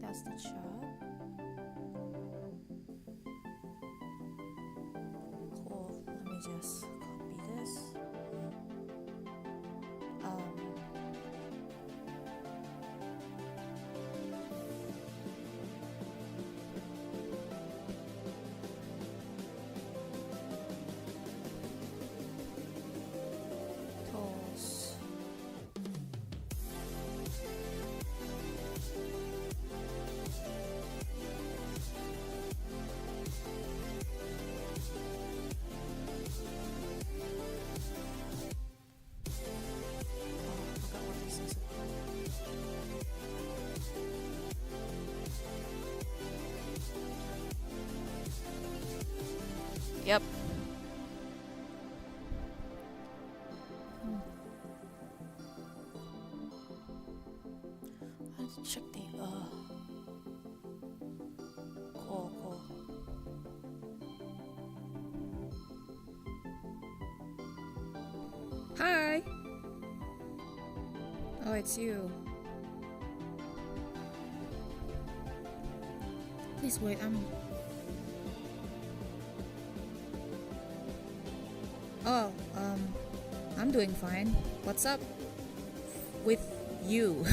past the chat. Cool. Let me just copy this. Tools. Yep. I have to check the cool. Hi! Oh, it's you. Please wait, Oh, I'm doing fine. What's up with you?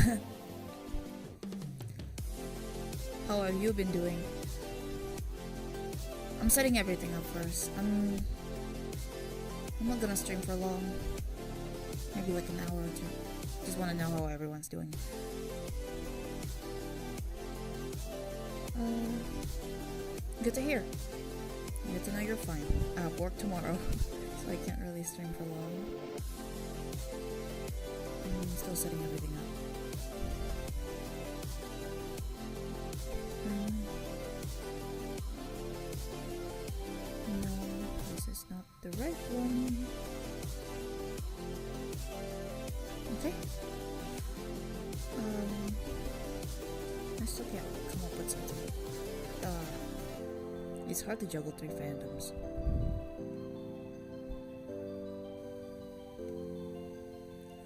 How have you been doing? I'm setting everything up first. I'm not gonna stream for long. Maybe like an hour or two. Just wanna know how everyone's doing. Good to hear. Good to know you're fine. I have work tomorrow, so I can't really stream for long. I'm still setting everything up. No, this is not the right one. Okay. I still can't come up with something. It's hard to juggle 3 fandoms.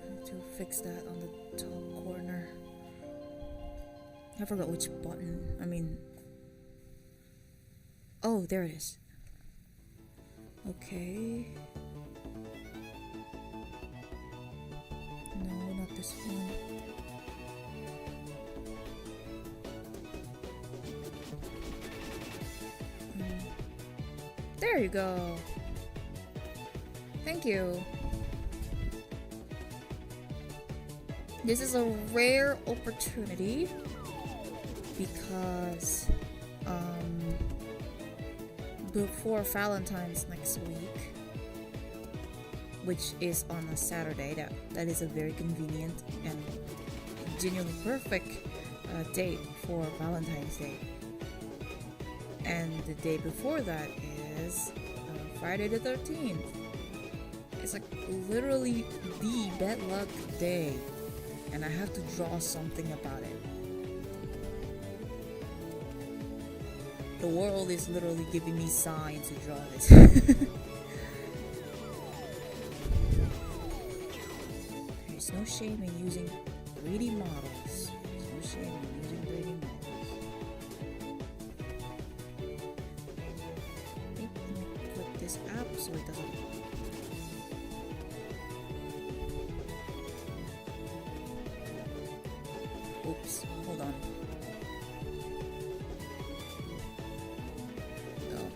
I need to fix that on the top corner. I forgot which button. Oh, there it is. Okay. No, not this one. There you go. Thank you. This is a rare opportunity because before Valentine's next week, which is on a Saturday, that is a very convenient and genuinely perfect date for Valentine's Day. And the day before that is Friday the 13th. It's like literally the bad luck day, and I have to draw something about it. The world is literally giving me signs to draw this. There's no shame in using 3D models. There's no shame in using 3D models. App so it doesn't. Oops, hold on. Oh.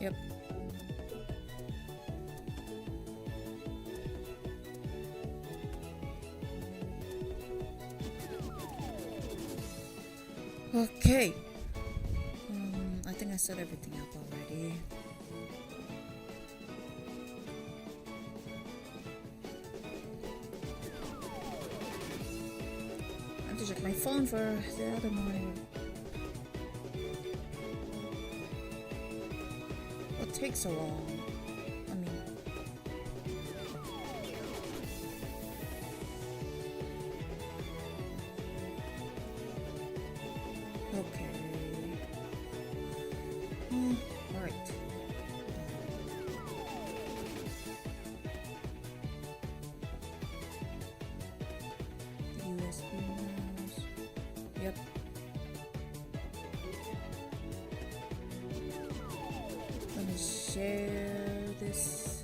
Yep. Okay. I think I set everything up already. I have to check my phone for the other monitor. What takes so long? Okay. Alright. share this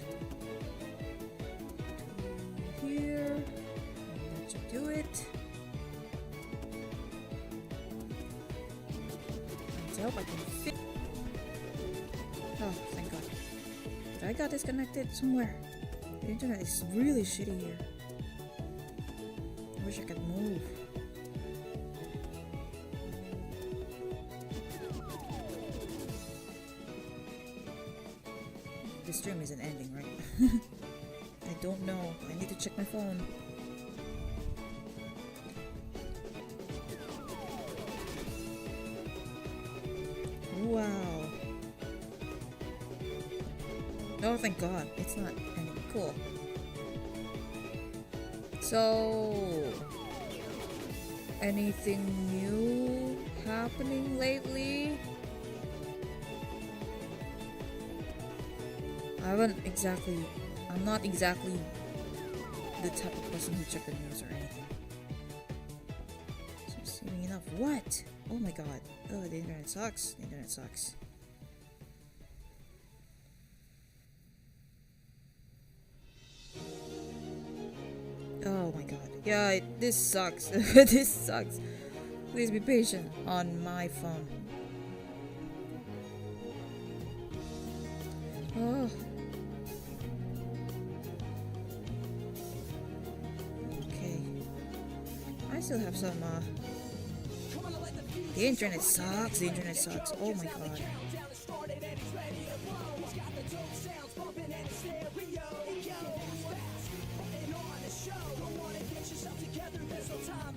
to here. And that should do it. Let's hope I can fit. Oh, thank God. But I got disconnected somewhere. The internet is really shitty here. I wish I could move. This stream isn't ending, right? I don't know. I need to check my phone. Wow. Oh, thank God. It's not ending. Cool. So, anything new happening lately? I'm not exactly the type of person who check the news or anything. So saving enough. What? Oh my God. Oh, the internet sucks. The internet sucks. Oh my God. Yeah, this sucks. This sucks. Please be patient on my phone. Oh. Okay. I still have some, The internet sucks. The internet sucks. Oh my God.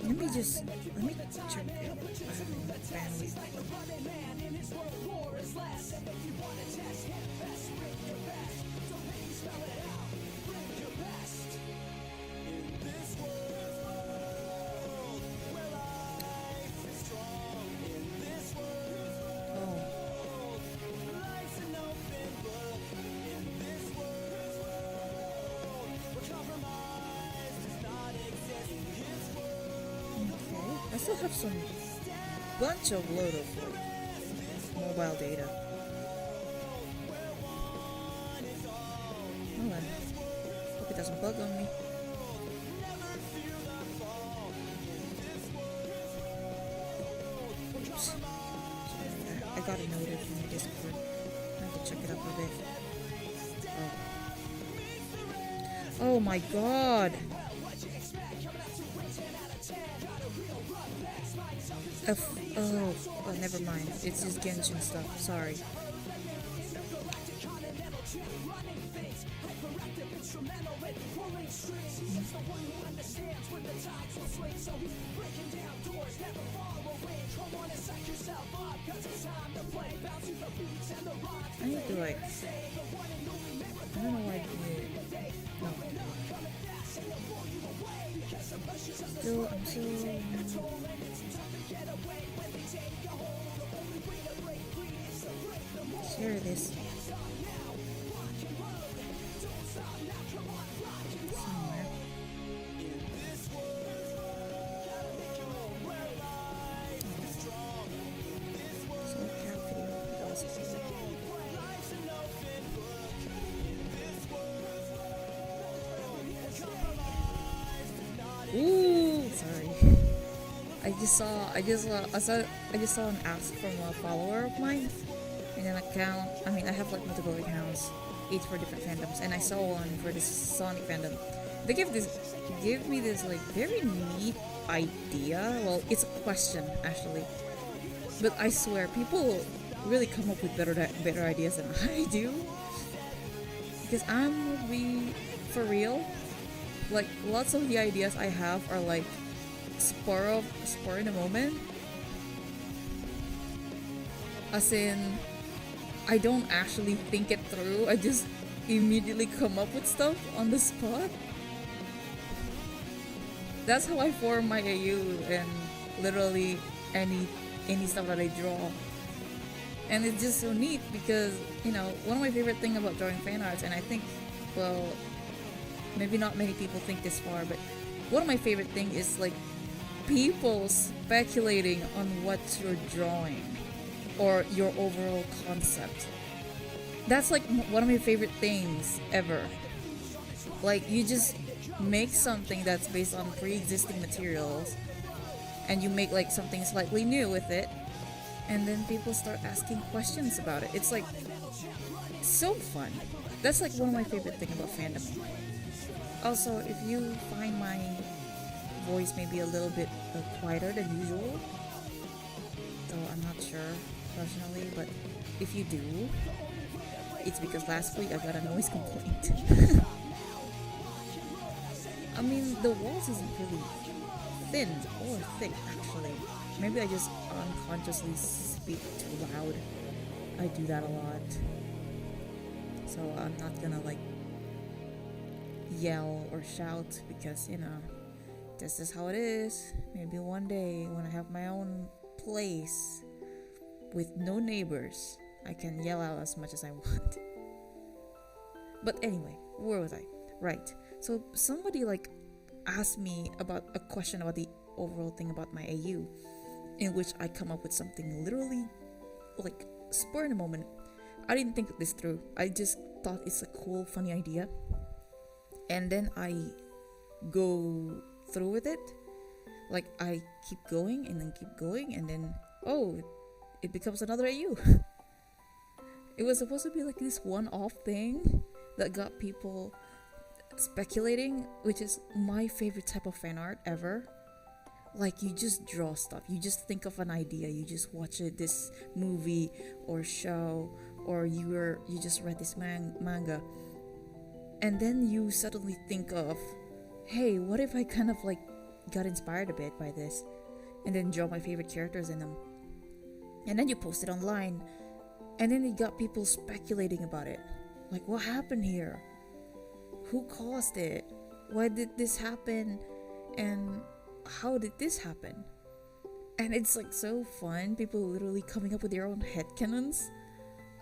Let me check bandwidth. I still have some bunch of load of mobile data. Hold on. Hope it doesn't bug on me. Oops. Sorry, I got a notice from the Discord. I have to check it up a bit. Oh my God! Oh, never mind. It's just Genshin stuff. Sorry. I need to I don't know why I did. No. I'm still. Share this. Somewhere. So cat video. That was easy. Ooh, sorry. I just saw an ask from a follower of mine in an account. I mean, I have like multiple accounts, each for different fandoms, and I saw one for this Sonic fandom. They gave me this like very neat idea. Well, it's a question actually, but I swear people really come up with better ideas than I do. Because for real. Like lots of the ideas I have are like spur in a moment. As in, I don't actually think it through. I just immediately come up with stuff on the spot. That's how I form my AU and literally any stuff that I draw. And it's just so neat because, you know, one of my favorite things about drawing fan arts, and I think, well, maybe not many people think this far, but one of my favorite things is like people speculating on what you're drawing or your overall concept. That's like one of my favorite things ever. Like, you just make something that's based on pre-existing materials, and you make like something slightly new with it, and then people start asking questions about it. It's like so fun. That's like one of my favorite things about fandom. Also, if you find my voice maybe a little bit quieter than usual, though I'm not sure personally, but if you do, it's because last week I got a noise complaint. I mean, the walls isn't really thin or thick actually. Maybe I just unconsciously speak too loud. I do that a lot. So I'm not gonna like yell or shout because, you know, this is how it is. Maybe one day when I have my own place with no neighbors, I can yell out as much as I want. But anyway, where was I? Right. So somebody like asked me about a question about the overall thing about my AU, in which I come up with something literally like spur in a moment. I didn't think this through. I just thought it's a cool, funny idea. And then I go through with it. Like, I keep going and then keep going, and then, oh, it becomes another AU. It was supposed to be like this one-off thing that got people speculating, which is my favorite type of fan art ever. Like, you just draw stuff, you just think of an idea, you just watch this movie or show, or you just read this manga, and then you suddenly think of, hey, what if I kind of like got inspired a bit by this, and then draw my favorite characters in them, and then you post it online, and then it got people speculating about it, like, what happened here, who caused it, why did this happen, and how did this happen? And it's like so fun, people literally coming up with their own headcanons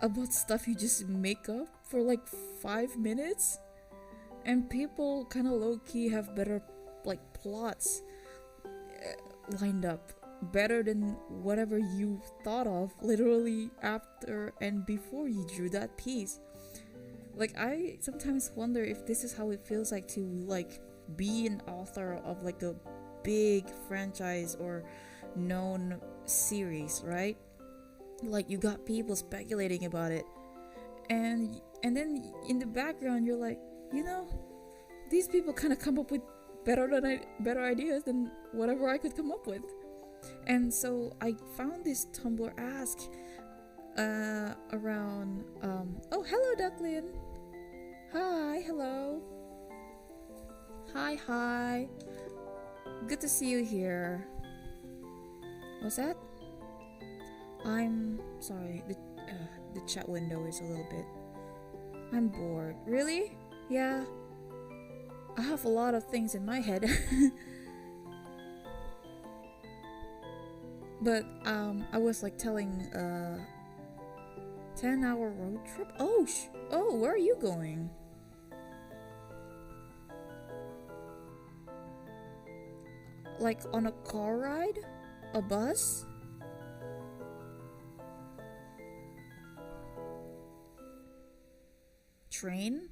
about stuff you just make up for like 5 minutes, and people kind of low-key have better like plots lined up, better than whatever you thought of literally after and before you drew that piece. Like, I sometimes wonder if this is how it feels like to like be an author of like a big franchise or known series, right? Like, you got people speculating about it, and then in the background you're like, you know, these people kind of come up with better ideas than whatever I could come up with. And so I found this Tumblr ask around oh, hello Ducklin, hi, hello, hi, good to see you here. What's that? I'm sorry, the chat window is a little bit, I'm bored. Really? Yeah, I have a lot of things in my head. But I was like telling 10-hour road trip. Oh, where are you going? Like on a car ride? A bus? Train?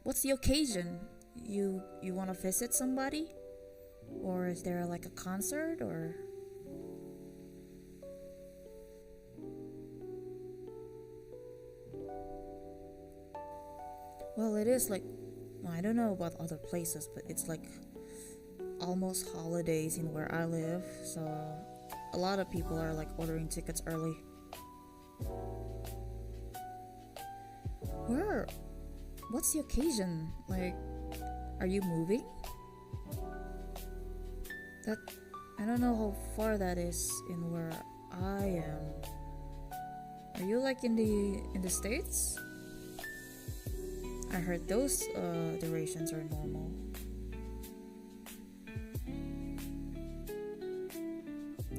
What's the occasion? You want to visit somebody? Or is there like a concert, or? Well, it is like, I don't know about other places, but it's like almost holidays in where I live, so a lot of people are like ordering tickets early. What's the occasion? Like, are you moving? That, I don't know how far that is in where I am. Are you like in the States? I heard those durations are normal.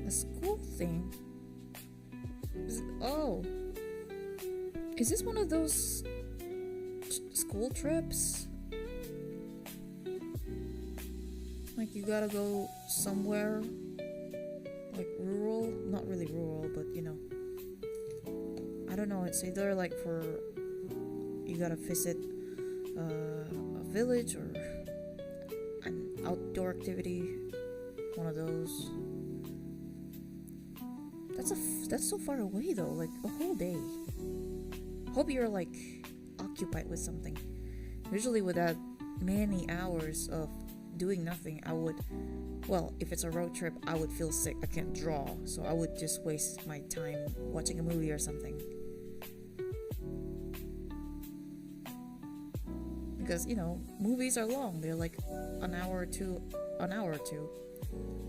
A school thing? Is this one of those school trips? Like you gotta go somewhere like rural, not really rural, but I don't know, it's either like for you gotta visit a village or an outdoor activity, one of those. That's so far away though, like a whole day. Hope you're like occupied with something. Usually with that many hours of doing nothing, if it's a road trip, I would feel sick. I can't draw, so I would just waste my time watching a movie or something. Because movies are long. They're like an hour or two.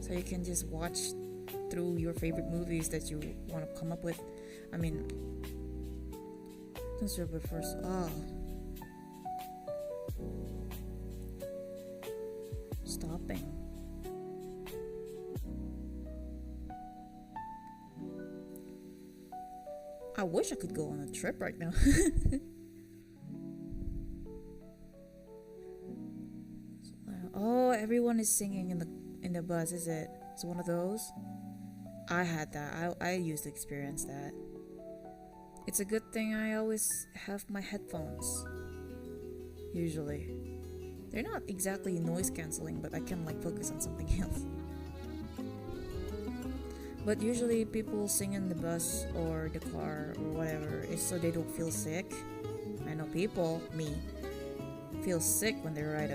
So you can just watch through your favorite movies that you want to come up with. I mean, since you're first. Stopping. I wish I could go on a trip right now. Oh, everyone is singing in the bus, is it? It's one of those? I had that. I used to experience that. It's a good thing I always have my headphones. Usually. They're not exactly noise cancelling, but I can like focus on something else. But usually people sing in the bus or the car or whatever, it's so they don't feel sick. I know people, me, feel sick when they ride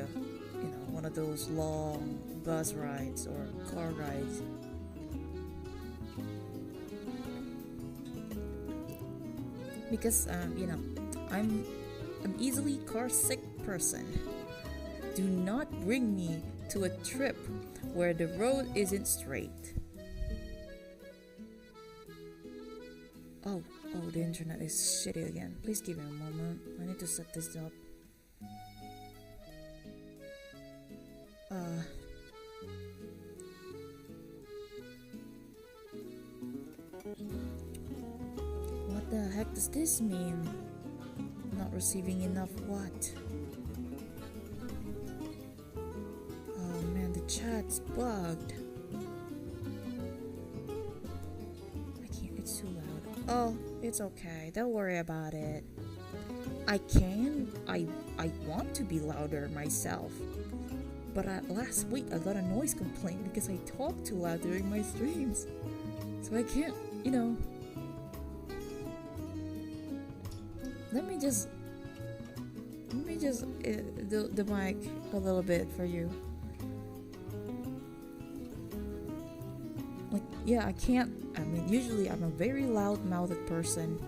one of those long bus rides or car rides. Because I'm an easily car sick person. Do not bring me to a trip where the road isn't straight. Oh, the internet is shitty again. Please give me a moment. I need to set this up. What the heck does this mean? Not receiving enough what? Oh man, the chat's bugged. I can't, it's too loud. Oh, it's okay, don't worry about it. I want to be louder myself. But last week I got a noise complaint because I talked too loud during my streams. So I can't, Let me just the mic a little bit for you. Like, yeah, I can't. I mean, usually I'm a very loud-mouthed person.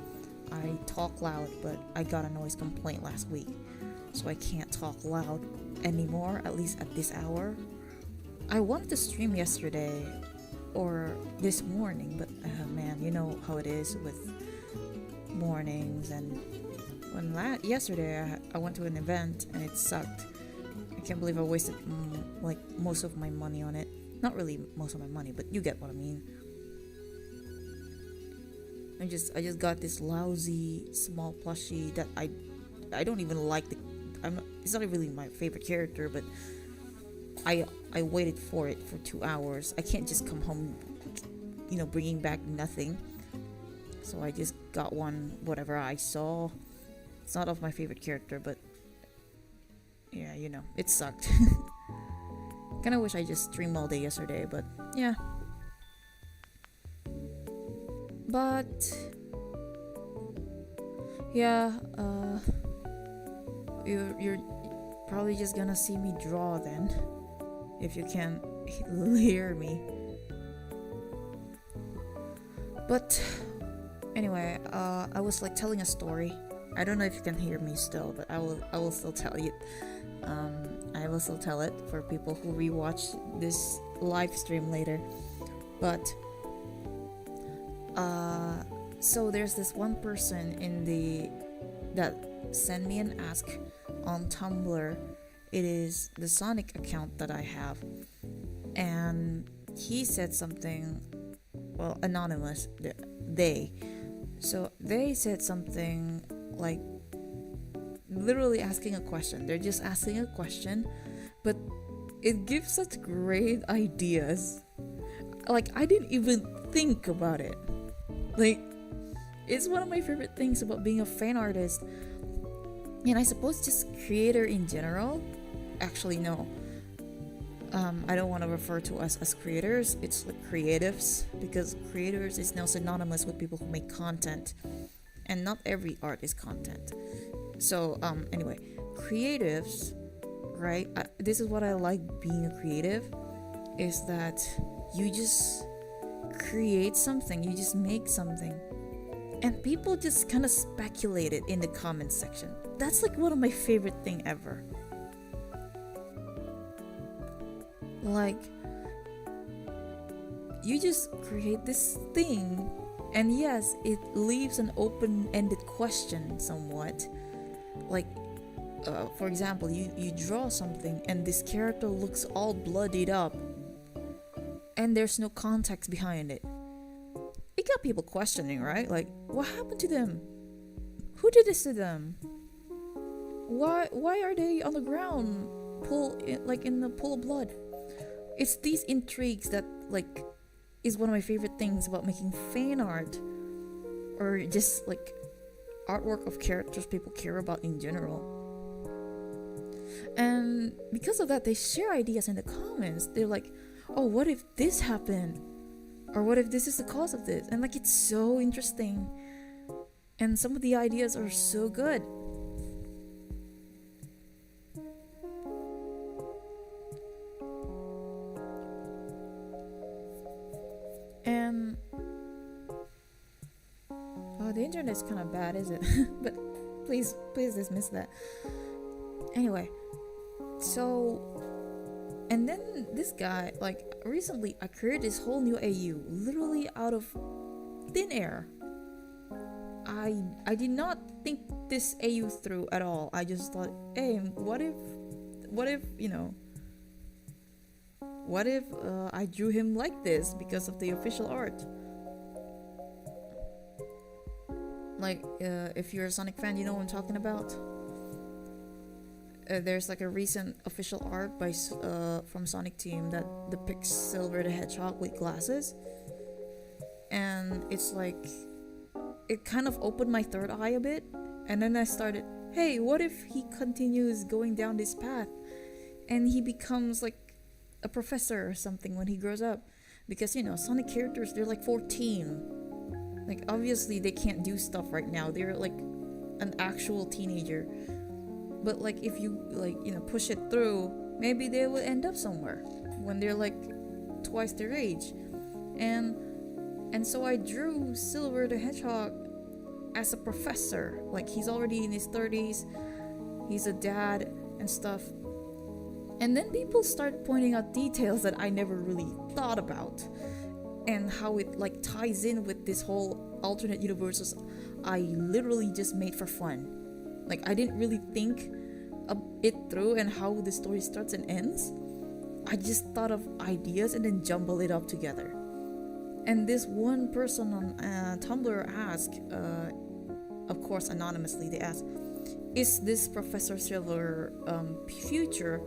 I talk loud, but I got a noise complaint last week, so I can't talk loud anymore, at least at this hour. I wanted to stream yesterday or this morning, but man, you know how it is with mornings. And yesterday I went to an event and it sucked. I can't believe I wasted like most of my money on it. Not really most of my money, but you get what I mean. I just got this lousy small plushie that I don't even like. It's not really my favorite character, but I waited for it for 2 hours. I can't just come home, bringing back nothing. So I just got one, whatever I saw. It's not of my favorite character, but yeah, it sucked. Kinda wish I just streamed all day yesterday, but yeah. But yeah, you're probably just gonna see me draw then, if you can't hear me. But anyway, I was like telling a story. I don't know if you can hear me still, but I will still tell you. I will still tell it for people who rewatch this live stream later. But so there's this one person that sent me an ask on Tumblr. It is the Sonic account that I have, and he said something. Well, anonymous. They said something like literally asking a question. They're just asking a question, but it gives such great ideas. Like, I didn't even think about it. Like, it's one of my favorite things about being a fan artist. And I suppose just creator in general. Actually, no. I don't want to refer to us as creators. It's like creatives, because creators is now synonymous with people who make content, and not every art is content. So anyway, creatives, right? This is what I like being a creative, is that you just create something, you just make something, and people just kind of speculate it in the comments section. That's like one of my favorite thing ever. Like, you just create this thing, and yes, it leaves an open-ended question somewhat. Like, for example, you draw something and this character looks all bloodied up and there's no context behind it. It got people questioning, right? Like, what happened to them? Who did this to them? Why are they on the ground, in the pool of blood? It's these intrigues that, like, is one of my favorite things about making fan art, or just like artwork of characters people care about in general. And because of that, they share ideas in the comments. They're like, oh, what if this happened? Or what if this is the cause of this? And like, it's so interesting. And some of the ideas are so good. And the internet is kind of bad, is it? But please dismiss that. Anyway, so, and then this guy, like, recently I created this whole new AU literally out of thin air. I did not think this AU through at all. I just thought, hey, what if I drew him like this because of the official art? Like, if you're a Sonic fan, you know what I'm talking about. There's like a recent official art by from Sonic Team that depicts Silver the Hedgehog with glasses, and it's like, it kind of opened my third eye a bit. And then I started, hey, what if he continues going down this path and he becomes like a professor or something when he grows up? Because, you know, Sonic characters, they're like 14. Like, obviously they can't do stuff right now. They're like an actual teenager. But like, if you, like, you know, push it through, maybe they will end up somewhere when they're like twice their age. And so I drew Silver the Hedgehog as a professor. Like, he's already in his 30s, he's a dad and stuff. And then people start pointing out details that I never really thought about, and how it like ties in with this whole alternate universes I literally just made for fun. Like, I didn't really think it through and how the story starts and ends. I just thought of ideas and then jumble it up together. And this one person on Tumblr asked, of course anonymously, they asked, is this Professor Silver future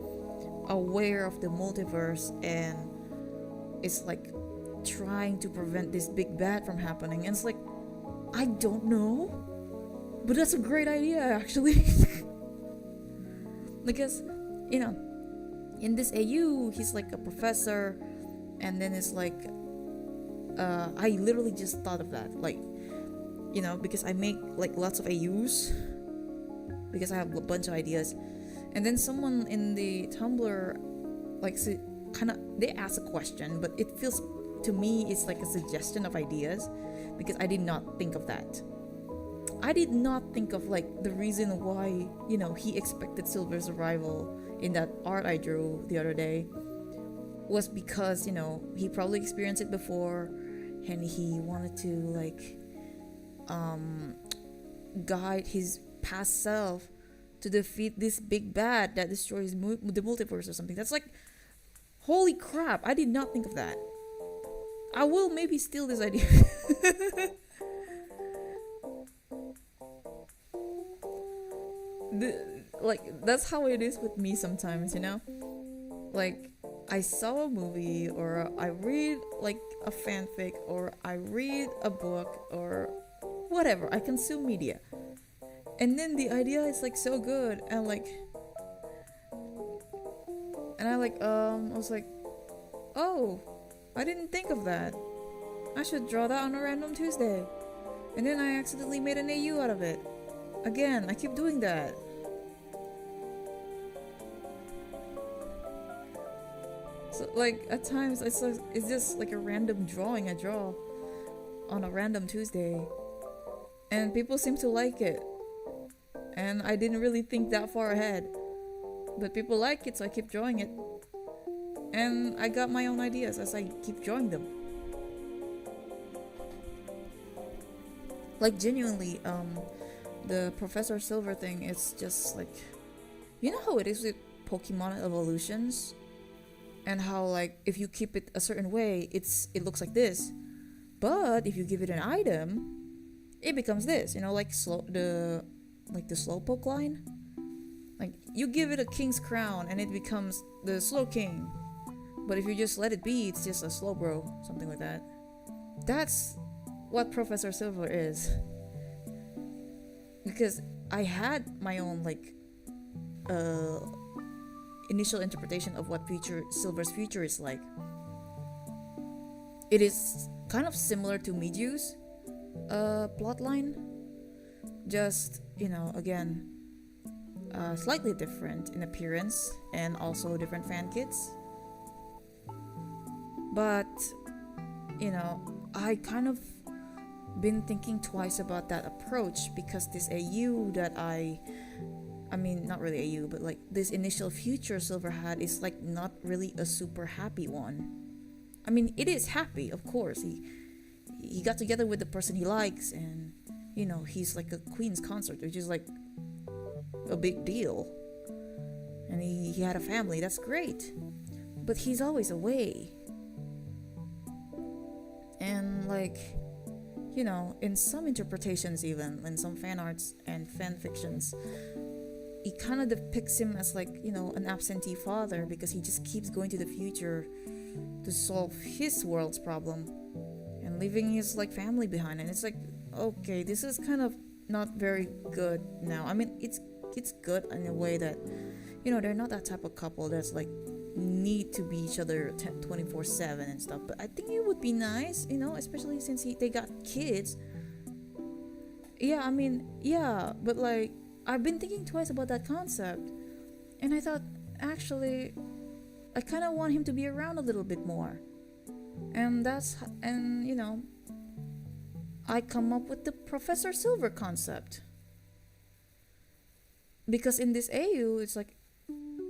aware of the multiverse and is like trying to prevent this big bad from happening? And it's like, I don't know, but that's a great idea actually. Because, you know, in this AU he's like a professor, and then it's like, I literally just thought of that, like, you know, because I make like lots of AUs because I have a bunch of ideas. And then someone in the Tumblr, like, they ask a question, but it feels to me it's like a suggestion of ideas, because I did not think of that. I did not think of like the reason why, you know, he expected Silver's arrival in that art I drew the other day was because, you know, he probably experienced it before, and he wanted to like guide his past self to defeat this big bad that destroys the multiverse or something. That's like, holy crap, I did not think of that. I will maybe steal this idea. Like, that's how it is with me sometimes, you know? Like, I saw a movie, or I read like a fanfic, or I read a book, or whatever. I consume media. And then the idea is like so good, I was like, oh, I didn't think of that. I should draw that on a random Tuesday. And then I accidentally made an AU out of it. Again, I keep doing that. So like at times it's just like a random drawing I draw on a random Tuesday. And people seem to like it. And I didn't really think that far ahead. But people like it, so I keep drawing it. And I got my own ideas as I keep drawing them. Like genuinely, the Professor Silver thing is just like, you know how it is with Pokemon evolutions, and how like if you keep it a certain way, it looks like this, but if you give it an item, it becomes this. You know, like the Slowpoke line. Like you give it a King's Crown and it becomes the Slow King, but if you just let it be, it's just a Slowbro, something like that. That's what Professor Silver is. Because I had my own like initial interpretation of what Silver's future is like. It is kind of similar to Miju's plotline, just, you know, again, slightly different in appearance and also different fan kits. But, you know, I kind of been thinking twice about that approach, because this AU that I mean, not really AU, but like this initial future Silver had is like not really a super happy one. I mean, it is happy, of course. He got together with the person he likes, and you know, he's like a Queen's concert, which is like a big deal. And he had a family, that's great. But he's always away. And like, you know, in some interpretations, even in some fan arts and fan fictions, he kind of depicts him as like, you know, an absentee father, because he just keeps going to the future to solve his world's problem and leaving his like family behind. And it's like, okay, this is kind of not very good now. I mean, it's good in a way that, you know, they're not that type of couple that's like need to be each other 24/7 and stuff, but I think it would be nice, you know, especially since they got kids. Yeah, I mean, yeah, but like I've been thinking twice about that concept, and I thought, actually, I kind of want him to be around a little bit more. And you know, I come up with the Professor Silver concept. Because in this AU, it's like,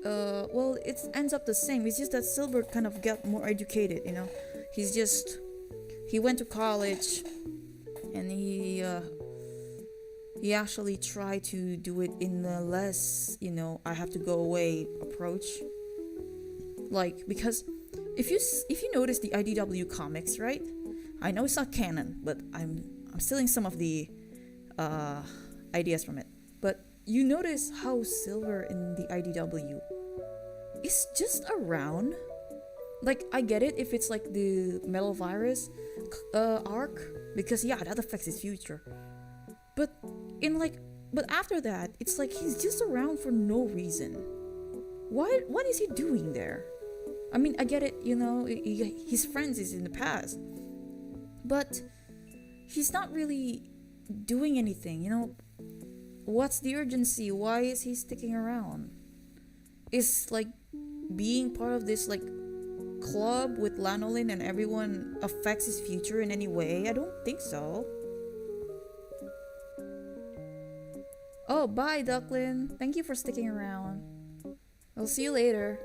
well, it ends up the same. It's just that Silver kind of got more educated, you know. He went to college, and he actually tried to do it in a less, you know, I have to go away approach. Like, because if you notice the IDW comics, right? I know it's not canon, but I'm stealing some of the ideas from it. But you notice how Silver in the IDW is just around. Like, I get it if it's like the Metal Virus arc, because yeah, that affects his future. But after that, it's like he's just around for no reason. What is he doing there? I mean, I get it, you know, his friends is in the past, but he's not really doing anything, you know. What's the urgency? Why is he sticking around? Is like being part of this like club with Lanolin and everyone affects his future in any way? I don't think so. Oh, bye, Ducklin. Thank you for sticking around. I'll see you later.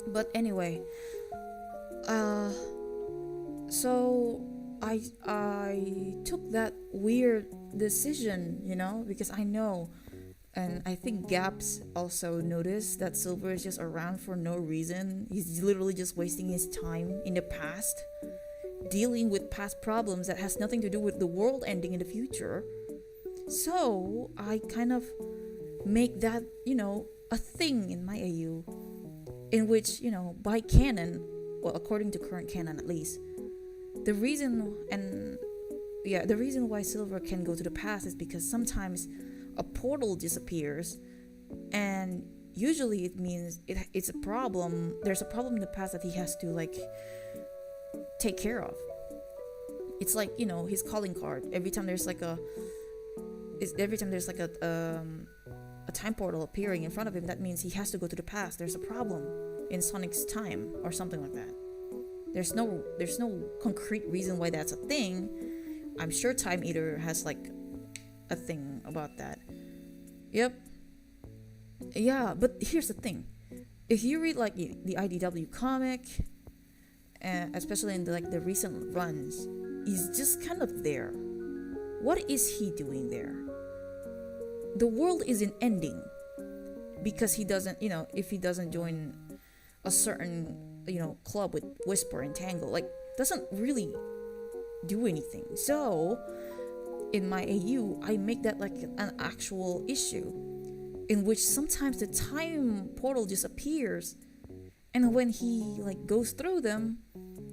But anyway, so I took that weird decision, you know, because I know, and I think Gaps also noticed that Silver is just around for no reason. He's literally just wasting his time in the past, dealing with past problems that has nothing to do with the world ending in the future. So I kind of make that, you know, a thing in my AU. in which, by canon, well, according to current canon at least, the reason why Silver can go to the past is because sometimes a portal disappears, and usually it means it's a problem. There's a problem in the past that he has to like take care of. It's like, his calling card. Every time there's like a time portal appearing in front of him, that means he has to go to the past. There's a problem in Sonic's time or something like that. There's no concrete reason why that's a thing. I'm sure Time Eater has like a thing about that. Yep. Yeah, but here's the thing. If you read like the IDW comic, especially in the recent runs, he's just kind of there. What is he doing there? The world isn't ending because he doesn't, if he doesn't join a certain, club with Whisper and Tangle, like, doesn't really do anything. So, in my AU, I make that like an actual issue in which sometimes the time portal just appears, and when he like goes through them,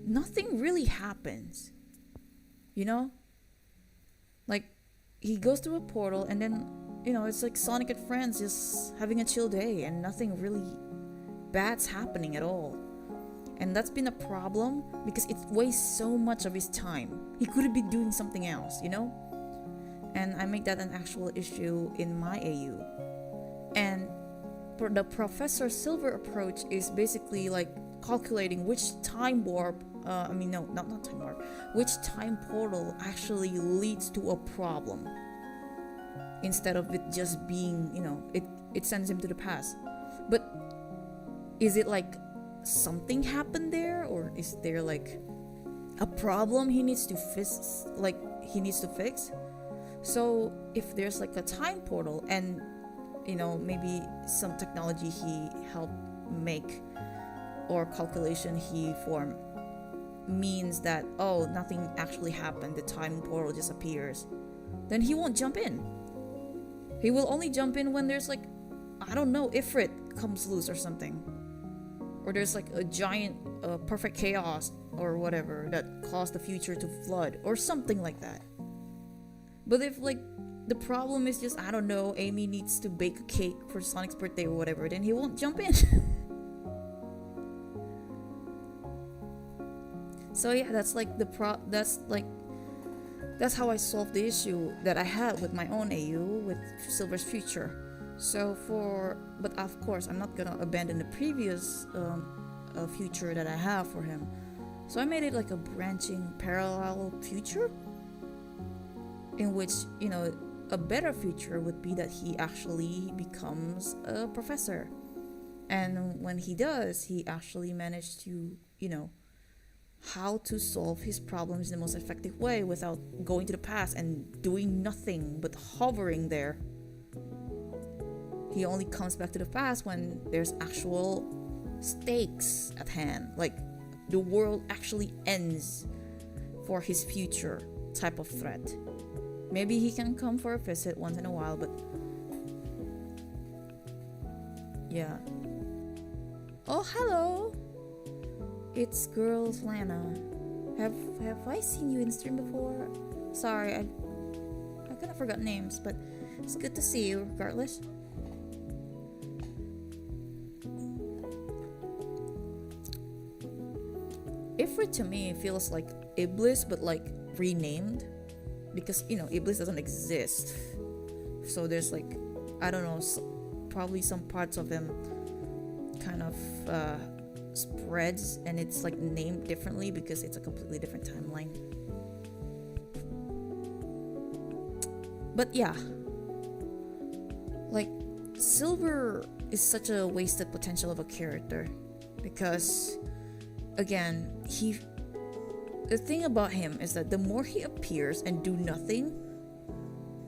nothing really happens. Like, he goes through a portal and then, it's like Sonic and friends just having a chill day and nothing really bad's happening at all. And that's been a problem because it wastes so much of his time. He could have been doing something else, And I make that an actual issue in my AU. And for the Professor Silver approach is basically like calculating which time warp, not time warp, which time portal actually leads to a problem. Instead of it just being, it sends him to the past. But is it like something happened there, or is there like a problem he needs to fix? So if there's like a time portal and maybe some technology he helped make or calculation he formed means that nothing actually happened, the time portal just appears, then he won't jump in. He will only jump in when there's like, I don't know, Ifrit comes loose or something, or there's like a giant perfect chaos or whatever that caused the future to flood or something like that. But if like the problem is just, I don't know, Amy needs to bake a cake for Sonic's birthday or whatever, then he won't jump in. So yeah, that's how I solved the issue that I had with my own AU with Silver's future. But of course, I'm not gonna abandon the previous future that I have for him. So I made it like a branching parallel future, in which, a better future would be that he actually becomes a professor. And when he does, he actually managed to, how to solve his problems in the most effective way without going to the past and doing nothing but hovering there. He only comes back to the past when there's actual stakes at hand, like the world actually ends for his future type of threat. Maybe he can come for a visit once in a while, but yeah. Oh, hello! It's Girls Lana. Have I seen you in stream before? Sorry, I kind of forgot names, but it's good to see you regardless. Ifrit to me feels like Iblis, but like renamed, because Iblis doesn't exist. So there's like, I don't know, probably some parts of him kind of spreads, and it's like named differently because it's a completely different timeline. But yeah, like Silver is such a wasted potential of a character, because again, the thing about him is that the more he appears and do nothing,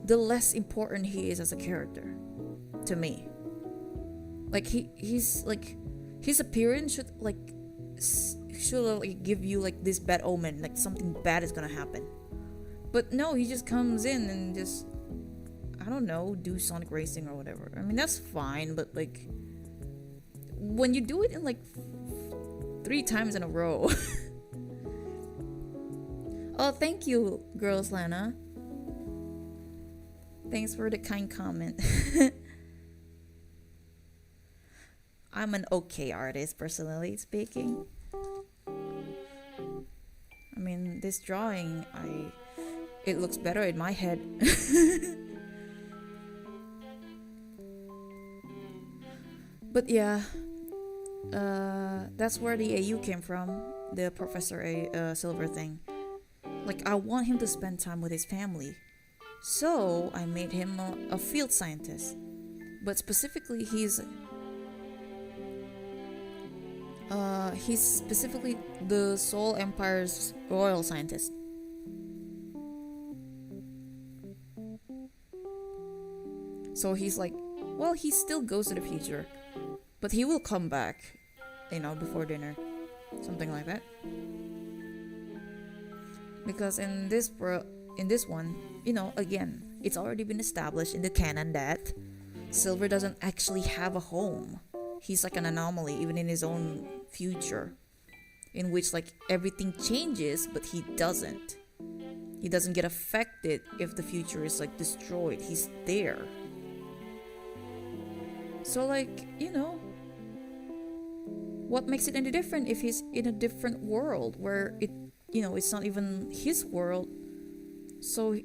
the less important he is as a character to me. Like his appearance should give you like this bad omen, like something bad is gonna happen. But no, he just comes in and just, I don't know, do Sonic Racing or whatever. I mean, that's fine, but like, when you do it in like 3 times in a row. Oh, thank you, Girls Lana. Thanks for the kind comment. I'm an okay artist, personally speaking. I mean, this drawing, it looks better in my head. But yeah, that's where the AU came from, the Professor Silver thing. Like, I want him to spend time with his family, so I made him a field scientist. But specifically, he's specifically the Soul Empire's royal scientist. So he's like, well, he still goes to the future, but he will come back, before dinner, something like that. Because in this one, again, it's already been established in the canon that Silver doesn't actually have a home. He's like an anomaly, even in his own future, in which like everything changes, but he doesn't. He doesn't get affected if the future is like destroyed. He's there. So like, what makes it any different if he's in a different world where it's not even his world? So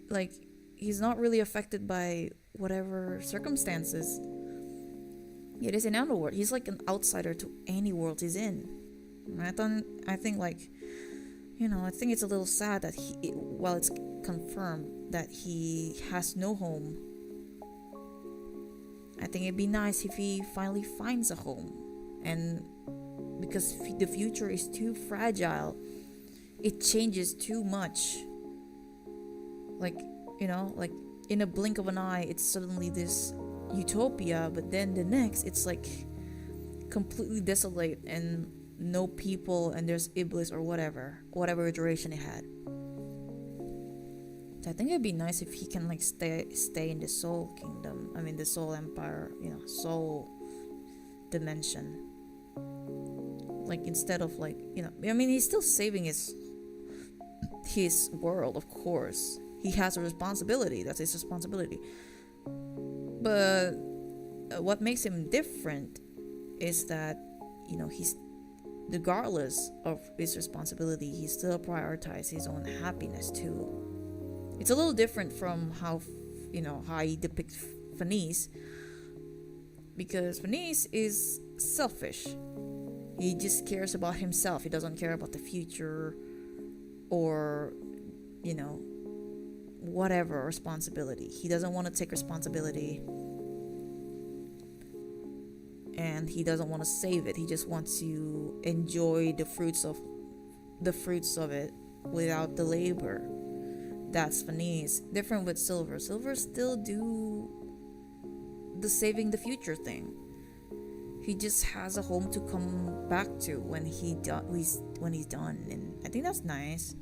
like, he's not really affected by whatever circumstances it is in another world. He's like an outsider to any world he's in. I think it's a little sad that while it's confirmed that he has no home, I think it'd be nice if he finally finds a home. And because the future is too fragile, it changes too much. Like in a blink of an eye, it's suddenly this utopia, but then the next, it's like completely desolate and no people, and there's Iblis or whatever iteration it had. So I think it'd be nice if he can like stay in the Soul Kingdom. I mean, the Soul Empire, Soul dimension. Like, instead of like, I mean, he's still saving his world, of course. He has a responsibility. That's his responsibility. But what makes him different is that, he's, regardless of his responsibility, he still prioritizes his own happiness too. It's a little different from how he depicts Fanise, because Fanise is selfish. He just cares about himself. He doesn't care about the future or, whatever responsibility. He doesn't want to take responsibility, and he doesn't want to save it. He just wants to enjoy the fruits of it without the labor. That's Fanise. Different with Silver. Silver still do the saving the future thing. He just has a home to come back to when he's done, and I think that's nice.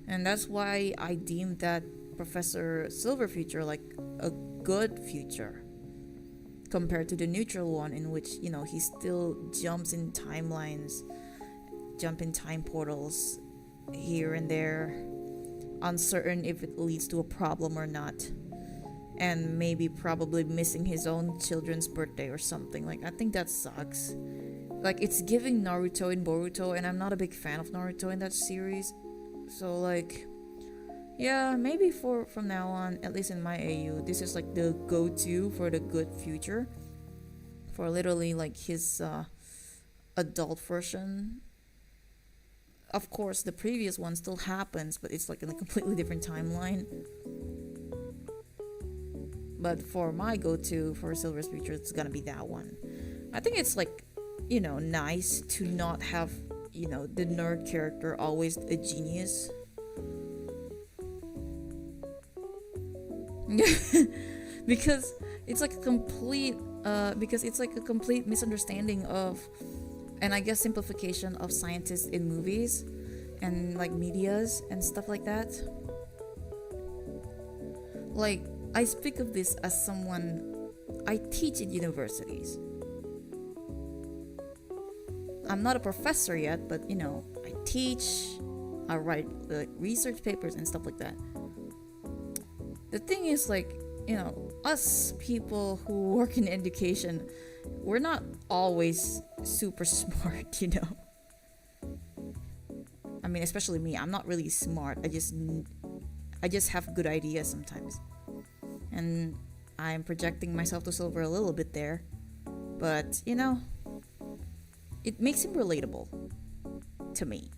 And that's why I deem that Professor Silver future like a good future compared to the neutral one, in which he still jumps in timelines, jump in time portals here and there, uncertain if it leads to a problem or not, and probably missing his own children's birthday or something. Like, I think that sucks. Like, it's giving Naruto and Boruto, and I'm not a big fan of Naruto in that series. So like, yeah, maybe from now on, at least in my AU, this is like the go-to for the good future, for literally like his adult version. Of course, the previous one still happens, but it's like in a completely different timeline. But for my go-to for Silver's future, it's gonna be that one. I think it's like, nice to not have, the nerd character always a genius. because it's like a complete misunderstanding of, and I guess simplification of, scientists in movies and like medias and stuff like that. Like, I speak of this as someone, I teach at universities, I'm not a professor yet, but you know, I teach, I write research papers and stuff like that. The thing is, like, you know, us people who work in education, we're not always super smart, you know. I mean, especially me, I'm not really smart. I just have good ideas sometimes. And I'm projecting myself to Silver a little bit there. But, you know, it makes him relatable to me.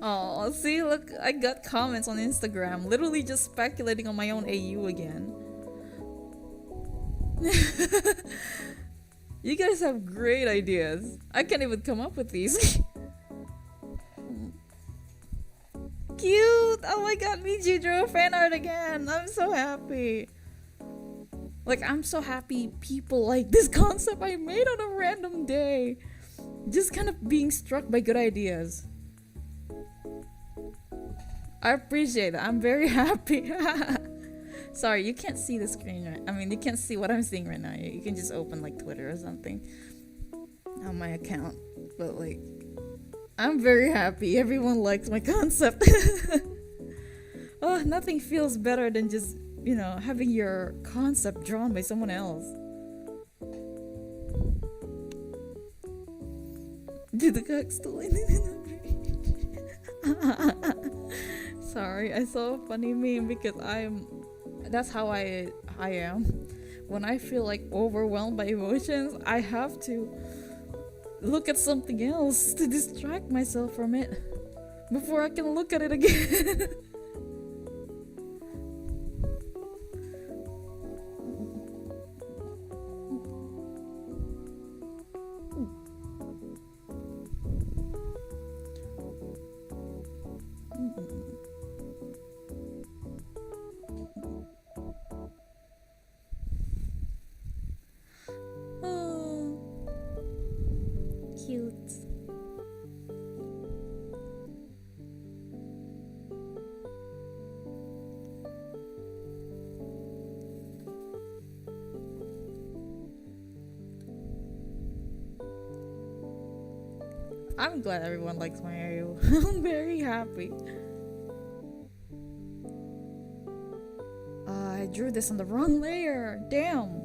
Oh, see, look, I got comments on Instagram, literally just speculating on my own AU again. You guys have great ideas. I can't even come up with these. Cute! Oh my god, Miji drew a fan art again! I'm so happy. Like, I'm so happy people like this concept I made on a random day. Just kind of being struck by good ideas. I appreciate it. I'm very happy. Sorry, you can't see the screen right. I mean, you can't see what I'm seeing right now. You can just open like Twitter or something on my account. But like, I'm very happy. Everyone likes my concept. Oh, nothing feels better than just, you know, having your concept drawn by someone else. Did the cock still in Sorry, I saw a funny meme because that's how I am. When I feel like overwhelmed by emotions, I have to look at something else to distract myself from it before I can look at it again. I'm glad everyone likes my Aerial. I'm very happy. I drew this on the wrong layer. Damn.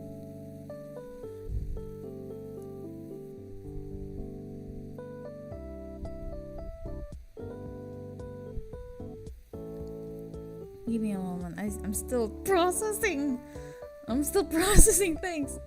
Give me a moment. I'm still processing. I'm still processing things.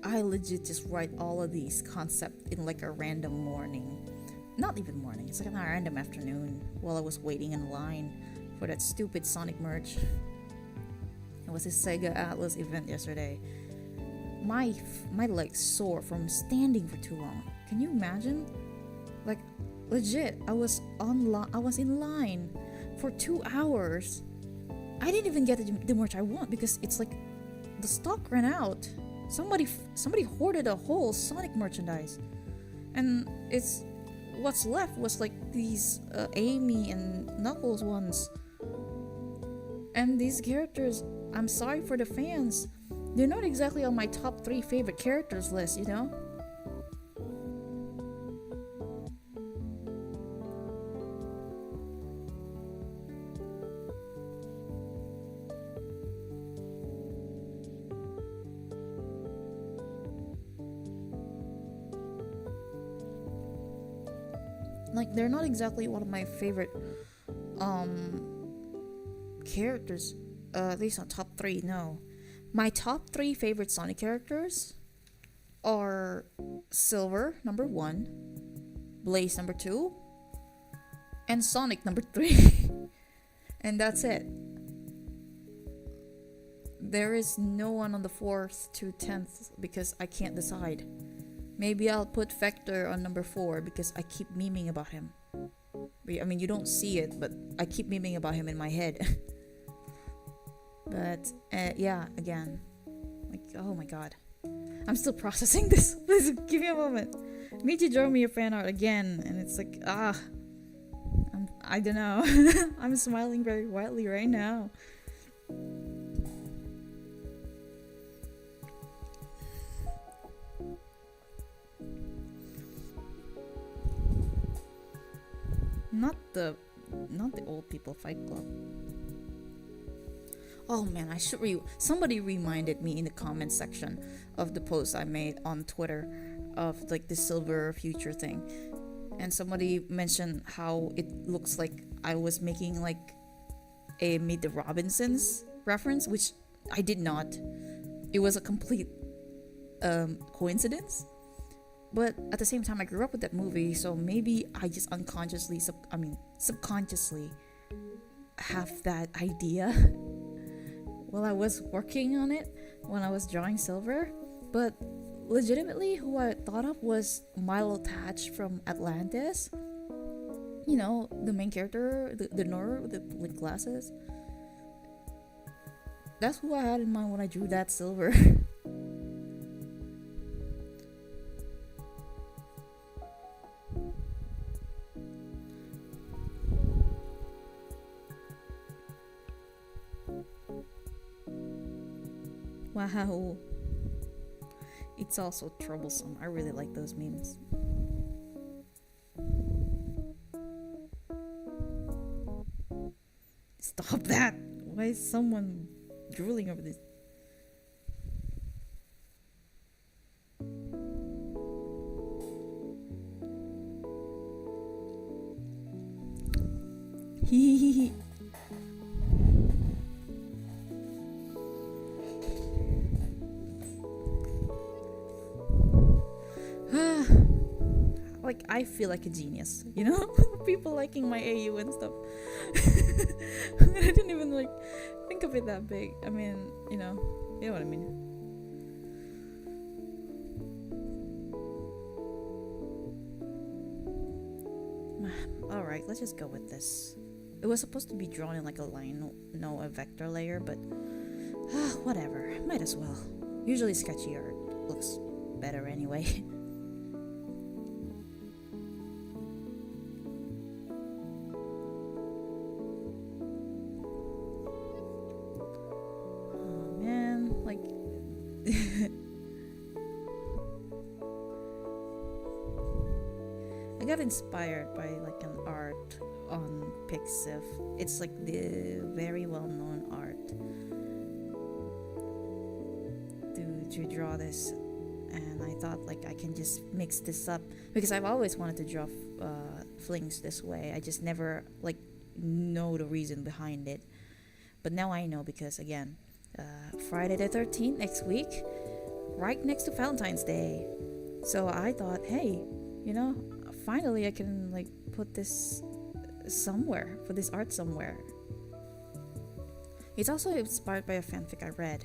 I legit just write all of these concepts in like a random morning. Not even morning, it's like a random afternoon while I was waiting in line for that stupid Sonic merch. It was a Sega Atlas event yesterday. My legs sore from standing for too long. Can you imagine? Like, legit, I was in line for 2 hours. I didn't even get the merch I want because it's like the stock ran out. Somebody hoarded a whole Sonic merchandise, and what's left was like these Amy and Knuckles ones. And these characters, I'm sorry for the fans, they're not exactly on my top 3 favorite characters list, you know? Like, they're not exactly one of my favorite characters, at least on top 3, no. My top 3 favorite Sonic characters are Silver, number 1, Blaze, number 2, and Sonic, number 3. And that's it. There is no one on the 4th to 10th because I can't decide. Maybe I'll put Vector on number 4 because I keep memeing about him. I mean, you don't see it, but I keep memeing about him in my head. But yeah, again, like, oh my god, I'm still processing this. Please give me a moment. Michi drew me a fan art again, and it's like, I don't know. I'm smiling very widely right now. Not the old people fight club. Oh man, I should somebody reminded me in the comment section of the post I made on Twitter of like the silver future thing. And somebody mentioned how it looks like I was making like a Meet the Robinsons reference, which I did not. It was a complete coincidence. But at the same time, I grew up with that movie, so maybe I just unconsciously, subconsciously have that idea while I was working on it when I was drawing Silver. But legitimately, who I thought of was Milo Thatch from Atlantis. You know, the main character, the Nora with the like glasses. That's who I had in mind when I drew that Silver. Wow. It's also troublesome. I really like those memes. Stop that! Why is someone drooling over this? Hehehe. Like, I feel like a genius, you know? People liking my AU and stuff. I didn't even like think of it that big. I mean, you know what I mean. Alright, let's just go with this. It was supposed to be drawn in like a line, no a vector layer, but whatever, might as well. Usually sketchy art looks better anyway. I got inspired by like an art on Pixiv. It's like the very well-known art to draw this, and I thought like I can just mix this up because I've always wanted to draw flings this way. I just never like know the reason behind it, but now I know because again, Friday the 13th next week, right next to Valentine's Day. So I thought, hey, you know, finally I can like put this somewhere, put this art somewhere. It's also inspired by a fanfic I read,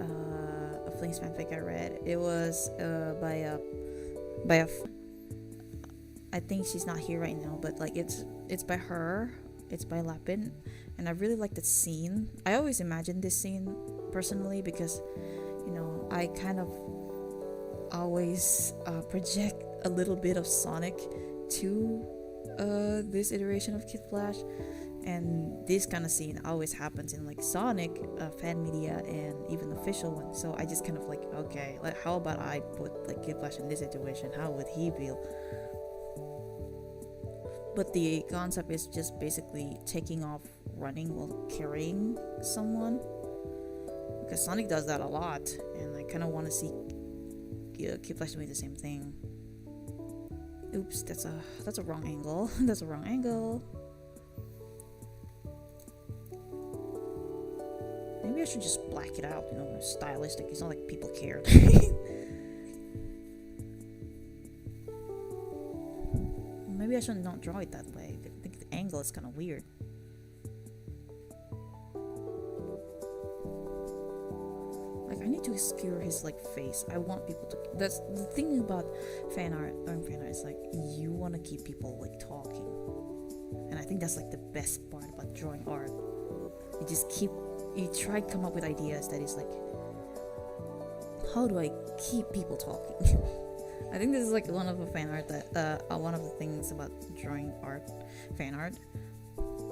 a Flings fanfic I read. It was by a I think she's not here right now, but like it's by her. It's by Lapin, and I really like that scene. I always imagine this scene personally because, you know, I kind of always project a little bit of Sonic to this iteration of Kid Flash, and this kind of scene always happens in like Sonic fan media and even official ones. So I just kind of like, okay, like how about I put like Kid Flash in this situation? How would he feel? But the concept is just basically taking off running while carrying someone, because Sonic does that a lot, and I kind of want to see Kid Flash doing the same thing. Oops, that's a wrong angle. That's a wrong angle. Maybe I should just black it out, you know, stylistic. It's not like people care. Maybe I should not draw it that way. I think the angle is kind of weird. Like I need to obscure his like face. I want people to. That's the thing about fan art. Is like you want to keep people like talking, and I think that's like the best part about drawing art. You try to come up with ideas that is like, how do I keep people talking? I think this is like one of the fan art that one of the things about drawing art, fan art,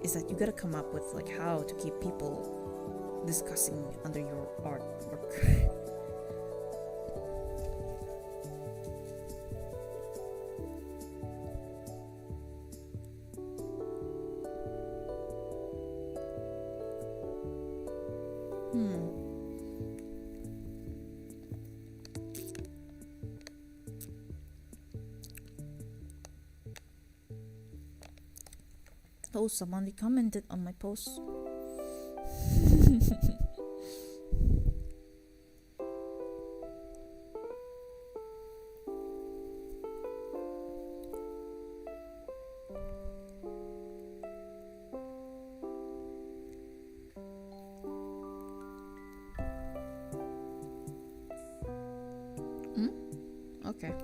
is that you gotta come up with like how to keep people discussing under your artwork. Oh, somebody commented on my post. Okay.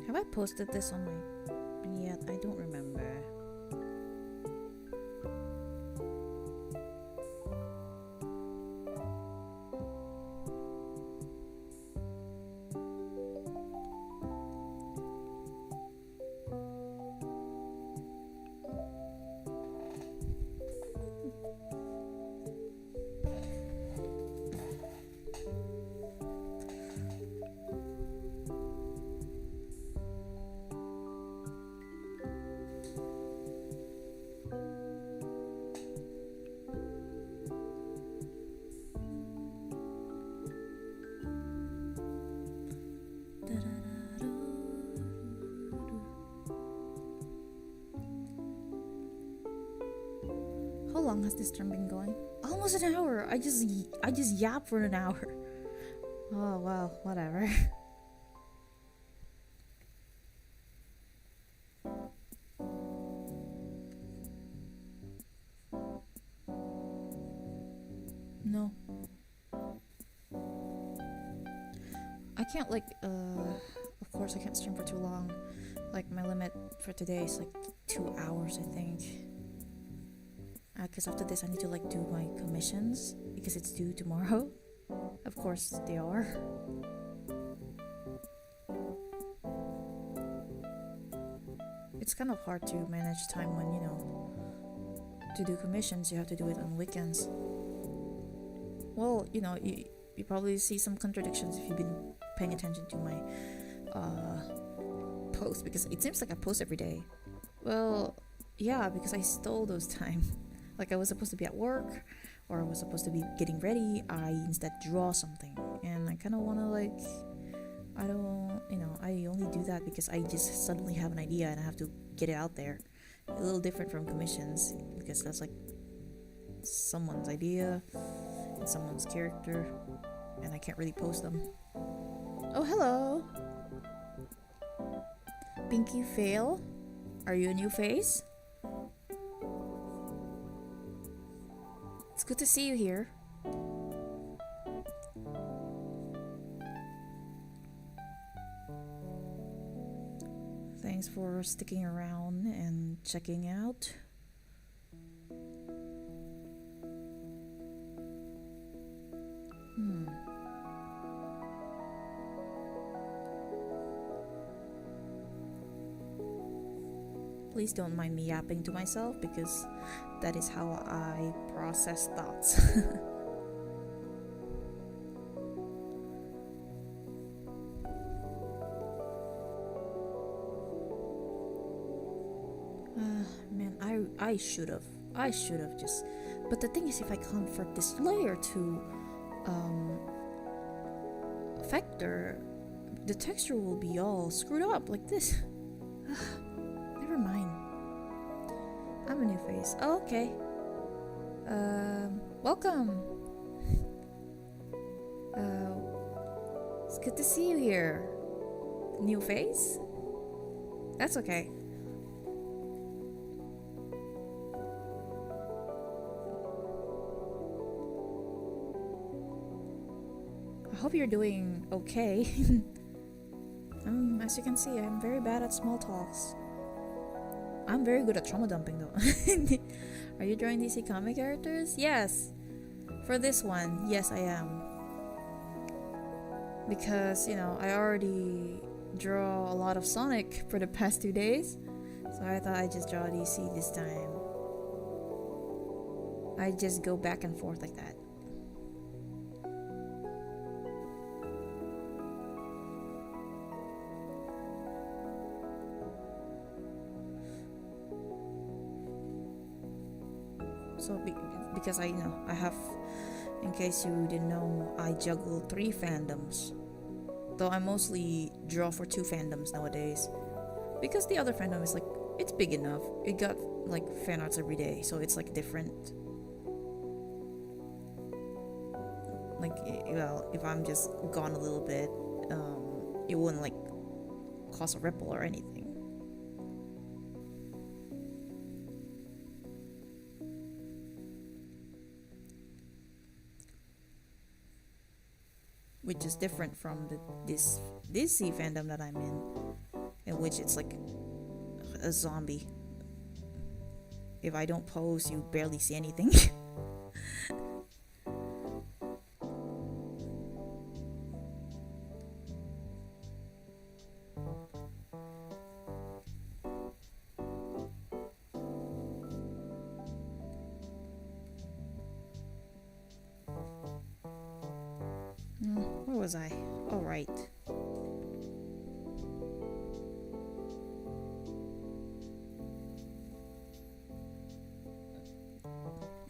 Have I posted this on my yet? I don't remember. How long has this term been going? Almost an hour. I just yapped for an hour. Oh well, whatever. No. I can't like of course I can't stream for too long. Like my limit for today is like 2 hours, I think. Because after this I need to like do my commissions because it's due tomorrow. Of course they are. It's kind of hard to manage time when, you know, to do commissions you have to do it on weekends. Well, you know, you probably see some contradictions if you've been paying attention to my posts, because it seems like I post every day. Well, yeah, because I stole those time. Like I was supposed to be at work, or I was supposed to be getting ready. I instead draw something, and I kind of want to like, I don't, you know, I only do that because I just suddenly have an idea and I have to get it out there. A little different from commissions because that's like someone's idea and someone's character, and I can't really post them. Oh, hello, Pinky Fail. Are you a new face? It's good to see you here. Thanks for sticking around and checking out. Please don't mind me yapping to myself because that is how I process thoughts. Man, I should have just. But the thing is, if I convert this layer to vector, the texture will be all screwed up like this. Never mind. I'm a new face. Oh, okay. Welcome. Good to see you here. New face? That's okay. I hope you're doing okay. As you can see, I'm very bad at small talks. I'm very good at trauma dumping though. Are you drawing DC comic characters? Yes. For this one, yes I am. Because, you know, I already draw a lot of Sonic for the past 2 days. So I thought I'd just draw DC this time. I just go back and forth like that. So because I have, in case you didn't know, I juggle 3 fandoms. Though I mostly draw for 2 fandoms nowadays. Because the other fandom is like, it's big enough. It got like fan arts every day, so it's like different. Like, well, if I'm just gone a little bit, it wouldn't like cause a ripple or anything. Which is different from this DC fandom that I'm in which it's like a zombie. If I don't pose, you barely see anything. Where was I? Oh, right.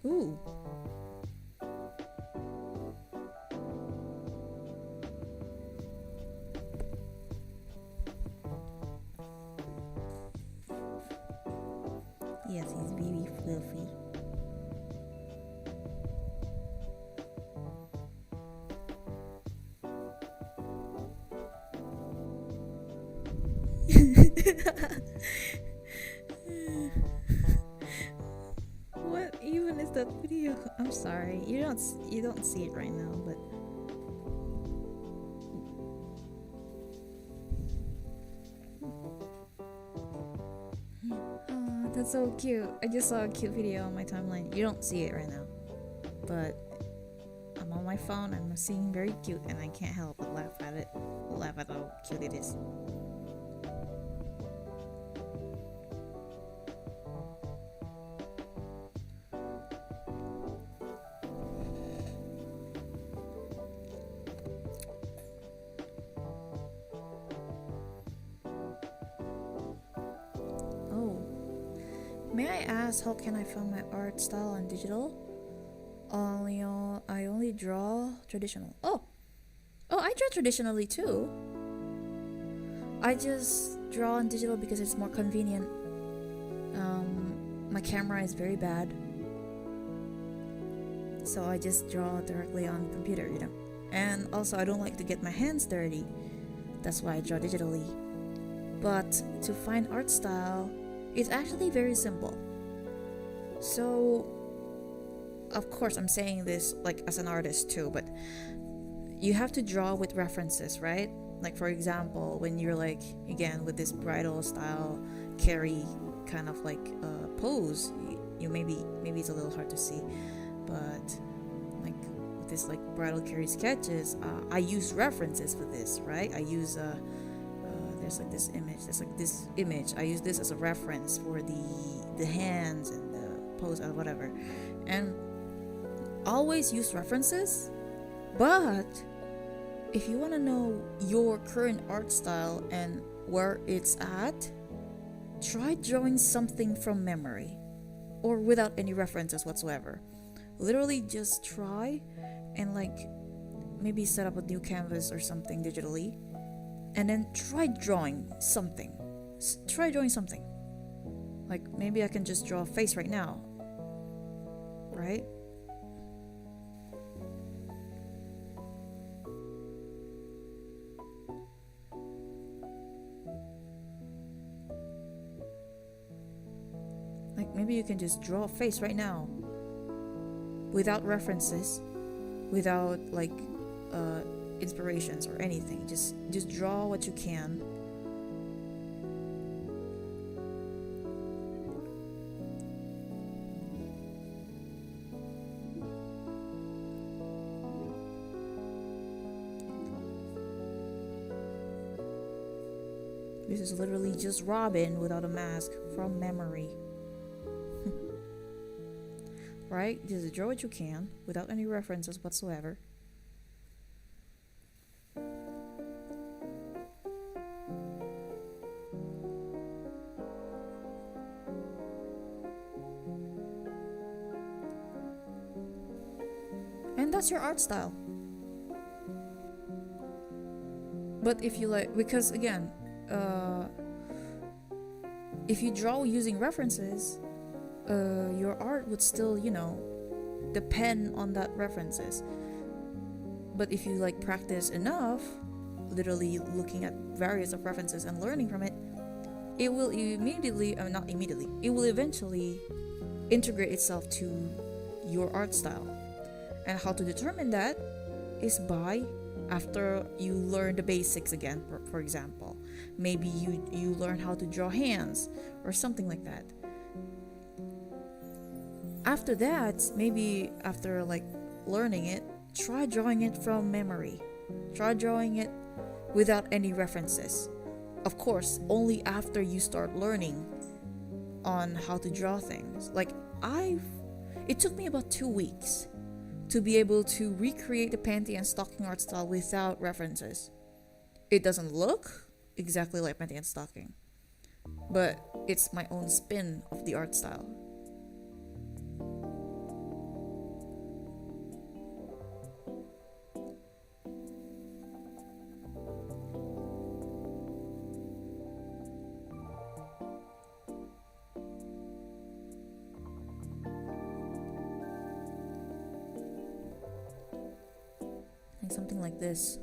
Ooh. Yes, he's very fluffy. What even is that video? I'm sorry, you don't see it right now, but oh, that's so cute. I just saw a cute video on my timeline. You don't see it right now, but I'm on my phone. I'm seeing very cute, and I can't help but laugh at how cute it is. May I ask, how can I find my art style on digital? I only draw traditional. Oh, I draw traditionally too. I just draw on digital because it's more convenient. My camera is very bad, so I just draw directly on the computer, And also, I don't like to get my hands dirty. That's why I draw digitally. But to find art style, it's actually very simple. So, of course, I'm saying this like as an artist too, but you have to draw with references, right? Like, for example, when you're like, again, with this bridal style carry kind of like pose, you maybe it's a little hard to see, but like with this like bridal carry sketches, I use references for this, right? I use there's like this image. I use this as a reference for the hands and the pose or whatever, and always use references. But if you want to know your current art style and where it's at, try drawing something from memory or without any references whatsoever. Literally just try and like maybe set up a new canvas or something digitally, and then try drawing something. Like, maybe I can just draw a face right now, right? maybe you can just draw a face right now without references, without like inspirations or anything. Just draw what you can. This is literally just Robin without a mask from memory. Right? Just draw what you can without any references whatsoever. And that's your art style. But if you like, because again, if you draw using references, your art would still, depend on that references. But if you like practice enough, literally looking at various of references and learning from it, it will immediately, not immediately, it will eventually integrate itself to your art style. And how to determine that is by, after you learn the basics again, for example, maybe you learn how to draw hands or something like that. After that, maybe after like learning it, try drawing it from memory. Try drawing it without any references. Of course, only after you start learning on how to draw things. Like it took me about 2 weeks to be able to recreate the panty and stocking art style without references. It doesn't look exactly like panty and stocking, but it's my own spin of the art style. Like something like this.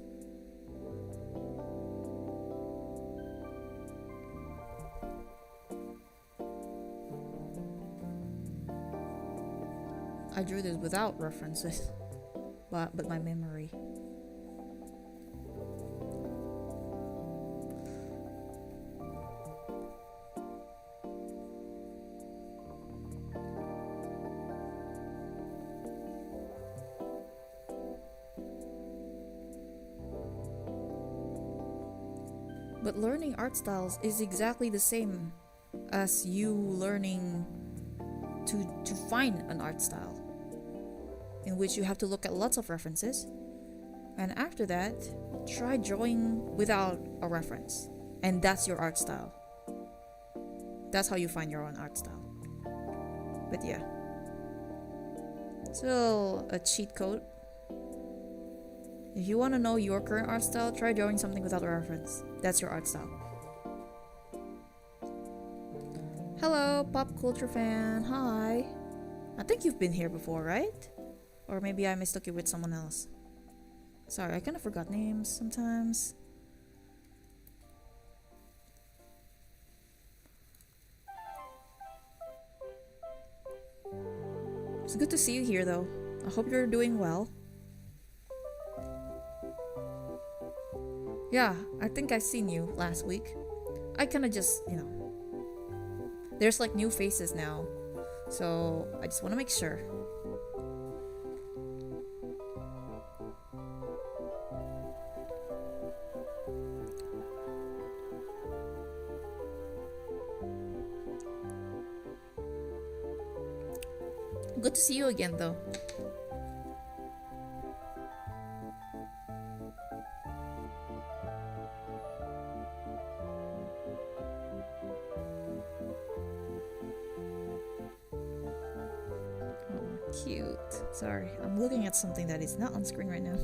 I drew this without references, but my memory. But learning art styles is exactly the same as you learning to find an art style, in which you have to look at lots of references, and after that try drawing without a reference, and that's your art style. That's how you find your own art style. But yeah, still a cheat code. If you want to know your current art style, try drawing something without a reference. That's your art style. Hello, pop culture fan. Hi. I think you've been here before, right? Or maybe I mistook you with someone else. Sorry, I kind of forgot names sometimes. It's good to see you here, though. I hope you're doing well. Yeah, I think I've seen you last week. I kind of just, there's like new faces now. So I just want to make sure. Good to see you again, though. Cute. Sorry, I'm looking at something that is not on screen right now.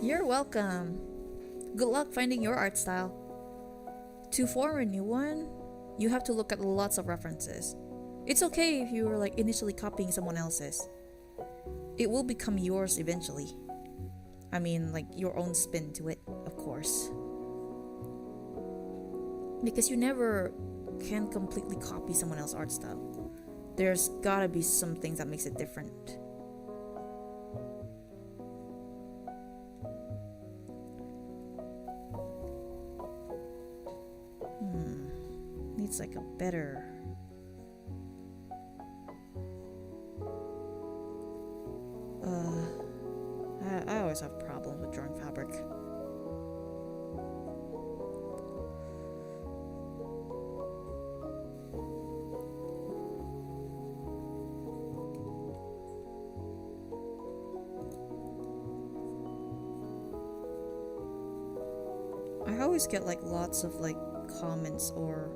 You're welcome. Good luck finding your art style. To form a new one, you have to look at lots of references. It's okay if you were like initially copying someone else's. it will become yours eventually. I mean, like your own spin to it, of course. Because you never can completely copy someone else's art style. There's gotta be some things that makes it different. Needs like a better... I always have problems with drawing fabric. I always get like lots of like comments or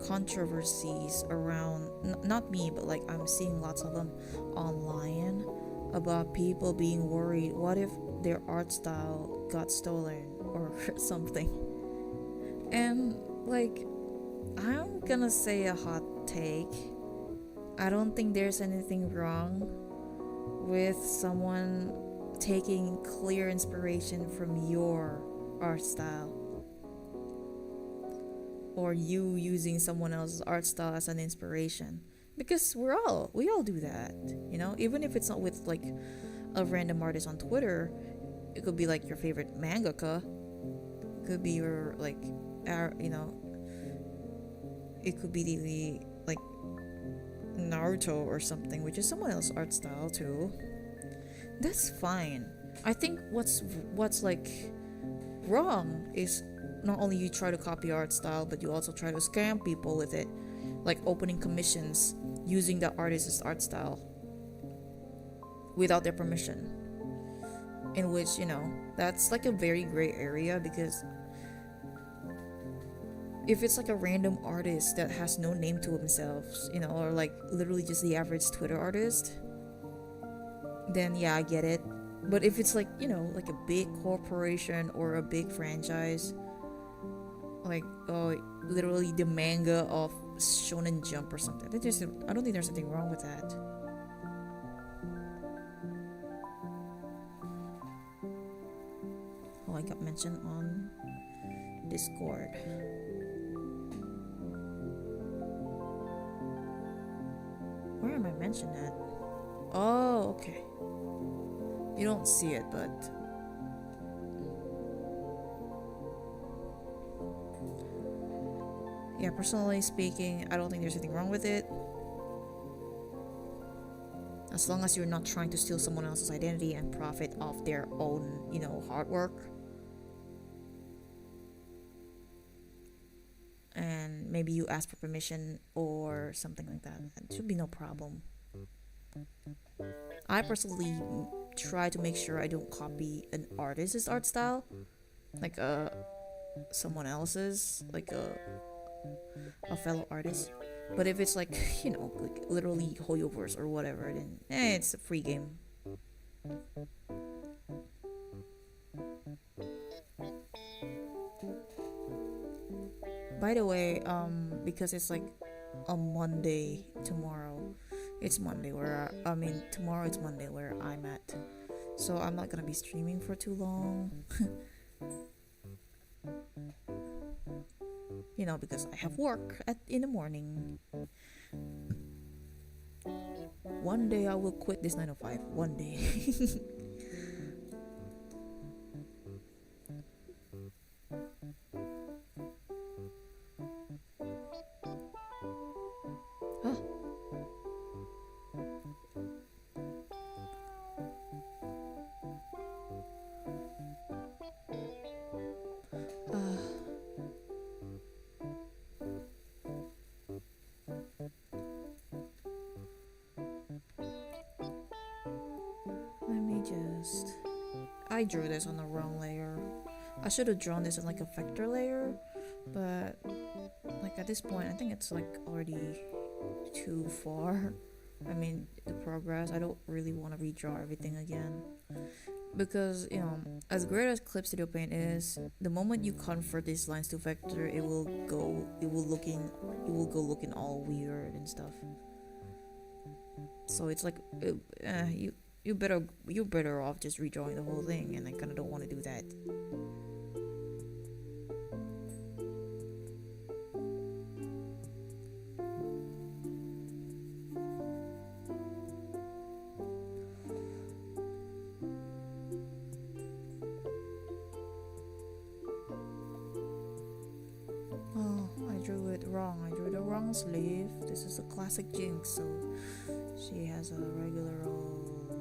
controversies around, not me, but like I'm seeing lots of them online about people being worried, what if their art style got stolen or something. And like, I'm gonna say a hot take. I don't think there's anything wrong with someone taking clear inspiration from your art style, or you using someone else's art style as an inspiration, because we all do that, you know. Even if it's not with like a random artist on Twitter, it could be like your favorite mangaka, it could be your like you know, it could be the like Naruto or something, which is someone else's art style too. That's fine. I think what's like wrong is not only you try to copy art style, but you also try to scam people with it, like opening commissions using the artist's art style without their permission, in which, you know, that's like a very gray area. Because if it's like a random artist that has no name to themselves, you know, or like literally just the average Twitter artist, then yeah, I get it. But if it's like, you know, like a big corporation or a big franchise, like literally the manga of Shonen Jump or something, I don't think there's anything wrong with that. Oh, I got mentioned on Discord. Where am I mentioned at? Oh, okay. You don't see it, but yeah, personally speaking, I don't think there's anything wrong with it, as long as you're not trying to steal someone else's identity and profit off their own, you know, hard work. And maybe you ask for permission or something like that. It should be no problem. I personally try to make sure I don't copy an artist's art style, like someone else's, like a fellow artist. But if it's like, you know, like literally Hoyoverse or whatever, then it's a free game. By the way, because it's like a Monday tomorrow, tomorrow it's Monday where I'm at, so I'm not gonna be streaming for too long. You know, because I have work in the morning. One day I will quit this 9 to 5. One day. I drew this on the wrong layer. I should have drawn this in like a vector layer, but like at this point I think it's like already too far. I mean, the progress, I don't really want to redraw everything again, because, you know, as great as Clip Studio Paint is, the moment you convert these lines to vector, it will go looking all weird and stuff. So it's like you're better off just redrawing the whole thing, and I kind of don't want to do that. Oh, I drew it wrong. I drew the wrong sleeve. This is a classic Jinx, so she has a regular old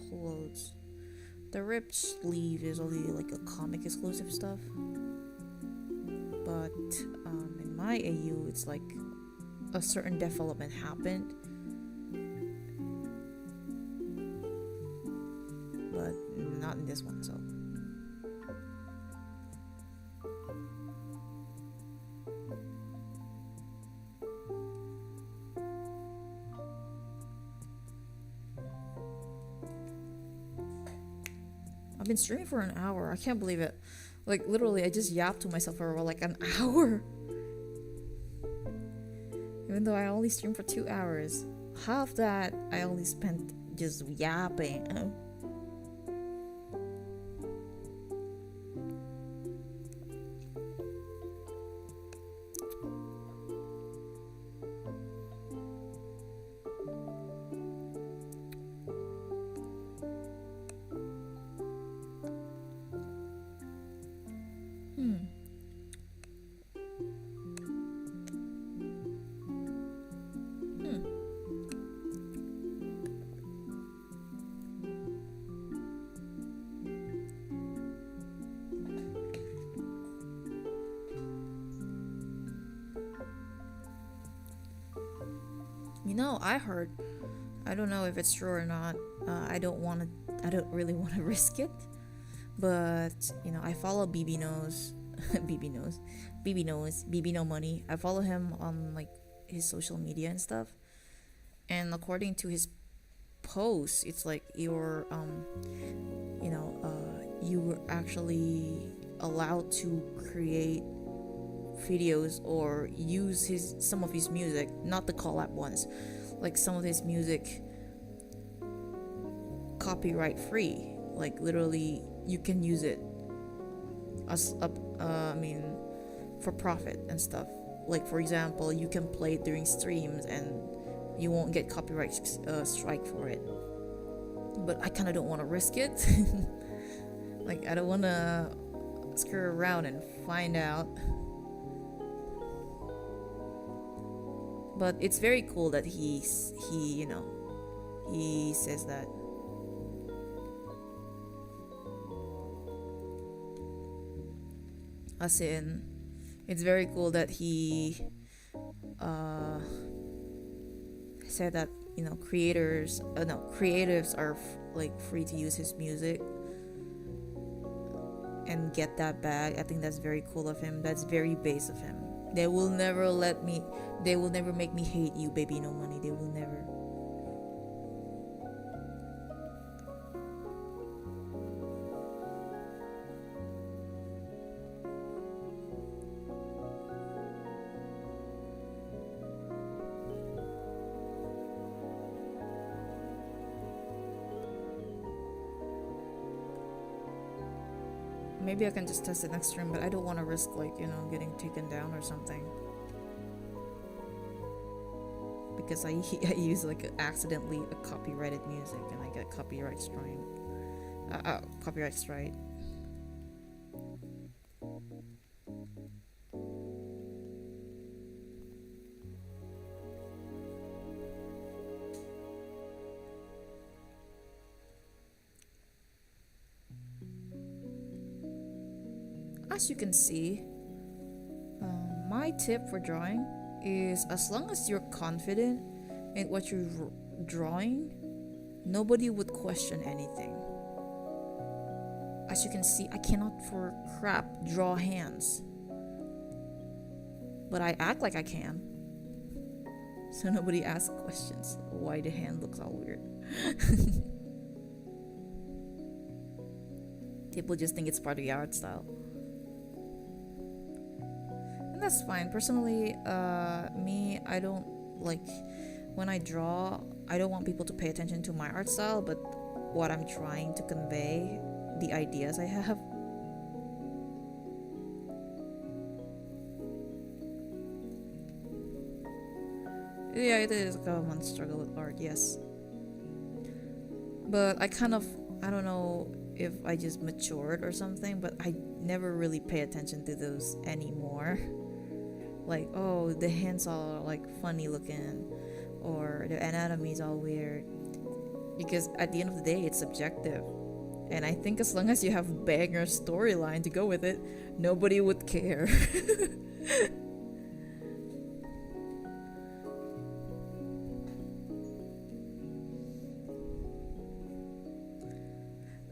clothes. The ripped sleeve is only like a comic exclusive stuff, but in my AU, it's like a certain development happened, but not in this one. So. I've been streaming for an hour. I can't believe it. Like, literally, I just yapped to myself for like an hour. Even though I only streamed for 2 hours. Half that I only spent just yapping. You know, I heard, I don't know if it's true or not. I don't really want to risk it. But, you know, I follow BB Knows, BB No Money. I follow him on like his social media and stuff. And according to his posts, it's like you're, you were actually allowed to create videos or use some of his music, not the collab ones, like some of his music copyright free. Like literally you can use it as for profit and stuff. Like for example, you can play it during streams and you won't get copyright strike for it. But I kind of don't want to risk it. Like I don't want to screw around and find out. But it's very cool that he says that. As in, it's very cool that he said that, you know, creatives are like free to use his music and get that bag. I think that's very cool of him. That's very base of him. They will never make me hate you, baby no money. They will never. Maybe I can just test it next stream, but I don't want to risk, like, you know, getting taken down or something. Because I use, like, accidentally a copyrighted music and I get copyright strike. Copyright strike. As you can see, my tip for drawing is as long as you're confident in what you're drawing, nobody would question anything. As you can see, I cannot for crap draw hands, but I act like I can, so nobody asks questions why the hand looks all weird. People just think it's part of the art style. That's fine. Personally, me, I don't like when I draw, I don't want people to pay attention to my art style, but what I'm trying to convey, the ideas I have. Yeah, it is a common struggle with art, yes. But I don't know if I just matured or something, but I never really pay attention to those anymore. Like, oh, the hands are like funny looking, or the anatomy is all weird. Because at the end of the day, it's subjective. And I think as long as you have banger storyline to go with it, nobody would care.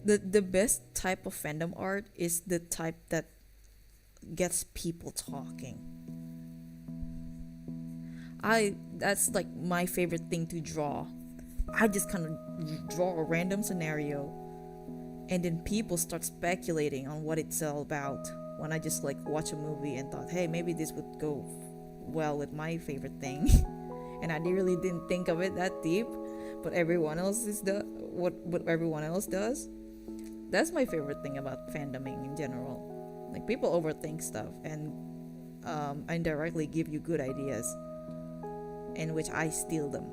The best type of fandom art is the type that gets people talking. That's like my favorite thing to draw. I just kind of draw a random scenario, and then people start speculating on what it's all about. When I just like watch a movie and thought, hey, maybe this would go well with my favorite thing, and I really didn't think of it that deep, but everyone else is what everyone else does. That's my favorite thing about fandoming in general. Like, people overthink stuff and indirectly give you good ideas, in which I steal them.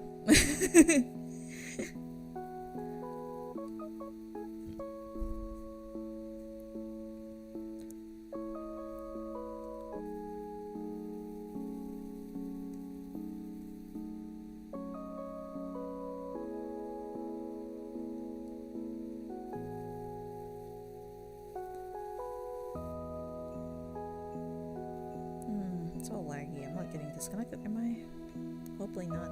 It's all laggy. I'm not getting disconnected, am I? Hopefully not.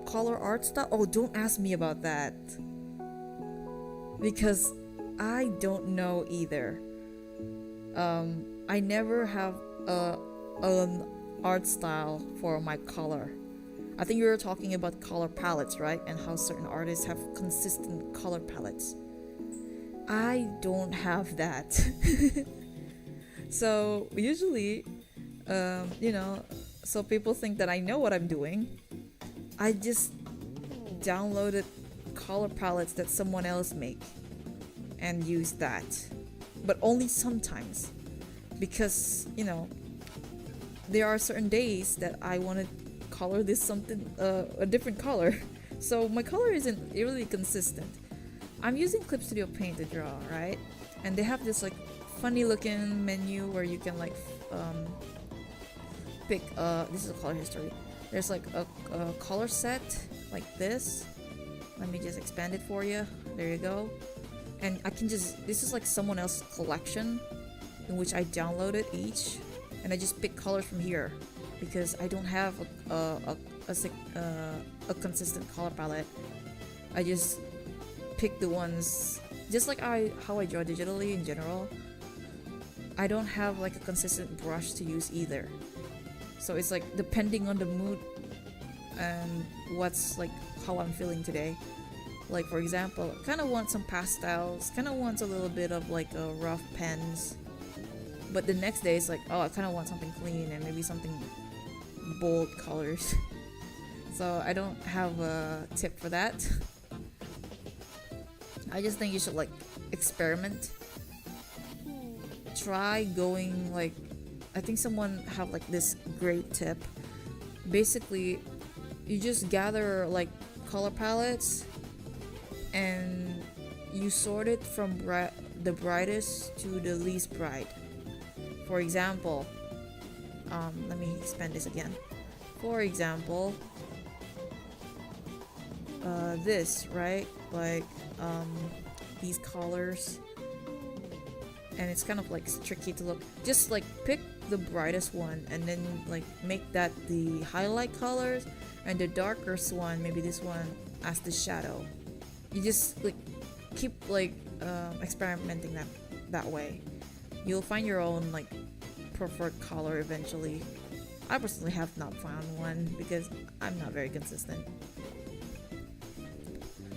Color art style? Oh, don't ask me about that. Because I don't know either. I never have an art style for my color. I think you were talking about color palettes, right? And how certain artists have consistent color palettes. I don't have that. So usually, so people think that I know what I'm doing. I just downloaded color palettes that someone else make and use that, but only sometimes, because there are certain days that I want to color this something a different color, so my color isn't really consistent. I'm using Clip Studio Paint to draw, right? And they have this like funny looking menu where you can like pick this is a color history. There's like a color set like this. Let me just expand it for you. There you go. And I can just, this is like someone else's collection in which I downloaded each, and I just pick colors from here because I don't have a consistent color palette. I just pick the ones, just like how I draw digitally in general. I don't have like a consistent brush to use either. So it's like depending on the mood and what's like how I'm feeling today. Like, for example, kind of want some pastels, kind of wants a little bit of like rough pens, but the next day it's like, oh, I kind of want something clean and maybe something bold colors. So I don't have a tip for that. I just think you should like experiment. Try going like, I think someone have like this great tip. Basically, you just gather like color palettes and you sort it from the brightest to the least bright. For example, let me expand this again. For example, this, right? Like these colors, and it's kind of like tricky to look. Just like pick the brightest one and then like make that the highlight colors, and the darkest one, maybe this one, as the shadow. You just like keep like experimenting that way. You'll find your own like preferred color eventually. I personally have not found one because I'm not very consistent.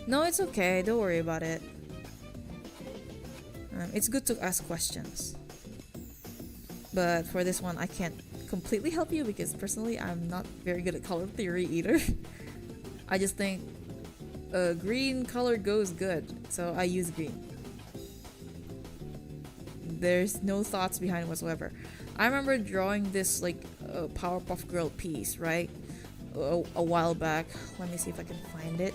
No, it's okay. Don't worry about it. It's good to ask questions. But for this one, I can't completely help you because personally, I'm not very good at color theory either. I just think a green color goes good, so I use green. There's no thoughts behind it whatsoever. I remember drawing this like Powerpuff Girl piece, right? A while back. Let me see if I can find it.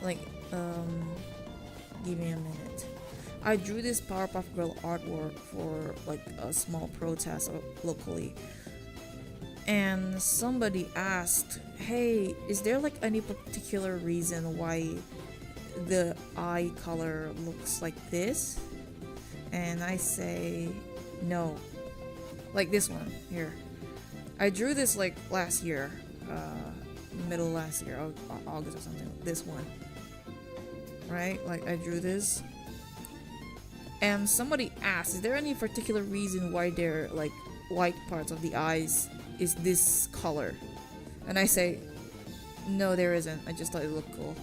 Like, give me a minute. I drew this Powerpuff Girl artwork for like a small protest locally. And somebody asked, hey, is there like any particular reason why the eye color looks like this? And I say, no. Like this one, here. I drew this like last year, middle last year, August or something, this one. Right? Like I drew this. And somebody asked, is there any particular reason why they're like white parts of the eyes is this color? And I say, no, there isn't. I just thought it looked cool.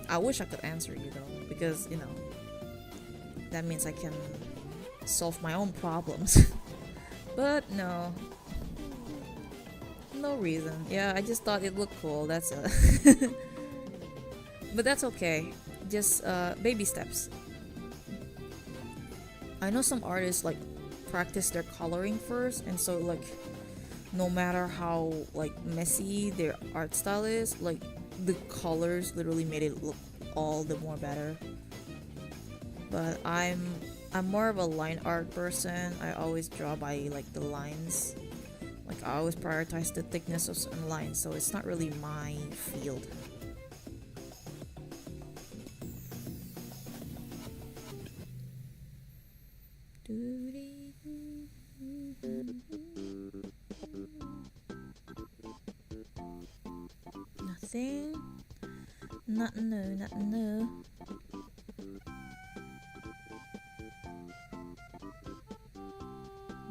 I wish I could answer you though, because, you know, that means I can solve my own problems. But no. No reason. Yeah, I just thought it looked cool, that's it. But that's okay. Just baby steps. I know some artists like practice their coloring first, and so like no matter how like messy their art style is, like the colors literally made it look all the more better. But I'm more of a line art person. I always draw by like the lines. Like I always prioritize the thickness of certain lines, so it's not really my field. Nothing. Nothing new, nothing new.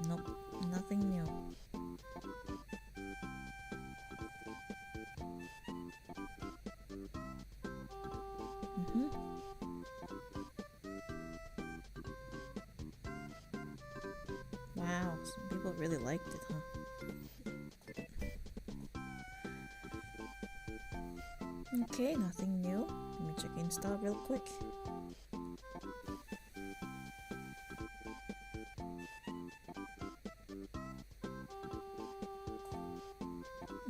Nope, nothing new. Wow, some people really liked it, huh? Okay, nothing new. Let me check Insta real quick.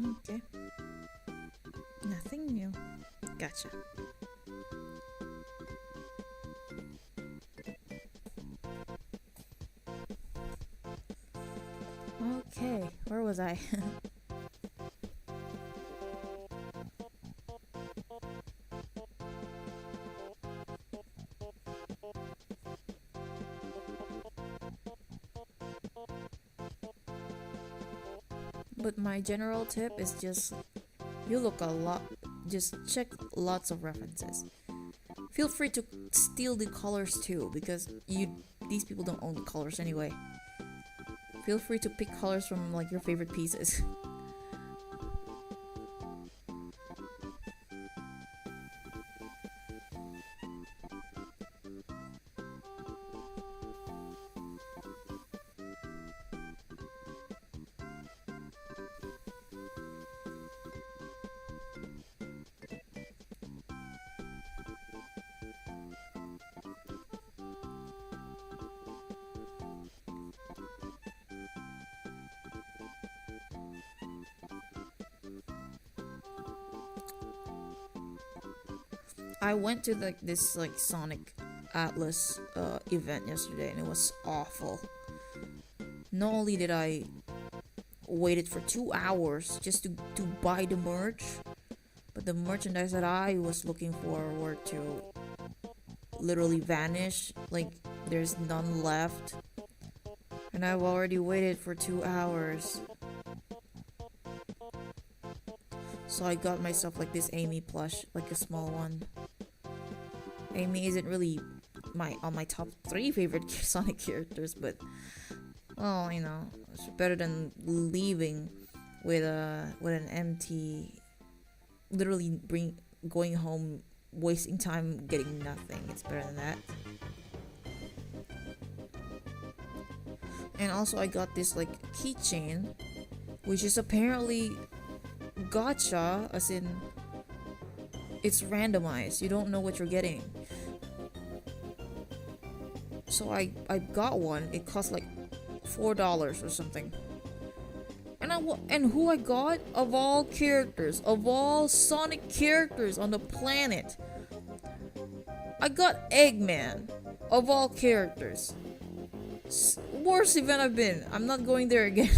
Okay. Nothing new. Gotcha. Okay, where was I? But my general tip is just you look a lot, just check lots of references. Feel free to steal the colors too, because these people don't own the colors anyway. Feel free to pick colors from like your favorite pieces. I went to this Sonic Atlas event yesterday, and it was awful. Not only did I waited for 2 hours just to buy the merch. But the merchandise that I was looking for were to literally vanish. Like, there's none left. And I've already waited for 2 hours. So I got myself like this Amy plush, like a small one. Amy isn't really on my top 3 favorite Sonic characters, but well, you know, it's better than leaving with an empty, literally going home, wasting time getting nothing. It's better than that. And also I got this like keychain, which is apparently gacha, as in it's randomized. You don't know what you're getting. So I got one. It cost like $4 or something. And who I got? Of all characters, of all Sonic characters on the planet, I got Eggman. Of all characters. Worst event I've been. I'm not going there again.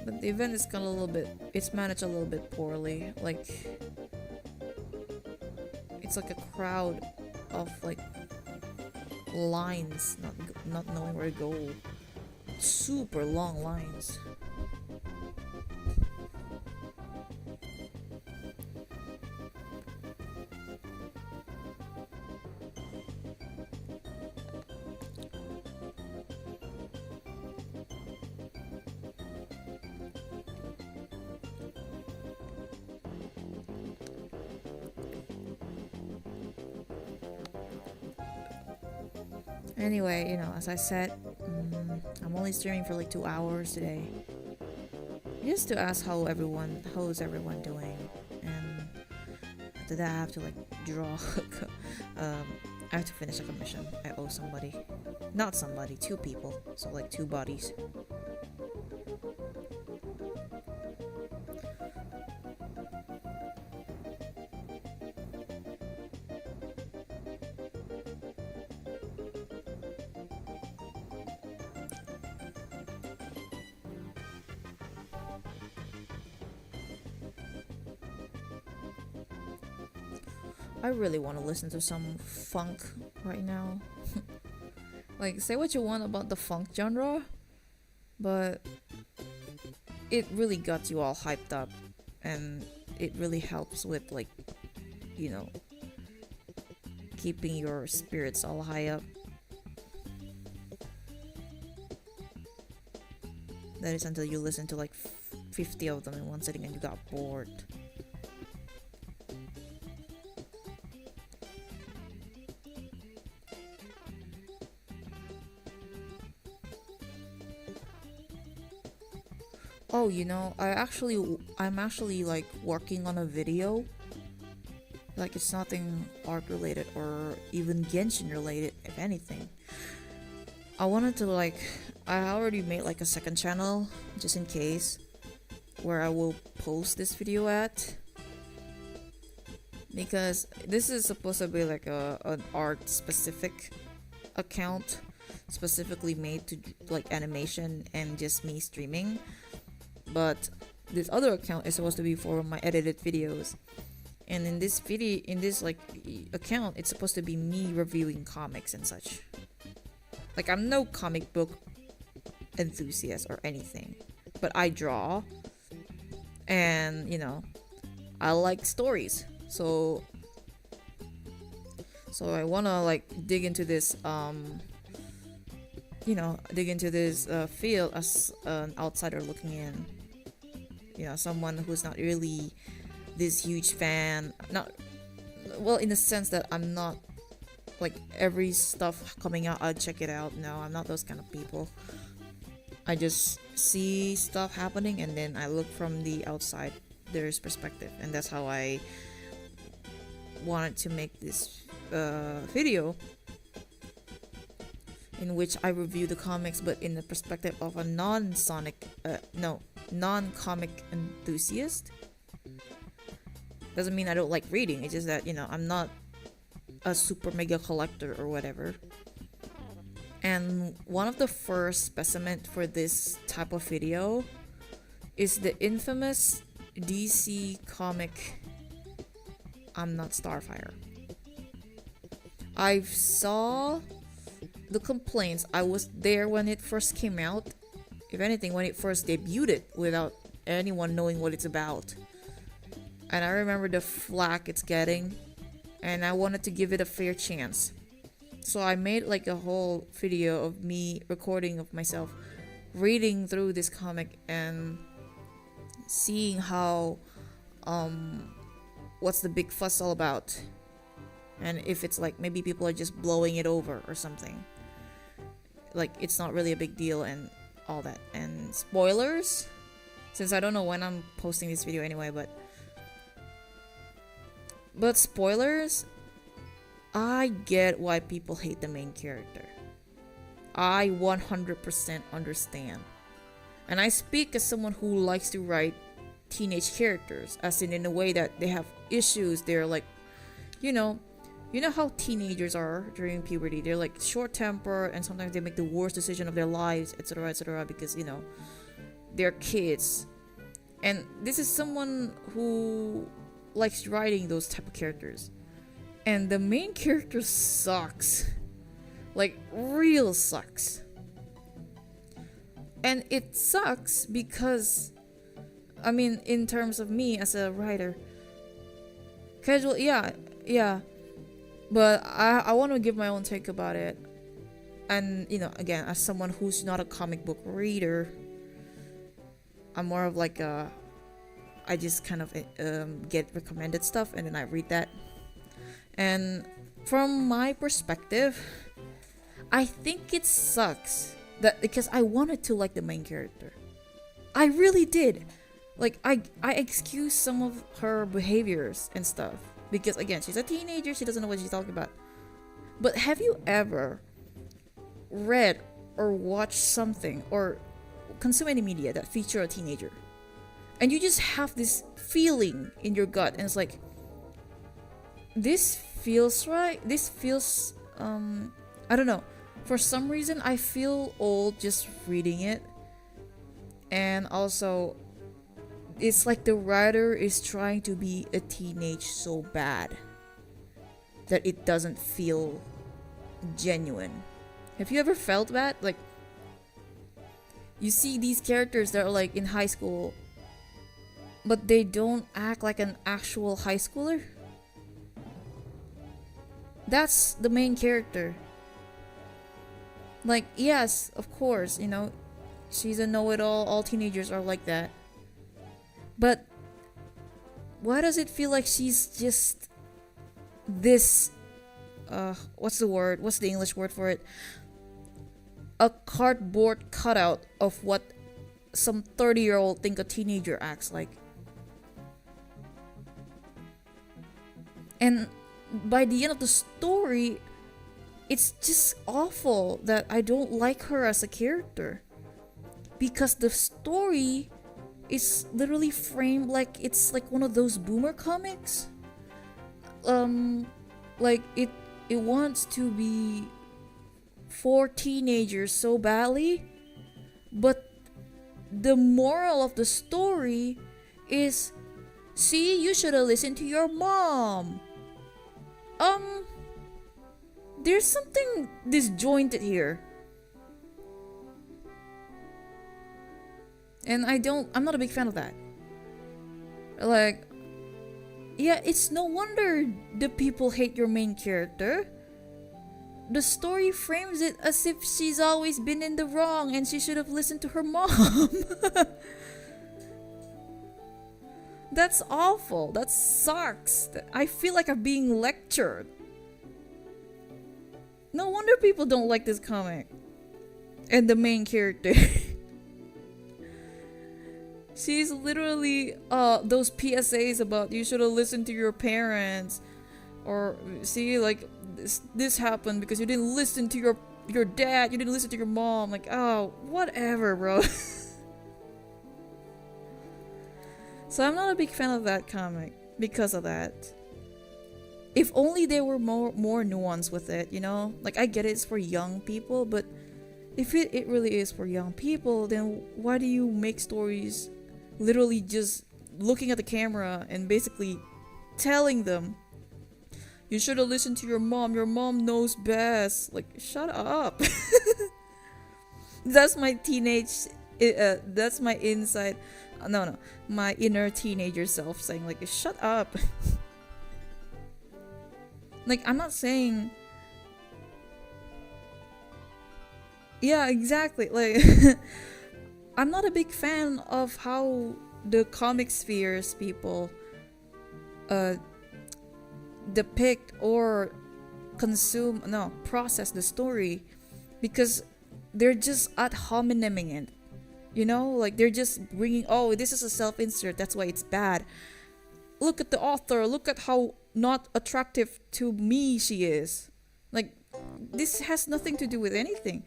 But the event is kind of a little bit, it's managed a little bit poorly. Like, it's like a crowd of like lines, not knowing where to go. Super long lines. Anyway, you know, as I said, I'm only streaming for like 2 hours today, just to ask how's everyone doing. And after that, I have to like draw. I have to finish like a mission. I owe somebody, not somebody, 2 people, so like 2 bodies. I really want to listen to some funk right now. Like, say what you want about the funk genre, but it really got you all hyped up, and it really helps with, like, you know, keeping your spirits all high up. That is until you listen to like 50 of them in one sitting and you got bored. Oh, you know, I'm actually like working on a video. Like, it's nothing art related or even Genshin related, if anything. I wanted to like, I already made like a second channel just in case, where I will post this video at, because this is supposed to be like an art specific account, specifically made to like animation and just me streaming. But this other account is supposed to be for my edited videos, and in this like account, it's supposed to be me reviewing comics and such. Like, I'm no comic book enthusiast or anything, but I draw, and you know, I like stories, so I wanna like dig into this field as an outsider looking in. You know, someone who's not really this huge fan. Not, well, in the sense that I'm not like every stuff coming out I'd check it out. No, I'm not those kind of people. I just see stuff happening and then I look from the outsider's perspective, and that's how I wanted to make this video. in which I review the comics, but in the perspective of a non-comic enthusiast. Doesn't mean I don't like reading. It's just that, you know, I'm not a super mega collector or whatever. And one of the first specimen for this type of video is the infamous DC comic I'm Not Starfire. I saw the complaints. I was there when it first came out. If anything, when it first debuted without anyone knowing what it's about. And I remember the flack it's getting, and I wanted to give it a fair chance. So I made like a whole video of me recording of myself reading through this comic and seeing how what's the big fuss all about, and if it's like maybe people are just blowing it over or something, like it's not really a big deal and all that. And spoilers, since I don't know when I'm posting this video anyway, but spoilers, I get why people hate the main character. I 100% understand. And I speak as someone who likes to write teenage characters, as in a way that they have issues. They're like, you know how teenagers are during puberty. They're like short tempered, and sometimes they make the worst decision of their lives, etc., etc., because, you know, they're kids. And this is someone who likes writing those type of characters. And the main character sucks. Like, real sucks. And it sucks because, I mean, in terms of me as a writer, casual, yeah. But I want to give my own take about it. And, you know, again, as someone who's not a comic book reader, I'm more of like I just kind of get recommended stuff and then I read that. And from my perspective, I think it sucks that because I wanted to like the main character. I really did. Like, I excuse some of her behaviors and stuff because, again, she's a teenager, she doesn't know what she's talking about. But have you ever read or watched something or consume any media that feature a teenager, and you just have this feeling in your gut, and it's like, this feels right, this feels I don't know, for some reason I feel old just reading it. And also, it's like the writer is trying to be a teenage so bad that it doesn't feel genuine. Have you ever felt that? Like, you see these characters that are like in high school, but they don't act like an actual high schooler? That's the main character. Like, yes, of course, you know, she's a know-it-all, all teenagers are like that. But why does it feel like she's just this, what's the word? What's the English word for it? A cardboard cutout of what some 30-year-old think a teenager acts like. And by the end of the story, it's just awful that I don't like her as a character. Because the story is literally framed like it's like one of those boomer comics. Like it wants to be for teenagers so badly, but the moral of the story is, see, you should have listened to your mom. There's something disjointed here. And I'm not a big fan of that. Like, yeah, it's no wonder the people hate your main character. The story frames it as if she's always been in the wrong and she should have listened to her mom. That's awful. That sucks. I feel like I'm being lectured. No wonder people don't like this comic. And the main character. She's literally those PSAs about you should have listened to your parents, or see, like this happened because you didn't listen to your dad, you didn't listen to your mom. Like, oh, whatever, bro. So I'm not a big fan of that comic because of that. If only there were more nuance with it, you know? Like, I get it's for young people, but if it really is for young people, then why do you make stories literally just looking at the camera and basically telling them, you should have listened to your mom knows best. Like, shut up. That's my that's my inside, my inner teenager self saying like, shut up. Like, I'm not saying, yeah, exactly, like, I'm not a big fan of how the comic spheres people depict or process the story, because they're just ad homineming it, you know, like they're just bringing, oh, this is a self-insert, that's why it's bad. Look at the author, look at how not attractive to me she is. Like, this has nothing to do with anything.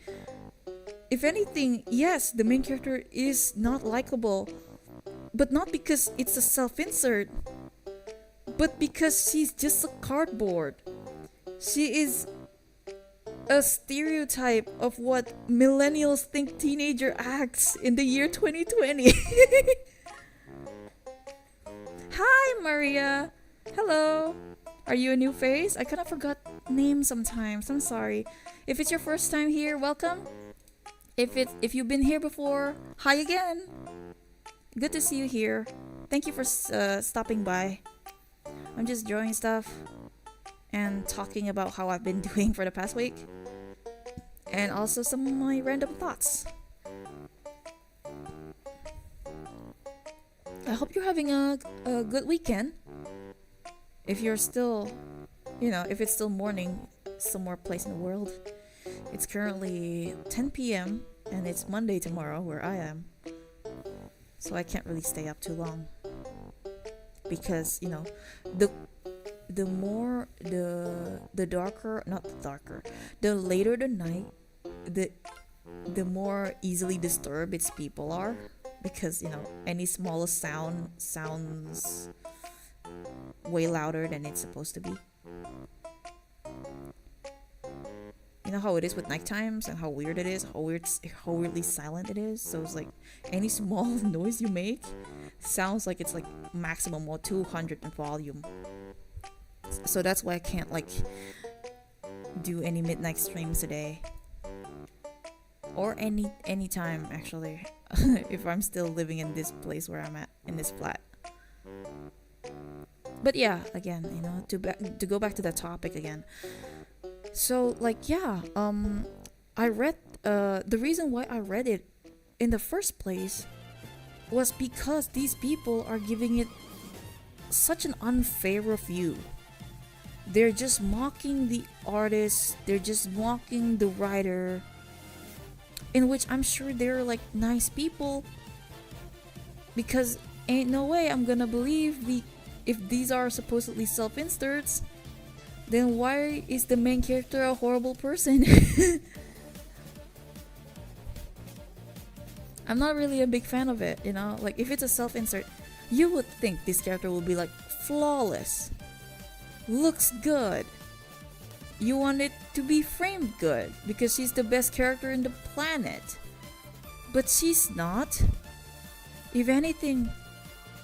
If anything, yes, the main character is not likable, but not because it's a self-insert, but because she's just a cardboard. She is a stereotype of what millennials think teenager acts in the year 2020. Hi, Maria. Hello. Are you a new face? I kind of forgot names sometimes. I'm sorry. If it's your first time here, welcome. If you've been here before, hi again. Good to see you here. Thank you for stopping by. I'm just drawing stuff and talking about how I've been doing for the past week, and also some of my random thoughts. I hope you're having a good weekend. If you're still, if it's still morning somewhere place in the world. It's currently 10 p.m. and it's Monday tomorrow where I am. So I can't really stay up too long. Because, the more the darker, not the darker, the later the night, the more easily disturbed its people are, because any smallest sound sounds way louder than it's supposed to be. You know how it is with night times and how weird it is, how weirdly silent it is. So it's like any small noise you make sounds like it's like maximum or 200 in volume. So that's why I can't do any midnight streams today, or any time actually, if I'm still living in this place where I'm at in this flat. But yeah, again, to go back to that topic again. So I read the reason why I read it in the first place was because these people are giving it such an unfair review. They're just mocking the artist, they're just mocking the writer, in which I'm sure they're like nice people, because ain't no way I'm gonna believe if these are supposedly self-inserts, then why is the main character a horrible person? I'm not really a big fan of it, like if it's a self-insert, you would think this character will be like flawless, looks good, you want it to be framed good because she's the best character in the planet, but she's not. If anything,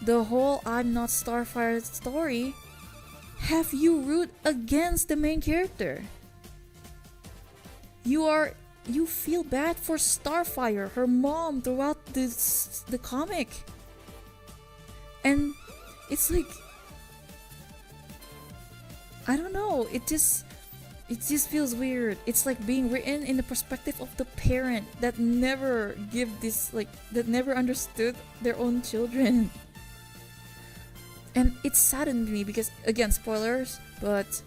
the whole I'm Not Starfire story have you root against the main character. You feel bad for Starfire, her mom, throughout the comic. And it's like, I don't know, it just feels weird. It's like being written in the perspective of the parent that never that never understood their own children. And it saddened me because, again, spoilers, but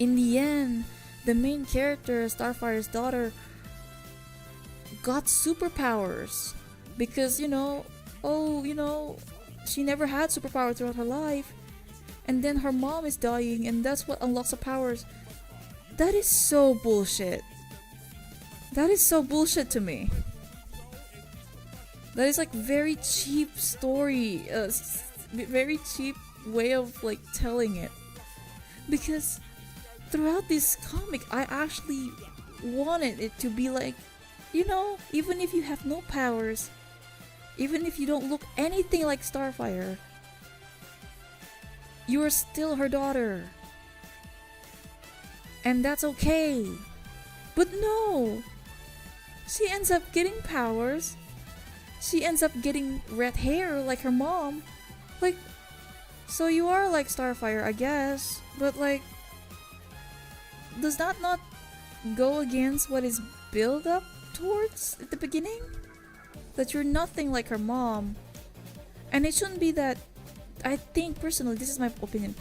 in the end, the main character, Starfire's daughter, got superpowers because, she never had superpowers throughout her life. And then her mom is dying and that's what unlocks her powers. That is so bullshit. That is so bullshit to me. That is like very cheap story, very cheap way of like telling it. Because throughout this comic, I actually wanted it to be like, you know, even if you have no powers, even if you don't look anything like Starfire, you are still her daughter. And that's okay. But no! She ends up getting powers. She ends up getting red hair like her mom. Like, so you are like Starfire, I guess. But like, does that not go against what is built up towards at the beginning? That you're nothing like her mom. And it shouldn't be that. I think personally, this is my opinion,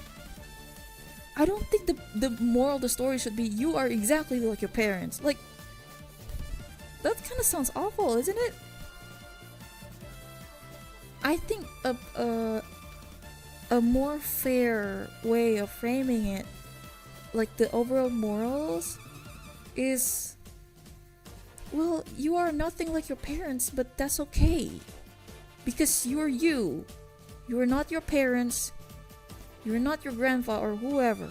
I don't think the moral of the story should be you are exactly like your parents. Like, that kind of sounds awful, isn't it? I think a more fair way of framing it, like the overall morals, is, well, you are nothing like your parents, but that's okay. Because you're you. You're not your parents. You're not your grandpa or whoever.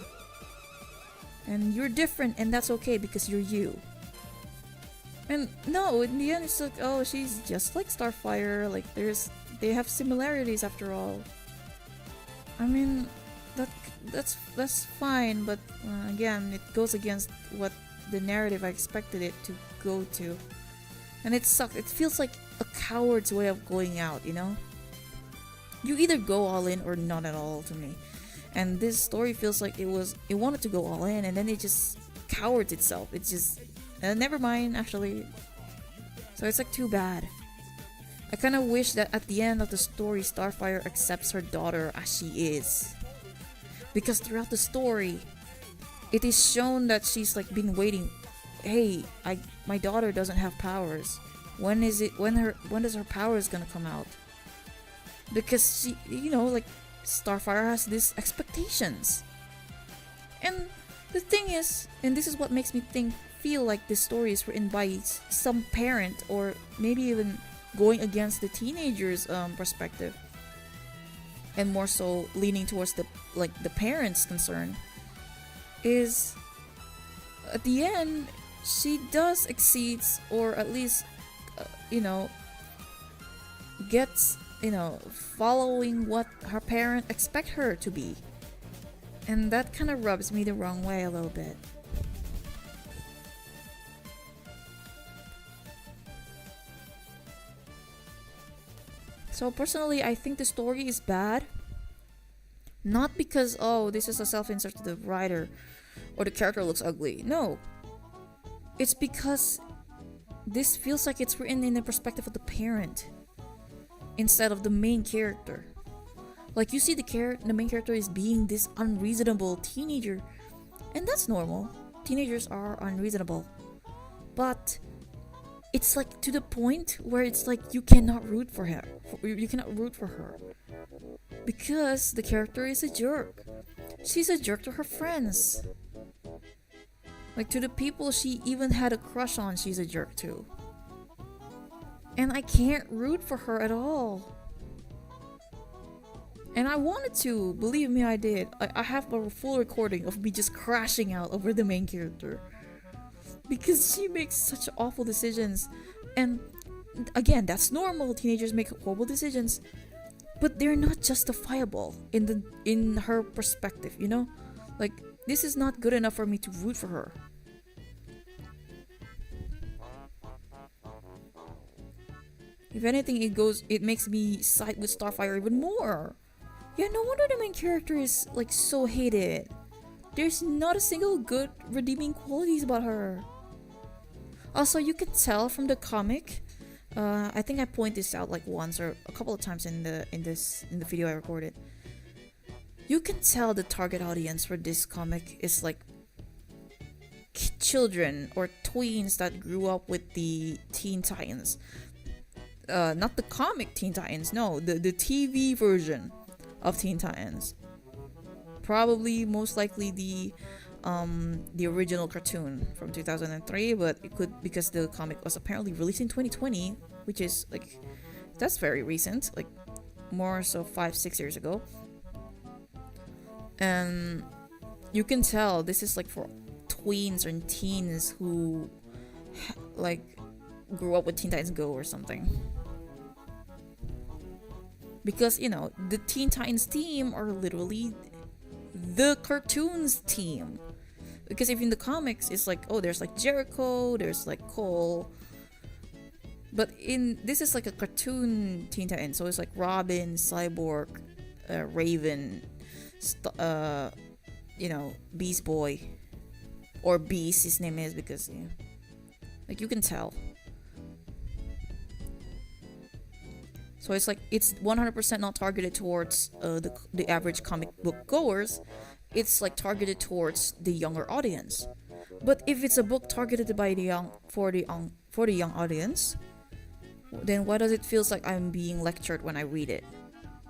And you're different, and that's okay because you're you. And no, in the end it's like, oh, she's just like Starfire, like they have similarities after all. I mean, that's fine, but again, it goes against what the narrative I expected it to go to. And it sucks. It feels like a coward's way of going out, you know? You either go all in or not at all to me. And this story feels like it wanted to go all in, and then it just cowards itself. It's just never mind, actually. So it's like too bad. I kind of wish that at the end of the story, Starfire accepts her daughter as she is, because throughout the story, it is shown that she's like been waiting. Hey, my daughter doesn't have powers. When does her powers gonna come out? Because she, you know, like Starfire has these expectations. And the thing is, and this is what makes me feel like this story is written by some parent, or maybe even going against the teenager's perspective, and more so leaning towards the parents' concern, is at the end she does exceeds, or at least gets, following what her parents expect her to be. And that kind of rubs me the wrong way a little bit. So personally, I think the story is bad. Not because, oh, this is a self-insert to the writer, or the character looks ugly. No. It's because this feels like it's written in the perspective of the parent instead of the main character. Like, you see the main character is being this unreasonable teenager, and that's normal. Teenagers are unreasonable. But it's like to the point where it's like you cannot root for her. You cannot root for her. Because the character is a jerk. She's a jerk to her friends. Like, to the people she even had a crush on, she's a jerk to. And I can't root for her at all. And I wanted to, believe me, I did. I have a full recording of me just crashing out over the main character. Because she makes such awful decisions. And again, that's normal. Teenagers make horrible decisions. But they're not justifiable in her perspective, you know? Like, this is not good enough for me to root for her. If anything, it makes me side with Starfire even more. Yeah, no wonder the main character is like so hated. There's not a single good redeeming qualities about her. Also, you can tell from the comic. I think I point this out like once or a couple of times in the video I recorded. You can tell the target audience for this comic is like children or tweens that grew up with the Teen Titans. Not the comic Teen Titans, no, the TV version of Teen Titans. Probably, most likely, the the original cartoon from 2003, but it could because the comic was apparently released in 2020, which is like that's very recent, like more so 5-6 years ago. And you can tell this is like for tweens and teens who like grew up with Teen Titans Go or something. Because the Teen Titans team are literally the cartoons team. Because if in the comics it's like, oh, there's like Jericho, there's like Cole, but in this is like a cartoon Teen Titans, so it's like Robin, Cyborg, Raven, Beast Boy, or Beast his name is, because like you can tell. So it's like it's 100% not targeted towards the average comic book goers. It's like targeted towards the younger audience. But if it's a book targeted by the young for the young audience, then why does it feel like I'm being lectured when I read it?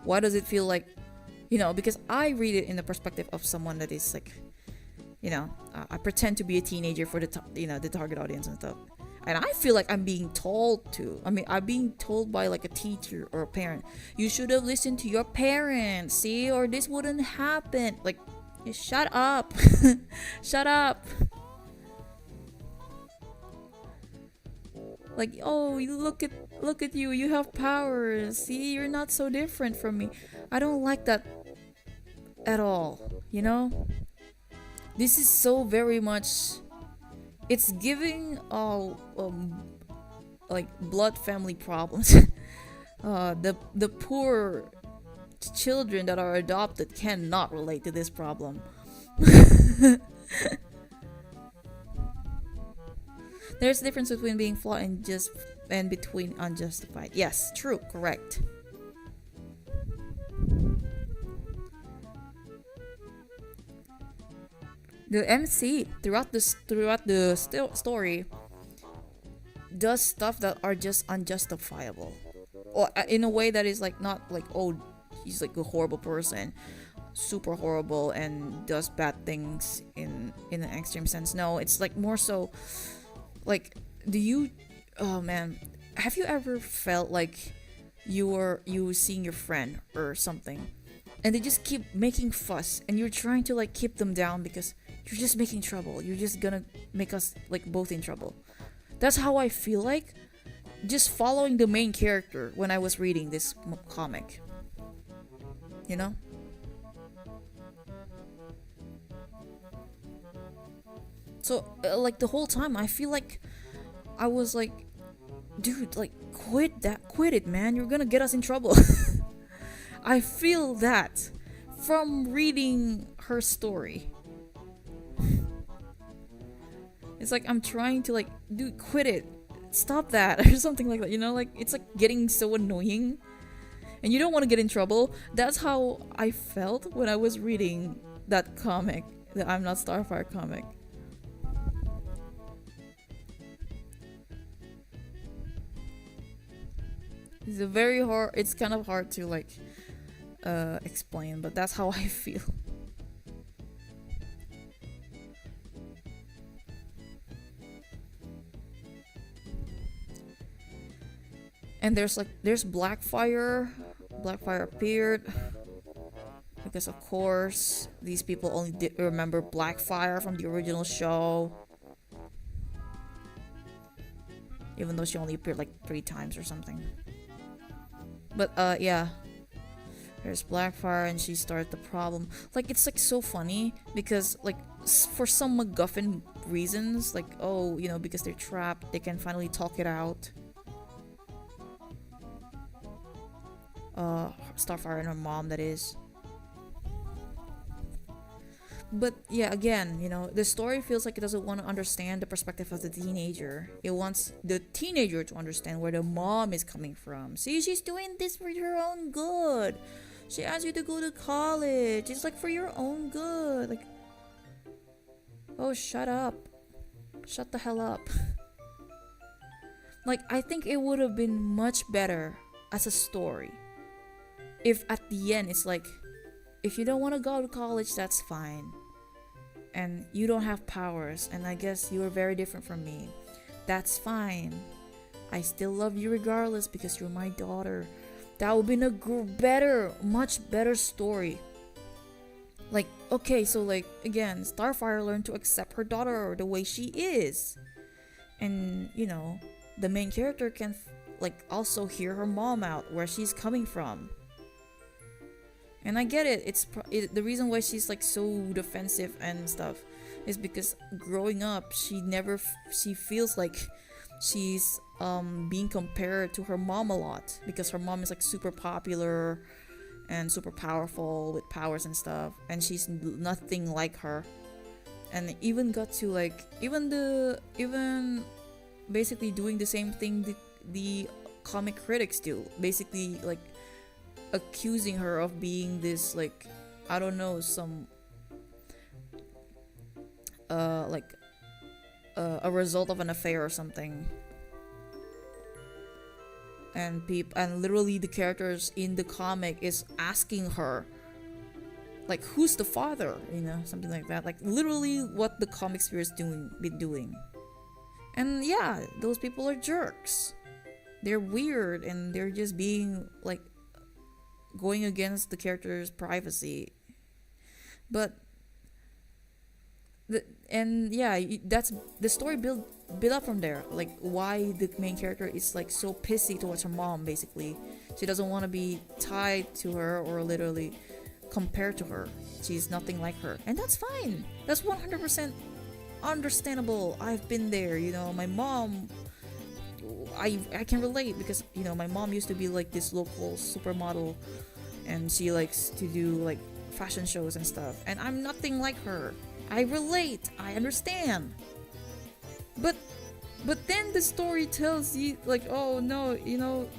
Why does it feel like, because I read it in the perspective of someone that is like, I pretend to be a teenager for the target audience and stuff. And I feel like I'm being told to. I mean, I'm being told by like a teacher or a parent. You should have listened to your parents, see, or this wouldn't happen. Like, shut up. Shut up. Like, oh, you look at you. You have powers. See, you're not so different from me. I don't like that at all. This is so very much. It's giving like blood family problems. The poor children that are adopted cannot relate to this problem. There's a difference between being flawed and between unjustified. Yes, true, correct. The MC throughout the story does stuff that are just unjustifiable, or in a way that is like not like, oh, he's like a horrible person, super horrible, and does bad things in an extreme sense. No, it's like more so like, oh man, have you ever felt like you were seeing your friend or something and they just keep making fuss and you're trying to like keep them down because you're just making trouble, you're just gonna make us like both in trouble? That's how I feel like just following the main character when I was reading this comic, so like the whole time I feel like I was like, dude, like quit it, man, you're gonna get us in trouble. I feel that from reading her story. It's like I'm trying to like, dude, quit it, stop that, or something like that, like it's like getting so annoying and you don't want to get in trouble. That's how I felt when I was reading that comic, the I'm Not Starfire comic. It's kind of hard to like explain, but that's how I feel. And there's Blackfire appeared because of course these people only remember Blackfire from the original show, even though she only appeared like 3 times or something. But yeah, there's Blackfire and she started the problem. Like, it's like so funny because like for some MacGuffin reasons, like, oh, because they're trapped, they can finally talk it out. Starfire and her mom, that is. But yeah, again, the story feels like it doesn't want to understand the perspective of the teenager. It wants the teenager to understand where the mom is coming from. See, she's doing this for her own good. She asked you to go to college. It's like for your own good. Like, oh, shut up. Shut the hell up. Like, I think it would have been much better as a story if at the end it's like, if you don't want to go to college, that's fine. and you don't have powers, and I guess you are very different from me. That's fine. I still love you regardless because you're my daughter. That would be a better, much better story. Like, okay, so like again, Starfire learned to accept her daughter the way she is, and you know, the main character can like also hear her mom out, where she's coming from. And I get it. The reason why she's like so defensive and stuff is because growing up, she feels like she's being compared to her mom a lot, because her mom is like super popular and super powerful with powers and stuff, and she's nothing like her. And even got to like even basically doing the same thing the comic critics do, basically like accusing her of being this, like, I don't know, some like a result of an affair or something. And literally the characters in the comic is asking her, like, who's the father, you know, something like that, like literally what the comic sphere is been doing. And yeah, those people are jerks. They're weird, and they're just being like going against the character's privacy. But that's the story build up from there. Like, why the main character is like so pissy towards her mom. Basically, she doesn't want to be tied to her or literally compared to her. She's nothing like her, and that's fine. That's 100% understandable. I've been there, you know. My mom, I can relate, because you know, my mom used to be like this local supermodel, and she likes to do like fashion shows and stuff, and I'm nothing like her. I relate, I understand. But then the story tells you like, oh no, you know,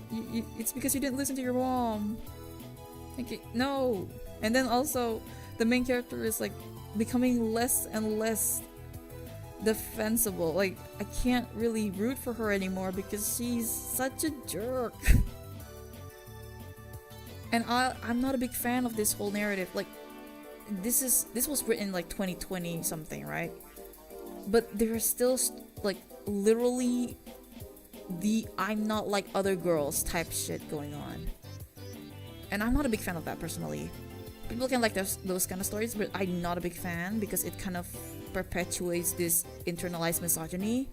it's because you didn't listen to your mom. Okay, no. And then also the main character is like becoming less and less defensible. Like, I can't really root for her anymore because she's such a jerk. And I'm not a big fan of this whole narrative. Like, this was written like 2020 something, right? But there's still like literally the I'm not like other girls type shit going on. And I'm not a big fan of that personally. People can like those kind of stories, but I'm not a big fan because it kind of perpetuates this internalized misogyny.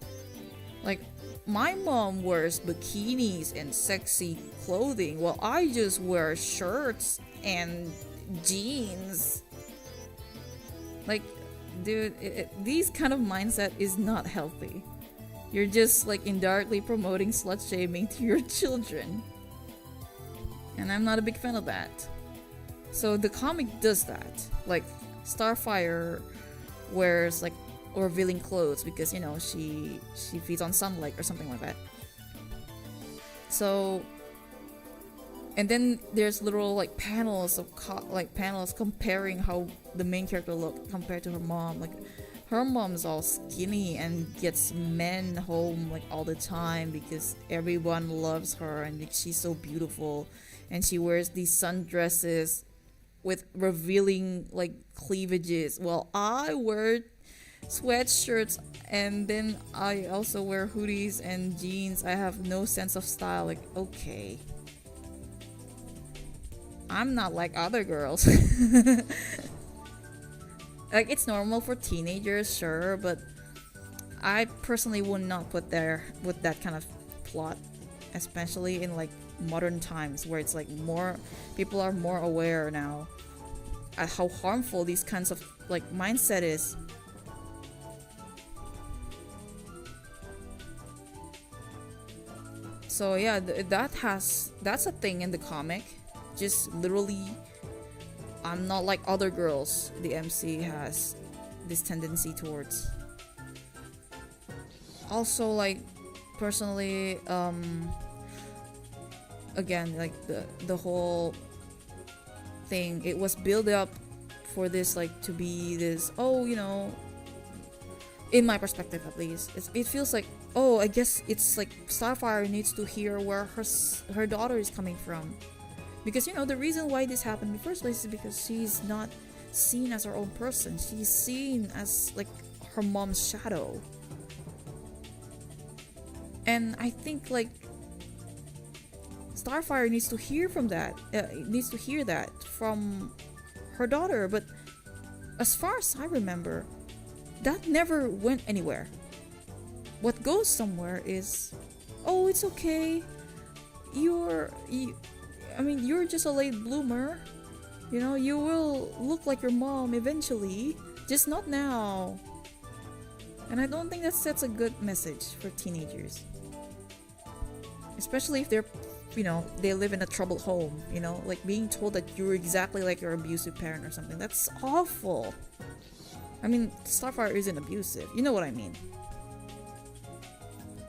Like, my mom wears bikinis and sexy clothing while I just wear shirts and jeans. Like, dude, these kind of mindset is not healthy. You're just like indirectly promoting slut shaming to your children. And I'm not a big fan of that. So the comic does that. Like, Starfire wears like revealing clothes because, you know, she feeds on sunlight or something like that. So, and then there's literal like panels of panels comparing how the main character looked compared to her mom. Like, her mom's all skinny and gets men home like all the time because everyone loves her and she's so beautiful, and she wears these sundresses with revealing like cleavages, while I wear sweatshirts, and then I also wear hoodies and jeans. I have no sense of style. Like, okay, I'm not like other girls. Like, it's normal for teenagers, sure, but I personally would not put there with that kind of plot, especially in like modern times where it's like more people are more aware now at how harmful these kinds of like mindset is. So yeah, that's a thing in the comic. Just literally, I'm not like other girls. The MC has this tendency towards. Also, like, personally, again, like the whole thing, it was built up for this like to be this, oh, you know, in my perspective at least, it feels like, oh, I guess it's like Starfire needs to hear where her daughter is coming from, because, you know, the reason why this happened in the first place is because she's not seen as her own person. She's seen as like her mom's shadow. And I think like Starfire needs to hear from that. Needs to hear that from her daughter. But as far as I remember, that never went anywhere. What goes somewhere is, oh, it's okay. You're just a late bloomer. You know, you will look like your mom eventually, just not now. And I don't think that sets a good message for teenagers. Especially if they're, they live in a troubled home, like being told that you're exactly like your abusive parent or something. That's awful. I mean, Starfire isn't abusive. You know what I mean?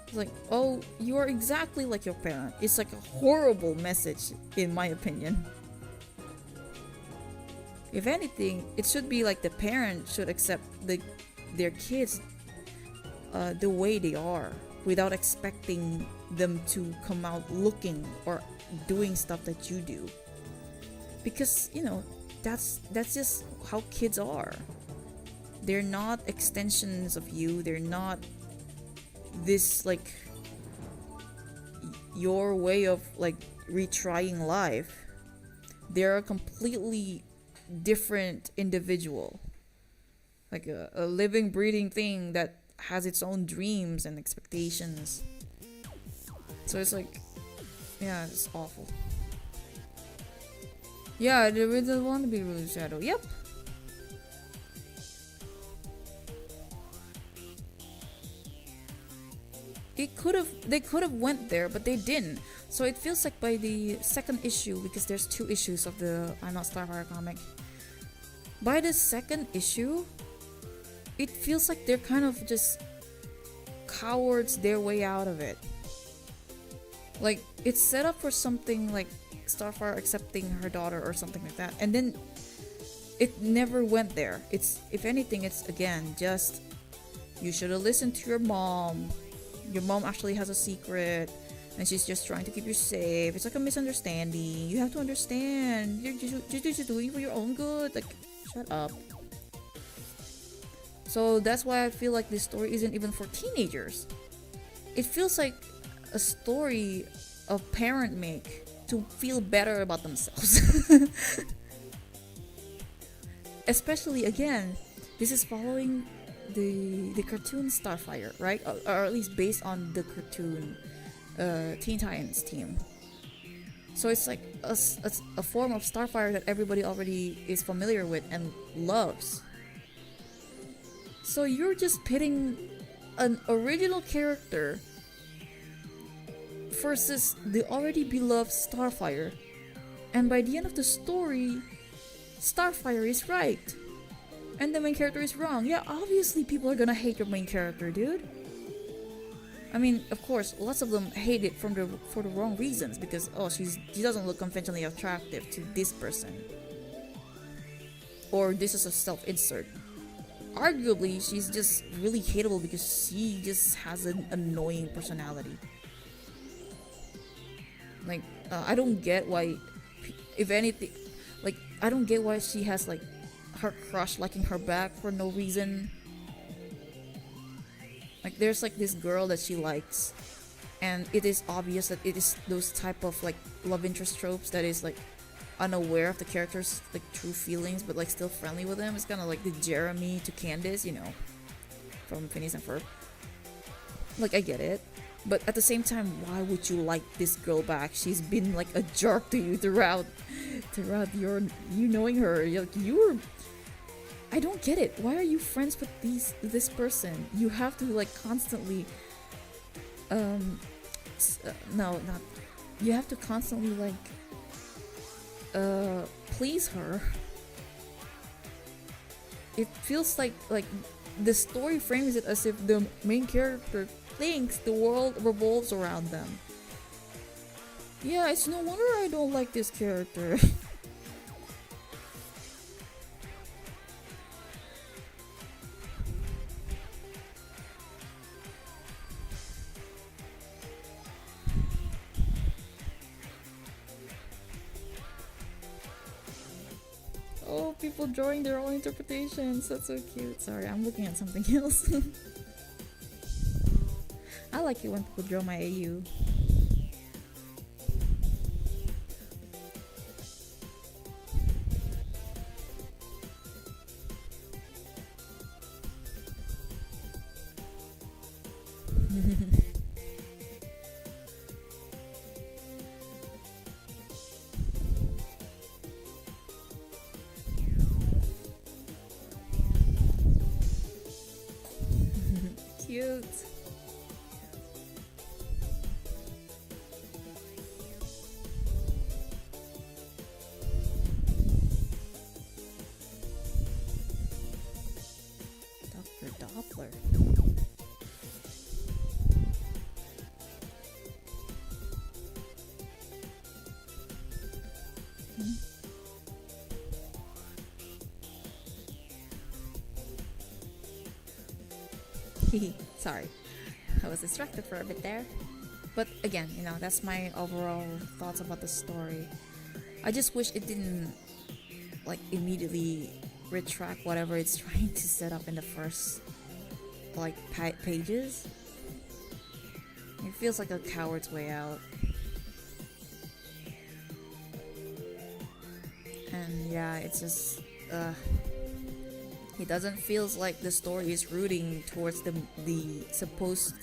It's like, oh, you are exactly like your parent. It's like a horrible message, in my opinion. If anything, it should be like the parent should accept their kids the way they are, without expecting them to come out looking or doing stuff that you do. Because, that's just how kids are. They're not extensions of you. They're not this like your way of like retrying life. They're a completely different individual, like a living, breathing thing that has its own dreams and expectations. So it's like, yeah, it's awful. Yeah, they really want to be Ruler Shadow. Yep. They could have went there, but they didn't. So it feels like by the second issue, because there's 2 issues of the I'm Not Starfire comic. By the second issue, it feels like they're kind of just cowards their way out of it. Like, it's set up for something like Starfire accepting her daughter or something like that, and then it never went there. It's, if anything, it's again just, you should have listened to your mom. Your mom actually has a secret, and she's just trying to keep you safe. It's like a misunderstanding. You have to understand. You're just doing it for your own good. Like, shut up. So that's why I feel like this story isn't even for teenagers. It feels like a story a parent make to feel better about themselves. Especially, again, this is following the cartoon Starfire, right? Or at least based on the cartoon Teen Titans team. So it's like a form of Starfire that everybody already is familiar with and loves. So you're just pitting an original character versus the already beloved Starfire, and by the end of the story, Starfire is right and the main character is wrong. Yeah, obviously people are gonna hate your main character, dude. I mean, of course, lots of them hate it for the wrong reasons, because she doesn't look conventionally attractive to this person, or this is a self-insert. Arguably, she's just really hateable because she just has an annoying personality. Like, I don't get why, if anything, like, I don't get why she has like her crush liking her back for no reason. Like, there's like this girl that she likes, and it is obvious that it is those type of like love interest tropes that is like unaware of the character's like true feelings, but like still friendly with them. It's kind of like the Jeremy to Candace, from Phineas and Ferb. Like, I get it, but at the same time, why would you like this girl back? She's been like a jerk to you throughout you knowing her. I don't get it. Why are you friends with this person? You have to like constantly you have to constantly like please her. It feels like the story frames it as if the main character thinks the world revolves around them. Yeah, it's no wonder I don't like this character. Oh, people drawing their own interpretations. That's so cute. Sorry, I'm looking at something else. I like it when people draw my AU. Cute. Dr. Doppler. Sorry, I was distracted for a bit there. But again, you know, that's my overall thoughts about the story. I just wish it didn't like immediately retract whatever it's trying to set up in the first like pages. It feels like a coward's way out. And yeah, it's just it doesn't feels like the story is rooting towards the supposed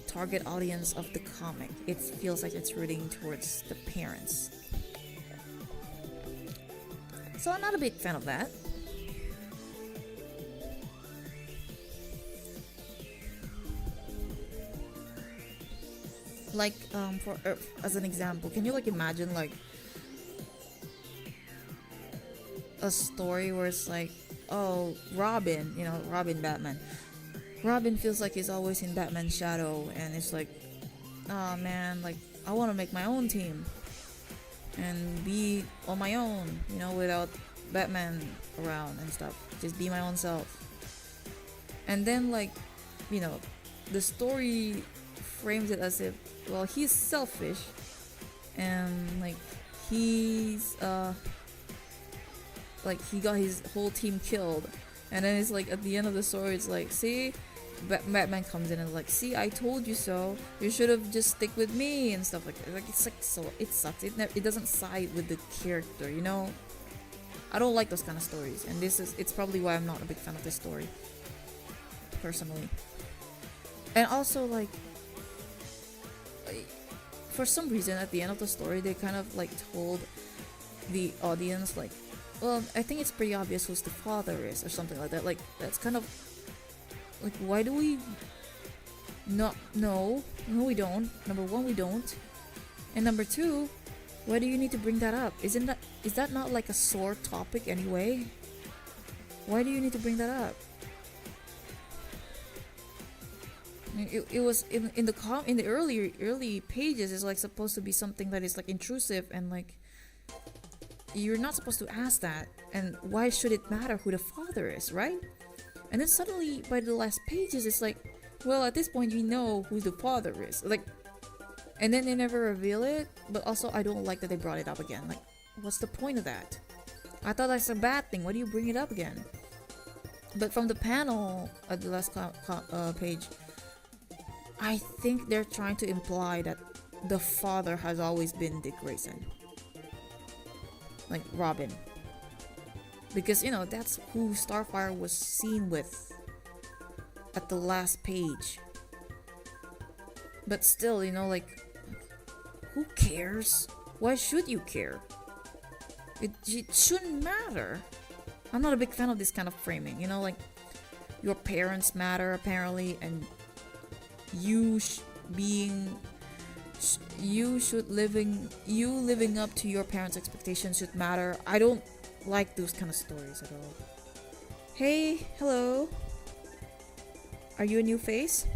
target audience of the comic. It feels like it's rooting towards the parents. So I'm not a big fan of that. Like for as an example, can you like imagine like a story where it's like, oh, Robin, you know, Robin Batman. Robin feels like he's always in Batman's shadow, and it's like, oh man, like I want to make my own team and be on my own, you know, without Batman around and stuff. Just be my own self. And then like, you know, the story frames it as if, well, he's selfish and like he's like he got his whole team killed, and then it's like at the end of the story it's like, see, Batman comes in and is like, see, I told you so, you should have just stick with me and stuff like that. Like it's like, so it sucks, it doesn't side with the character, you know. I don't like those kind of stories, and it's probably why I'm not a big fan of this story personally. And also like for some reason at the end of the story they kind of like told the audience like, well, I think it's pretty obvious who the father is or something like that. Like that's kind of like, why do we not know? No, we don't. Number one, we don't. And number two, why do you need to bring that up? Is that not like a sore topic anyway? Why do you need to bring that up? I mean, it was in the early pages. It's like supposed to be something that is like intrusive, and like you're not supposed to ask that. And why should it matter who the father is, right? And then suddenly by the last pages it's like, well, at this point we know who the father is, like, and then they never reveal it. But also I don't like that they brought it up again. Like, what's the point of that? I thought that's a bad thing. Why do you bring it up again? But from the panel at the last page, I think they're trying to imply that the father has always been Dick Grayson, like Robin, because you know that's who Starfire was seen with at the last page. But still, you know, like, who cares? Why should you care? It shouldn't matter. I'm not a big fan of this kind of framing, you know, like your parents matter apparently, and you living up to your parents' expectations should matter. I don't like those kind of stories at all. Hey, hello. Are you a new face?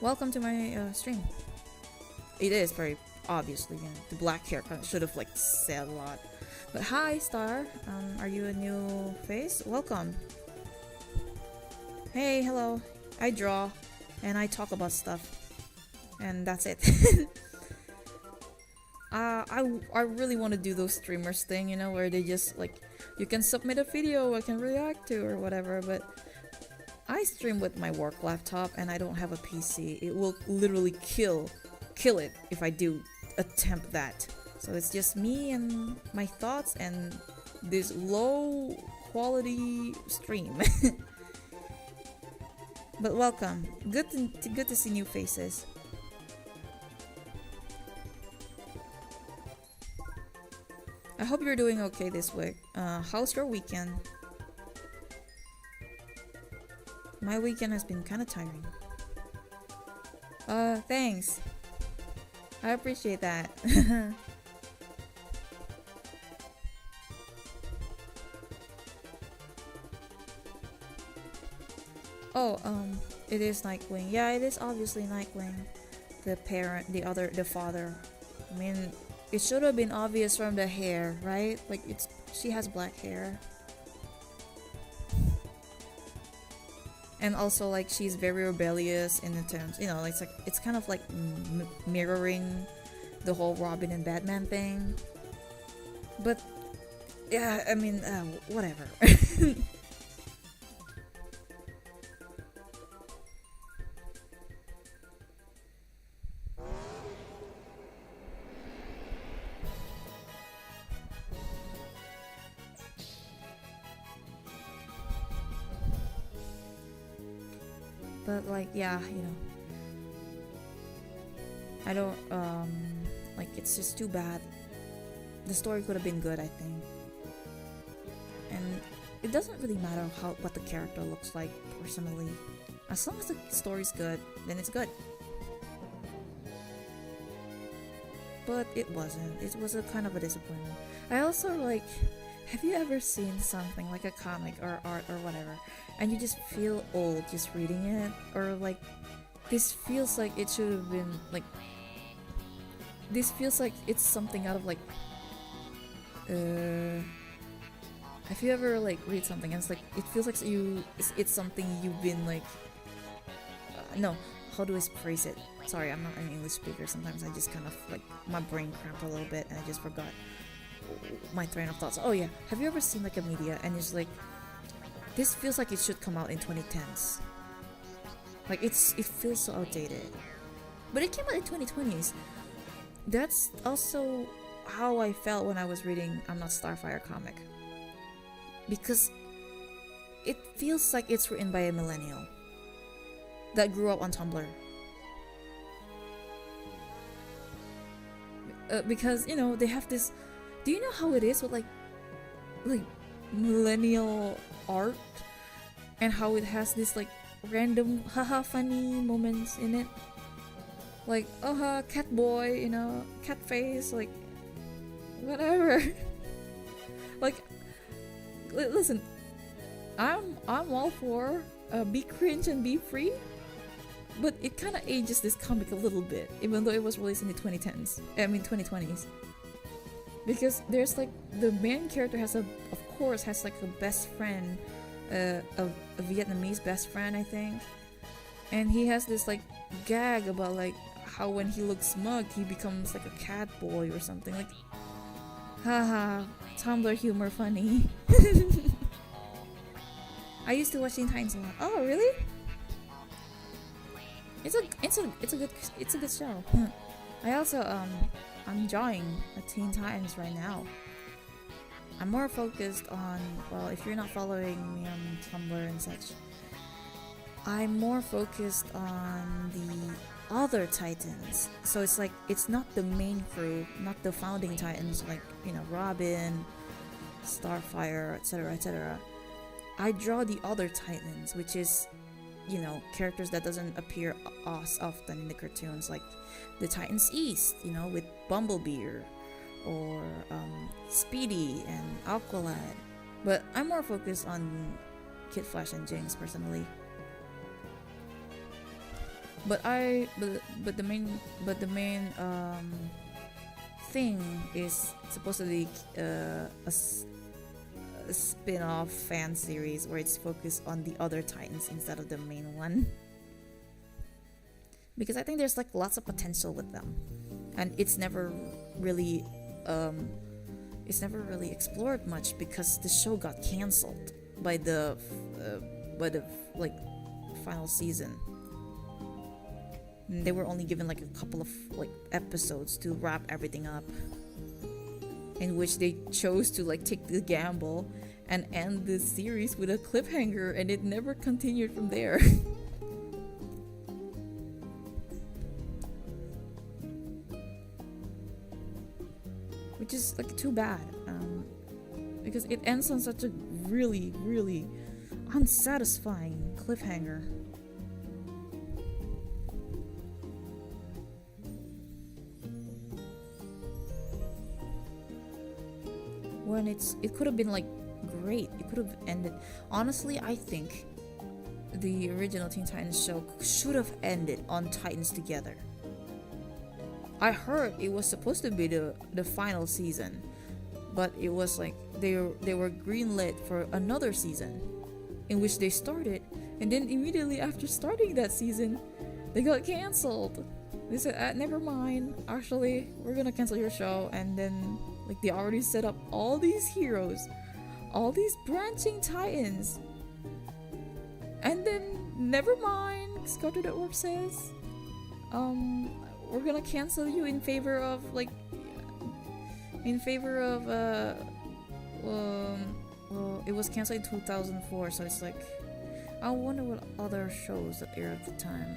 Welcome to my stream. It is very obviously, you know, the black hair kind of should have like said a lot. But hi, Star. Are you a new face? Welcome. Hey, hello. I draw and I talk about stuff, and that's it. I really want to do those streamers thing, you know, where they just like you can submit a video I can react to or whatever. But I stream with my work laptop and I don't have a PC. It will literally kill it if I do attempt that. So it's just me and my thoughts and this low quality stream. But welcome. Good to see new faces. I hope you're doing okay this week. How's your weekend? My weekend has been kind of tiring. Thanks. I appreciate that. Oh, it is Nightwing. Yeah, it is obviously Nightwing. The parent, the father. I mean, it should have been obvious from the hair, right? Like she has black hair. And also like she's very rebellious in the terms, you know, it's kind of like mirroring the whole Robin and Batman thing. But yeah, I mean, whatever. But like, yeah, you know, I don't like, it's just too bad. The story could have been good, I think. And it doesn't really matter what the character looks like personally. As long as the story's good, then it's good. But it wasn't. It was a kind of a disappointment. I also like, have you ever seen something like a comic or art or whatever, and you just feel old just reading it? Or like, this feels like it should have been like, this feels like it's something out of like, have you ever like read something and it's like, it feels like it's something you've been like, no, how do I phrase it? Sorry, I'm not an English speaker. Sometimes I just kind of like, my brain cramped a little bit and I just forgot my train of thoughts. Oh yeah, have you ever seen like a media and it's like, this feels like it should come out in 2010s. Like it feels so outdated. But it came out in 2020s. That's also how I felt when I was reading I'm Not Starfire comic. Because it feels like it's written by a millennial that grew up on Tumblr. Because, you know, they have this, do you know how it is with like millennial art and how it has this like random haha funny moments in it, like cat boy, you know, cat face, like whatever. Like listen, I'm all for be cringe and be free, but it kind of ages this comic a little bit, even though it was released in the 2020s. Because there's like, the main character has of course has like a best friend, a Vietnamese best friend, I think. And he has this like gag about like how when he looks smug he becomes like a cat boy or something. Like, haha, Tumblr humor funny. I used to watch Teen Titans a lot. Oh really? It's a good show. I also I'm drawing a Teen Titans right now. I'm more focused on, well, if you're not following me on Tumblr and such, I'm more focused on the other Titans. So it's like, it's not the main crew, not the founding Titans, like, you know, Robin, Starfire, etc., etc. I draw the other Titans, which is, you know, characters that doesn't appear as often in the cartoons, like the Titans East, you know, with Bumblebee or Speedy and Aqualad. But I'm more focused on Kid Flash and Jinx personally. But the main thing is supposedly a spin-off fan series where it's focused on the other Titans instead of the main one. Because I think there's like lots of potential with them, and it's never really explored much because the show got canceled by the like final season. And they were only given like a couple of like episodes to wrap everything up, in which they chose to like take the gamble and end the series with a cliffhanger, and it never continued from there. Which is like too bad, because it ends on such a really, really unsatisfying cliffhanger. When it could have been like great. It could have ended. Honestly, I think the original Teen Titans show should have ended on Titans Together. I heard it was supposed to be the final season, but it was like they were greenlit for another season, in which they started, and then immediately after starting that season, they got canceled. They said, never mind, actually, we're gonna cancel your show. And then like they already set up all these heroes, all these branching Titans, and then never mind, Cartoon Network says, we're gonna cancel you in favor of well, it was canceled in 2004, so it's like, I wonder what other shows that aired at the time.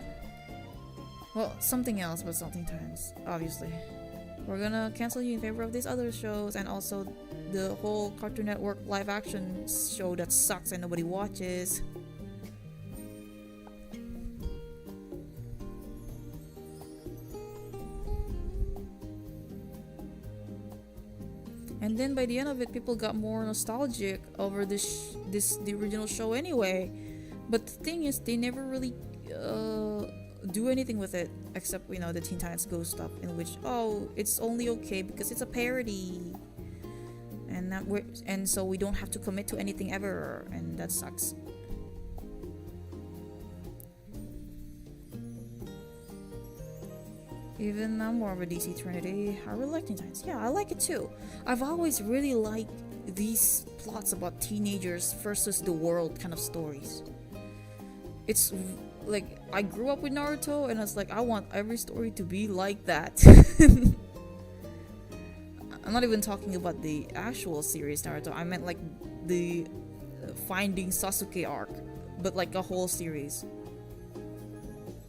Well, something else, but something Titans, obviously. We're gonna cancel you in favor of these other shows, and also the whole Cartoon Network live action show that sucks and nobody watches. And then by the end of it, people got more nostalgic over the original show anyway. But the thing is, they never really do anything with it, except the Teen Titans Go stuff, in which it's only okay because it's a parody, and so we don't have to commit to anything ever, and that sucks. Even I'm more of a DC Trinity. I really like Teen Titans. Yeah, I like it too. I've always really liked these plots about teenagers versus the world kind of stories. It's like, I grew up with Naruto, and I was like, I want every story to be like that. I'm not even talking about the actual series Naruto. I meant like the Finding Sasuke arc, but like a whole series.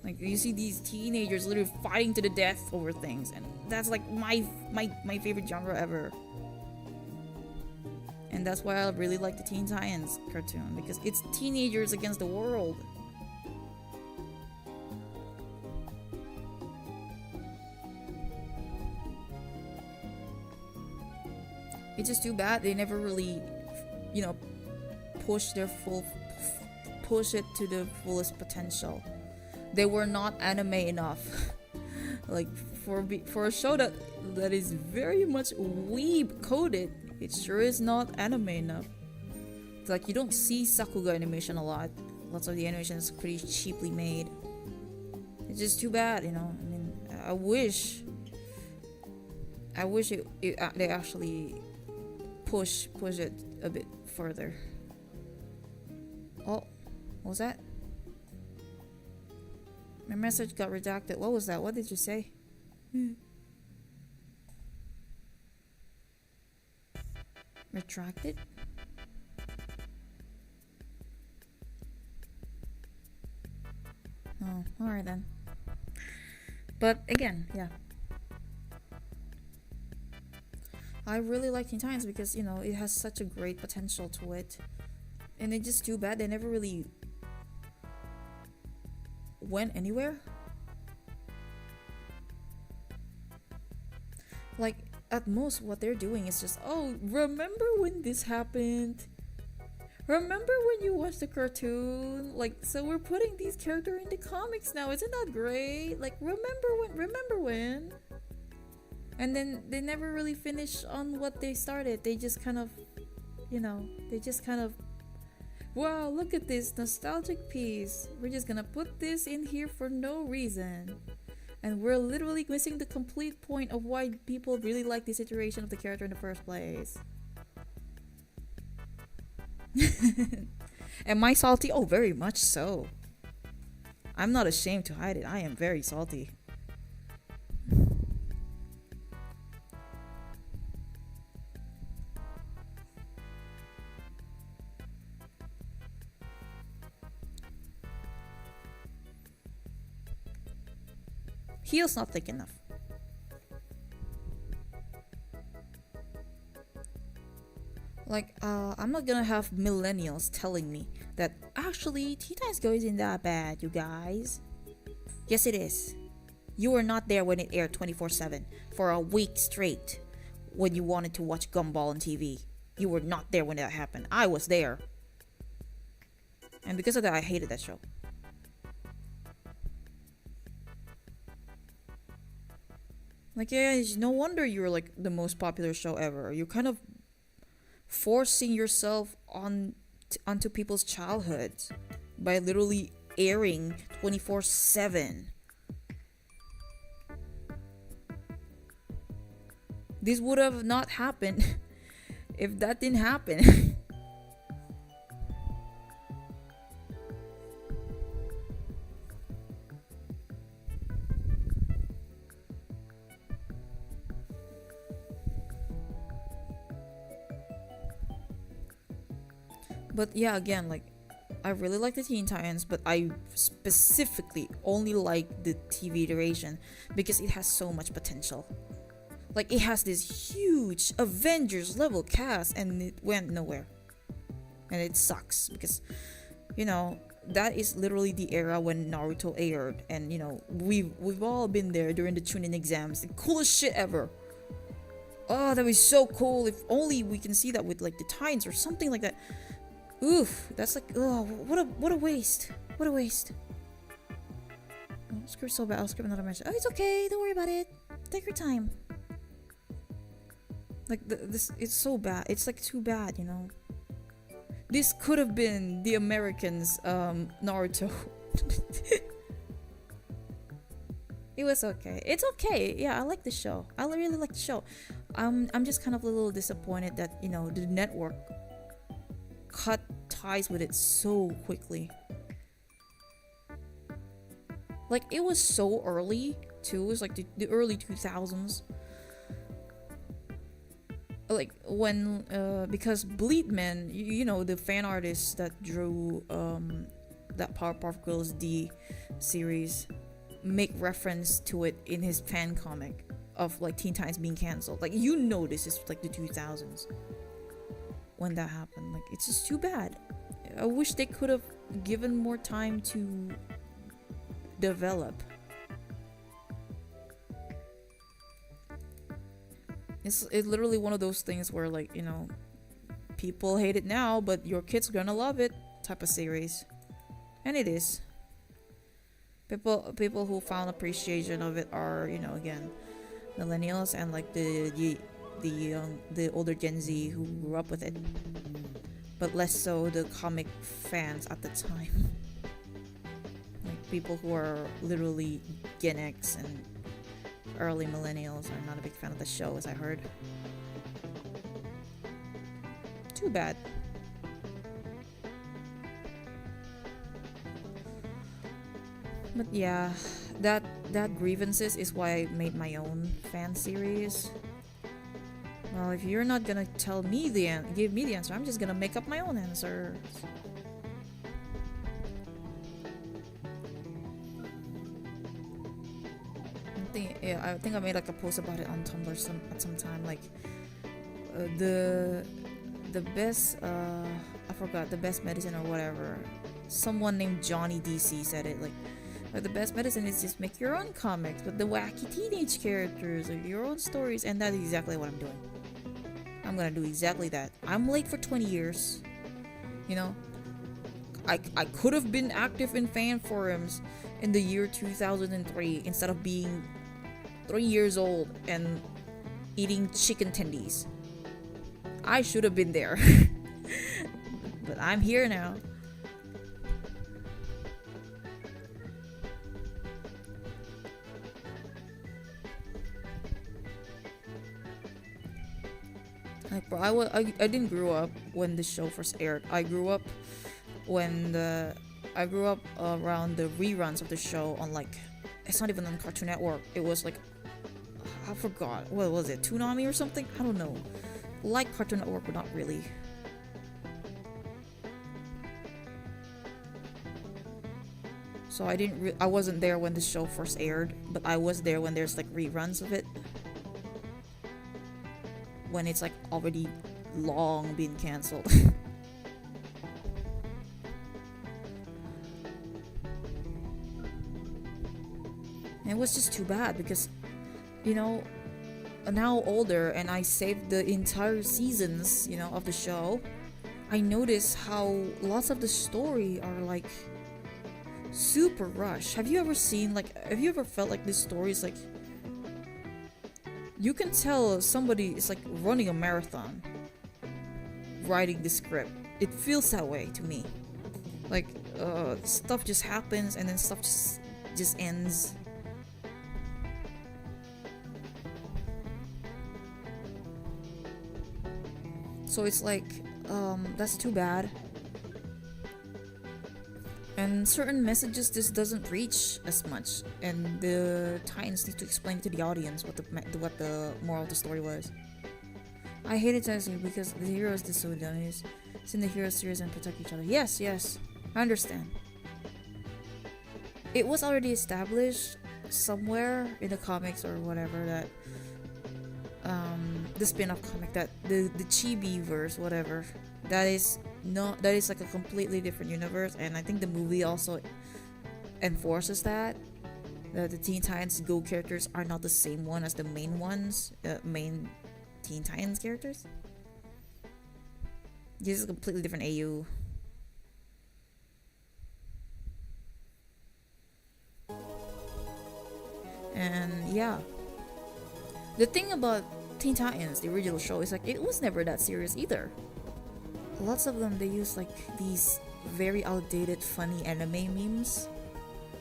Like, you see these teenagers literally fighting to the death over things, and that's like my favorite genre ever. And that's why I really like the Teen Titans cartoon, because it's teenagers against the world. It's just too bad they never really, push it to the fullest potential. They were not anime enough. Like, for a show that is very much weeb coded, it sure is not anime enough. It's like, you don't see Sakuga animation a lot. Lots of the animation is pretty cheaply made. It's just too bad, I mean, I wish they actually push it a bit further. Oh, what was that? My message got redacted. What was that? What did you say? Retracted? Oh, alright then. But again, yeah. I really like Teen Titans because, it has such a great potential to it. And it's just too bad they never really went anywhere. Like, at most what they're doing is just, remember when this happened? Remember when you watched the cartoon? Like, so we're putting these characters in the comics now. Isn't that great? Like, remember when? And then they never really finish on what they started. They just kind of, wow, look at this nostalgic piece. We're just gonna put this in here for no reason. And we're literally missing the complete point of why people really like this iteration of the character in the first place. Am I salty? Oh, very much so. I'm not ashamed to hide it. I am very salty. Heel's not thick enough. Like, I'm not gonna have millennials telling me that actually Teen Titans Go isn't that bad, you guys. Yes, it is. You were not there when it aired 24/7 for a week straight when you wanted to watch Gumball on TV. You were not there when that happened. I was there. And because of that, I hated that show. Like, yeah, no wonder you're like the most popular show ever. You're kind of forcing yourself onto people's childhoods by literally airing 24/7. This would have not happened if that didn't happen. But yeah, again, like, I really like the Teen Titans, but I specifically only like the TV iteration because it has so much potential. Like, it has this huge Avengers level cast and it went nowhere. And it sucks because, you know, that is literally the era when Naruto aired, and you know, we've all been there during the Chunin exams. The coolest shit ever. Oh, that was so cool. If only we can see that with like the Titans or something like that. Oof, that's like, oh, what a waste. What a waste. Oh, script so bad. I'll skip another mention. Oh, it's okay. Don't worry about it. Take your time. Like, this, it's so bad. It's like too bad, you know. This could have been the Americans' Naruto. It was okay. It's okay. Yeah, I like the show. I really like the show. I'm just kind of a little disappointed that, you know, the network cut ties with it so quickly. Like, it was so early too. It was like the early 2000s. Like, when because Bleedman, you know, the fan artist that drew that Powerpuff Girls D series, make reference to it in his fan comic of like Teen Titans being cancelled. Like, you know, this is like the 2000s when that happened. Like, it's just too bad. I wish they could have given more time to develop. It's literally one of those things where, like, you know, people hate it now, but your kids are gonna love it type of series. And it is. People who found appreciation of it are, you know, again, millennials and like the older Gen Z who grew up with it, but less so the comic fans at the time. Like, people who are literally Gen X and early millennials are not a big fan of the show, as I heard. Too bad. But yeah, that grievances is why I made my own fan series. Well, if you're not gonna tell me give me the answer, I'm just gonna make up my own answers. I think I made like a post about it on Tumblr at some time. Like, the best I forgot, the best medicine or whatever. Someone named Johnny DC said it, like, the best medicine is just make your own comics with the wacky teenage characters or your own stories, and that's exactly what I'm doing. I'm gonna do exactly that. I'm late for 20 years. You know, I could have been active in fan forums in the year 2003 instead of being 3 years old and eating chicken tendies. I should have been there. But I'm here now. I didn't grow up when the show first aired. I grew up around the reruns of the show on, like, it's not even on Cartoon Network. It was like, I forgot, what was it, Toonami or something? I don't know. Like Cartoon Network, but not really. So I wasn't there when the show first aired, but I was there when there's like reruns of it. When it's like already long been cancelled. And it was just too bad because, you know, now older and I saved the entire seasons, you know, of the show. I noticed how lots of the story are like super rushed. Have you ever felt like this story is like, you can tell somebody is like running a marathon writing the script. It feels that way to me. Like stuff just happens and then stuff just ends. So it's like, that's too bad. And certain messages just doesn't reach as much, and the Titans need to explain to the audience what the moral of the story was. I hate it because the heroes disobedience. Send the heroes serious and protect each other. Yes, I understand. It was already established somewhere in the comics or whatever that the spin-off comic that the Chibi verse, whatever, that is like a completely different universe, and I think the movie also enforces that the Teen Titans Go characters are not the same one as the main Teen Titans characters. This is a completely different AU. And yeah, the thing about Teen Titans, the original show, is like it was never that serious either. Lots of them, they use like these very outdated funny anime memes,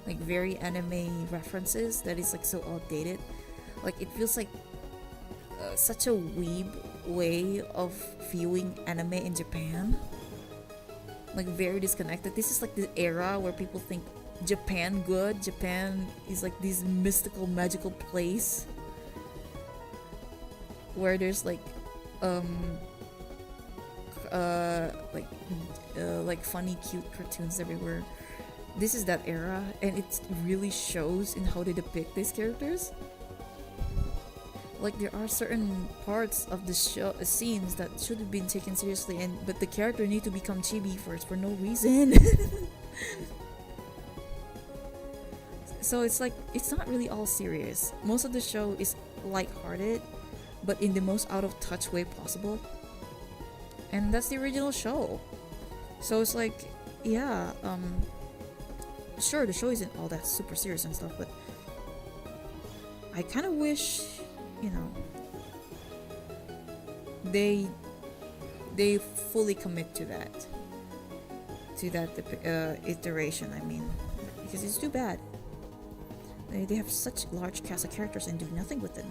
like very anime references that is like so outdated. Like it feels like such a weeb way of viewing anime in Japan, like very disconnected. This is like the era where people think Japan is like this mystical magical place where there's like funny cute cartoons everywhere. This is that era, and it really shows in how they depict these characters. Like there are certain parts of the show scenes that should have been taken seriously, but the character need to become chibi first for no reason. So it's like it's not really all serious. Most of the show is lighthearted, but in the most out of touch way possible. And that's the original show. So it's like, yeah, sure, the show isn't all that super serious and stuff, but I kind of wish, you know, they fully commit to that iteration. I mean, because it's too bad. They have such large cast of characters and do nothing with them.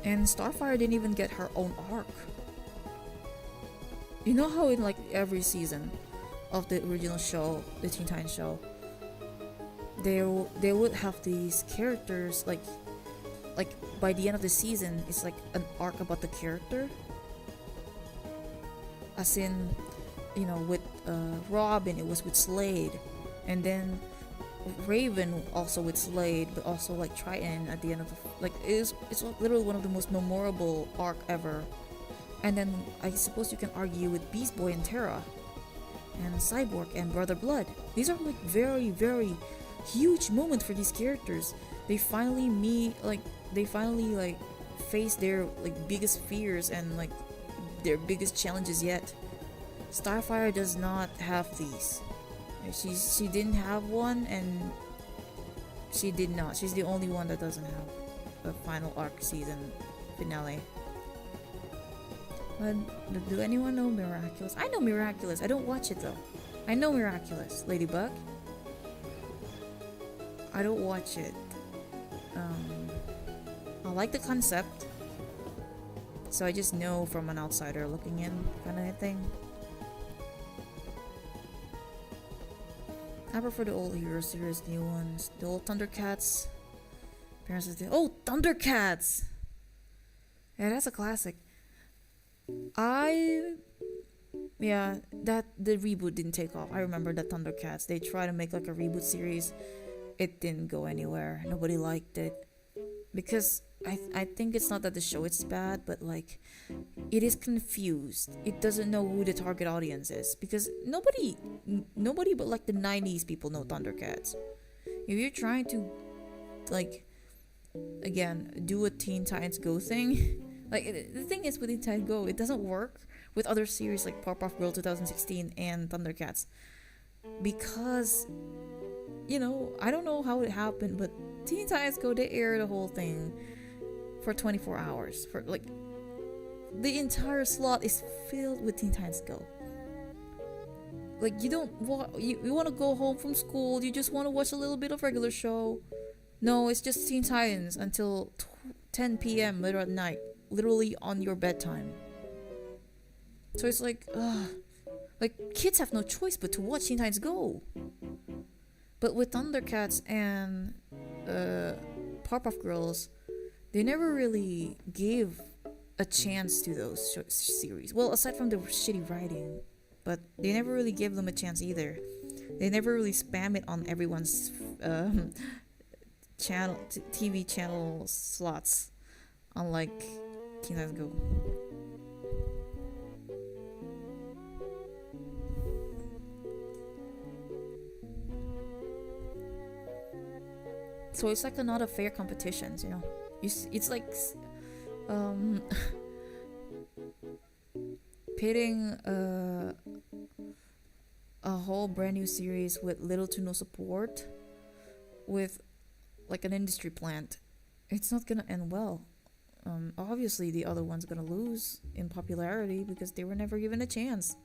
And Starfire didn't even get her own arc. You know how in like every season of the original show, the Teen Titans show, they would have these characters like by the end of the season, it's like an arc about the character. As in, you know, with Robin, it was with Slade, and then Raven also with Slade, but also like Triton at the end of the it's literally one of the most memorable arc ever. And then I suppose you can argue with Beast Boy and Terra, and Cyborg and Brother Blood. These are like very, very huge moments for these characters. They finally face their like biggest fears and like their biggest challenges yet. Starfire does not have these. She didn't have one, and she did not. She's the only one that doesn't have a final arc season finale. But do anyone know Miraculous? I know Miraculous. I don't watch it though. I know Miraculous. Ladybug. I don't watch it. I like the concept. So I just know from an outsider looking in kind of thing. I prefer the old Hero series, new ones. The old Thundercats. Parents say, oh, Thundercats! Yeah, that's a classic. Yeah, that the reboot didn't take off. I remember the Thundercats. They tried to make like a reboot series. It didn't go anywhere. Nobody liked it. Because I think it's not that the show is bad, but like it is confused. It doesn't know who the target audience is because nobody but like the 90s people know Thundercats. If you're trying to like again do a Teen Titans Go thing, like the thing is with Teen Titans Go, it doesn't work with other series like Powerpuff Girl 2016 and Thundercats because I don't know how it happened, but Teen Titans Go, they air the whole thing for 24 hours. For like, the entire slot is filled with Teen Titans Go. Like, you want to go home from school, you just want to watch a little bit of regular show. No, it's just Teen Titans until 10 p.m. later at night, literally on your bedtime. So it's like, like kids have no choice but to watch Teen Titans Go. But with Thundercats and Powerpuff Girls, they never really gave a chance to those series. Well, aside from the shitty writing, but they never really gave them a chance either. They never really spam it on everyone's TV channel slots, unlike Teen Titans Go. So it's like not a fair competitions, It's like pitting a whole brand new series with little to no support with like an industry plant. It's not gonna end well. Obviously the other one's gonna lose in popularity because they were never given a chance.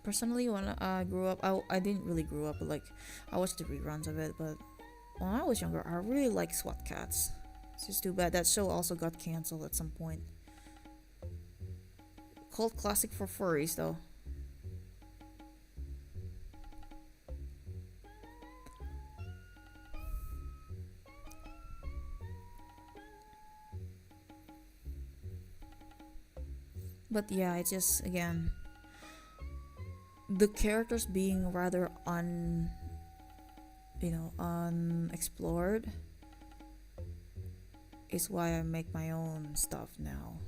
Personally, when I grew up, I didn't really grow up, but like I watched the reruns of it. But when I was younger, I really liked SWAT Cats. It's just too bad that show also got canceled at some point. Cult classic for furries, though. But yeah, it's just again the characters being rather unexplored is why I make my own stuff now.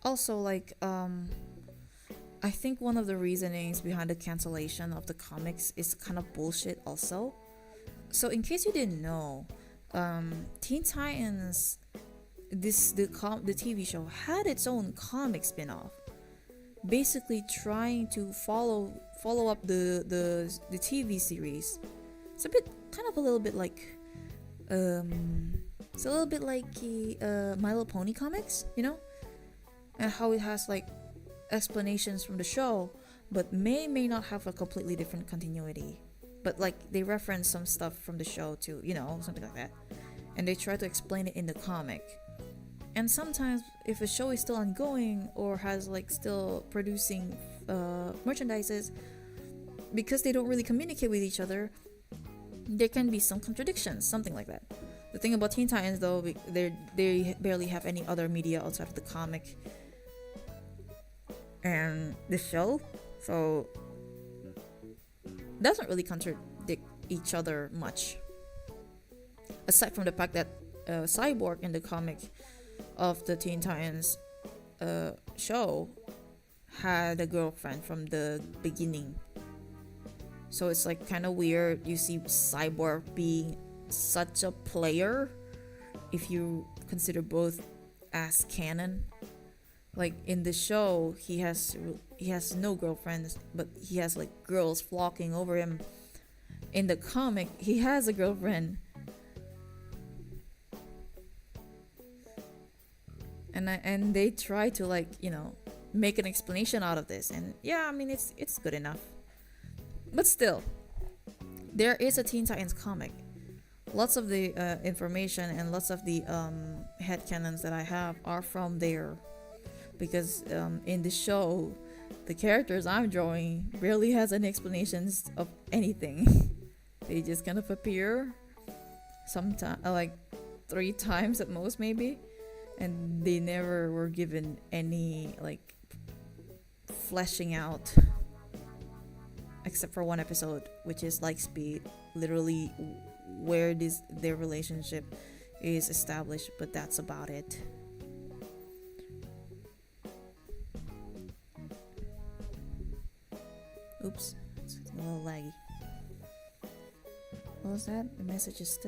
Also, like I think one of the reasonings behind the cancellation of the comics is kind of bullshit also. So in case you didn't know, Teen Titans, the TV show had its own comic spin-off, basically trying to follow up the TV series. It's a little bit like My Little Pony comics, and how it has like explanations from the show, but may not have a completely different continuity. But like they reference some stuff from the show too, something like that, and they try to explain it in the comic. And sometimes if a show is still ongoing or has like still producing merchandises, because they don't really communicate with each other, there can be some contradictions, something like that. The thing about Teen Titans though, they barely have any other media outside of the comic and the show, so doesn't really contradict each other much, aside from the fact that Cyborg in the comic of the Teen Titans show had a girlfriend from the beginning. So it's like kind of weird you see Cyborg being such a player if you consider both as canon. Like in the show, he has no girlfriends, but he has like girls flocking over him. In the comic, he has a girlfriend. and they try to like, you know, make an explanation out of this, and yeah, I mean it's good enough. But still, there is a Teen Titans comic. Lots of the information and lots of the headcanons that I have are from there, because in the show, the characters I'm drawing rarely has any explanations of anything. They just kind of appear sometimes, like 3 times at most maybe, and they never were given any like fleshing out, except for one episode, which is like Speed, literally where their relationship is established, but that's about it. Oops, it's a little laggy. What was that? The message is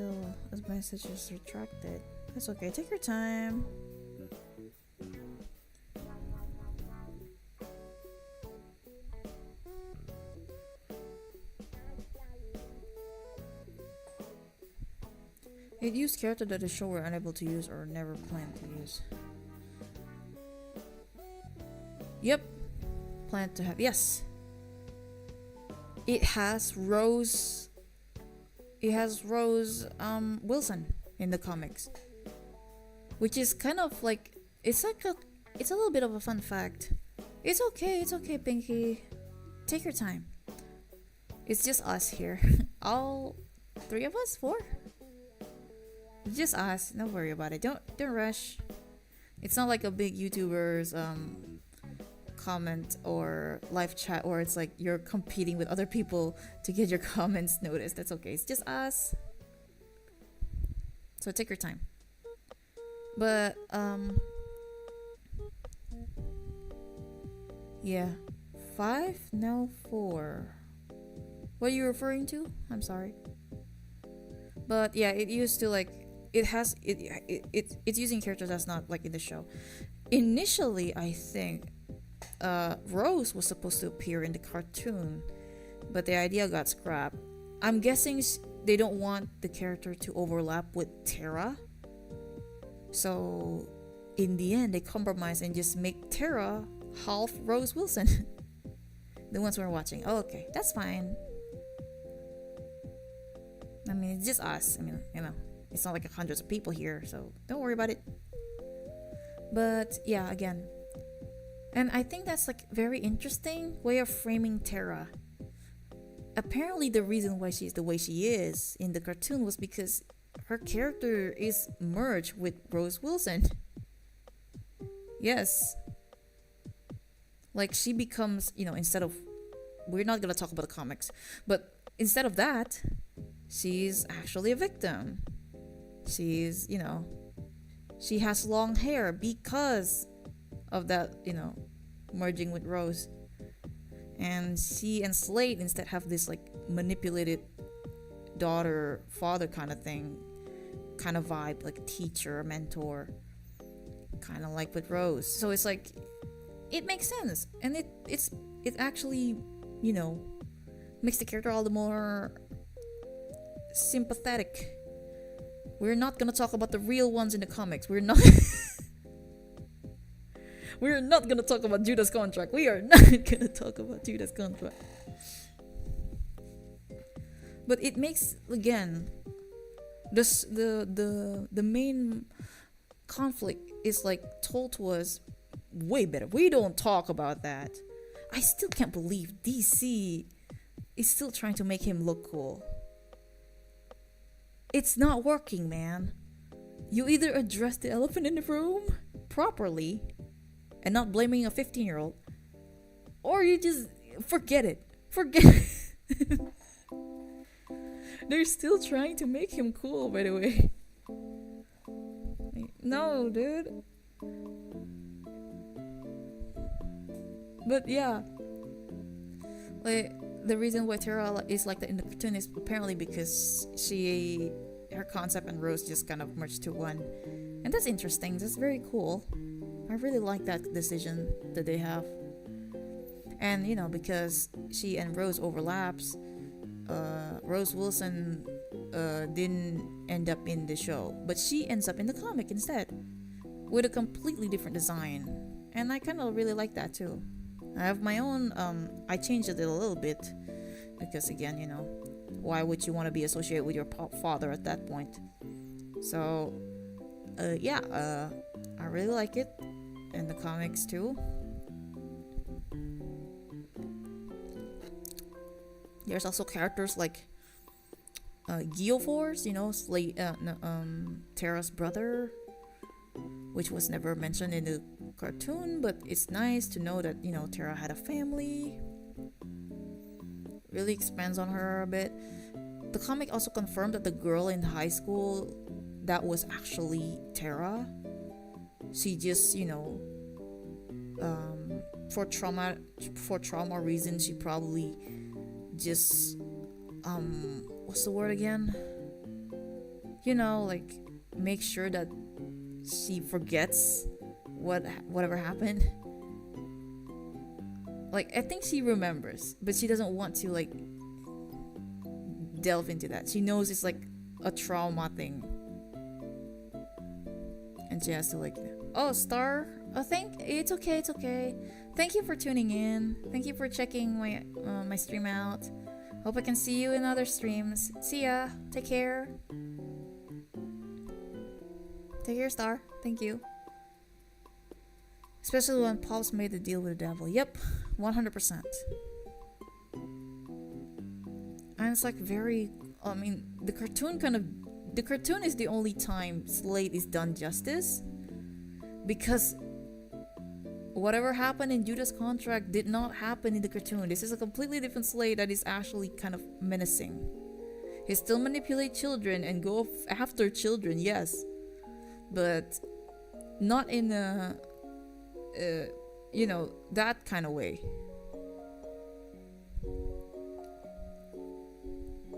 retracted. That's okay, take your time. It used character that the show were unable to use or never planned to use. Yep. Planned to have. Yes. It has Rose Wilson in the comics. Which is kind of like it's a little bit of a fun fact. It's okay, Pinky. Take your time. It's just us here. All 3 of us? 4? Just us. Don't worry about it. Don't rush. It's not like a big YouTuber's comment or live chat, or it's like you're competing with other people to get your comments noticed. That's okay. It's just us. So take your time. But yeah. 5? No, 4. What are you referring to? I'm sorry. But yeah, it used to like it's using characters that's not like in the show. Initially, I think Rose was supposed to appear in the cartoon, but the idea got scrapped. I'm guessing they don't want the character to overlap with Terra, so in the end they compromise and just make Terra half Rose Wilson. The ones we're watching. Oh, okay, that's fine. I mean, it's just us. I mean, you know, it's not like hundreds of people here, so don't worry about it. But yeah, again, and I think that's like very interesting way of framing Terra. Apparently, the reason why she's the way she is in the cartoon was because her character is merged with Rose Wilson. Yes, like she becomes, you know, instead of, we're not gonna talk about the comics, but instead of that, she's actually a victim. She's, you know, she has long hair because of that, you know, merging with Rose. And she and Slade instead have this like manipulated daughter father kind of thing, kind of vibe, like teacher, mentor, kind of like with Rose. So it's like, it makes sense, and it actually, you know, makes the character all the more sympathetic. We're not gonna talk about the real ones in the comics. We're not we're not gonna talk about Judah's contract. We are not gonna talk about Judah's contract. But it makes, again, this the main conflict is like told to us way better. We don't talk about that. I still can't believe DC is still trying to make him look cool. It's not working, man. You either address the elephant in the room properly and not blaming a 15-year-old, or you just forget it. Forget it. They're still trying to make him cool, by the way. No, dude. But yeah, like the reason why Terra is like that in the cartoon is apparently because her concept and Rose just kind of merged to one, and that's interesting. That's very cool. I really like that decision that they have. And you know, because she and Rose overlaps, Rose Wilson didn't end up in the show, but she ends up in the comic instead. with a completely different design, and I kind of really like that too. I have my own. I changed it a little bit because again, why would you want to be associated with your father at that point? So, I really like it, and the comics too. There's also characters like Geoforce, Terra's brother, which was never mentioned in the cartoon, but it's nice to know that, Terra had a family. Really expands on her a bit. The comic also confirmed that the girl in high school, that was actually Terra. She just, for trauma reasons, she probably just what's the word again? Like make sure that she forgets whatever happened. Like I think she remembers, but she doesn't want to like delve into that. She knows it's like a trauma thing, and she has to like, oh, Star, it's okay. Thank you for tuning in. Thank you for checking my stream out. Hope I can see you in other streams. See ya. Take care. Take care, Star. Thank you. Especially when Pops made the deal with the devil. Yep, 100%. And it's like very. The cartoon is the only time Slade is done justice, because whatever happened in Judah's contract did not happen in the cartoon. This is a completely different Slade that is actually kind of menacing. He still manipulate children and go after children, yes, but not in a that kind of way.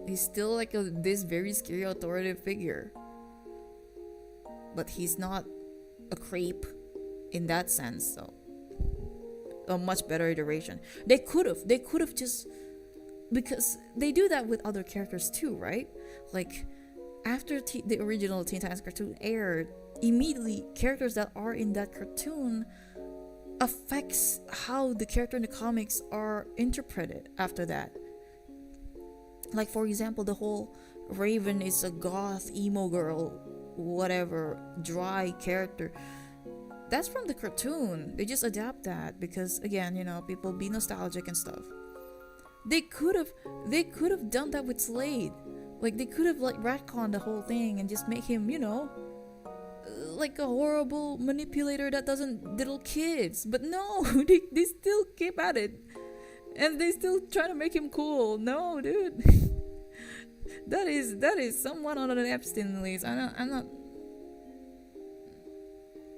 He's still like this very scary authoritative figure, but he's not a creep in that sense. So a much better iteration. They could have just, because they do that with other characters too, right? Like after the original Teen Titans cartoon aired, immediately characters that are in that cartoon affects how the character in the comics are interpreted after that. Like for example, the whole Raven is a goth emo girl, whatever, dry character. That's from the cartoon. They just adapt that because again, people be nostalgic and stuff. They could have done that with Slade. Like they could have like retconned the whole thing and just make him, like a horrible manipulator that doesn't diddle kids. But no, they still keep at it. And they still try to make him cool. No, dude. that is someone on an Epstein list. I'm not.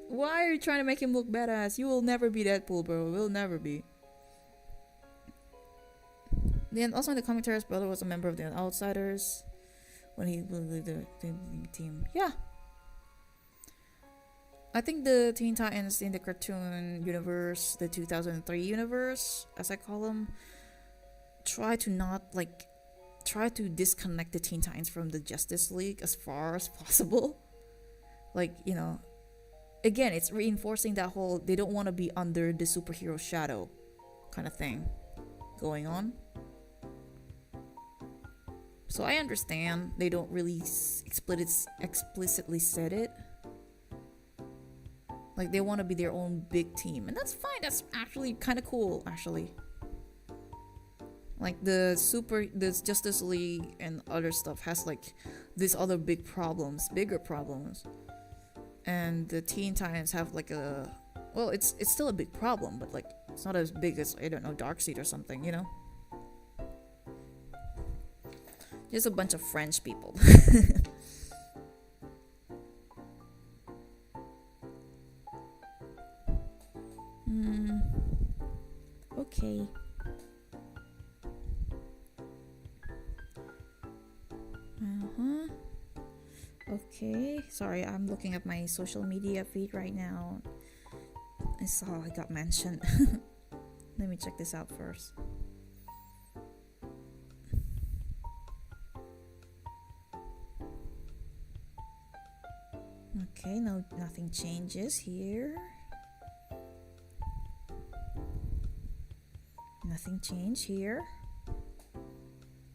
Why are you trying to make him look badass? You will never be Deadpool, bro. Will never be. Then also in the comic, Terra's brother was a member of the Outsiders when he led the team. Yeah. I think the Teen Titans in the cartoon universe, the 2003 universe, as I call them, try to disconnect the Teen Titans from the Justice League as far as possible. Like, again, it's reinforcing that whole they don't want to be under the superhero shadow kind of thing going on. So I understand they don't really explicitly said it. Like they want to be their own big team, and that's fine. That's actually kind of cool, actually. Like the Justice League and other stuff has like these other bigger problems, and the Teen Titans have like it's still a big problem, but like it's not as big as, I don't know, Darkseid or something, Just a bunch of French people. Okay. Okay. Sorry, I'm looking at my social media feed right now. I saw I got mentioned. Let me check this out first. Okay, no, nothing changes here. Nothing changed here.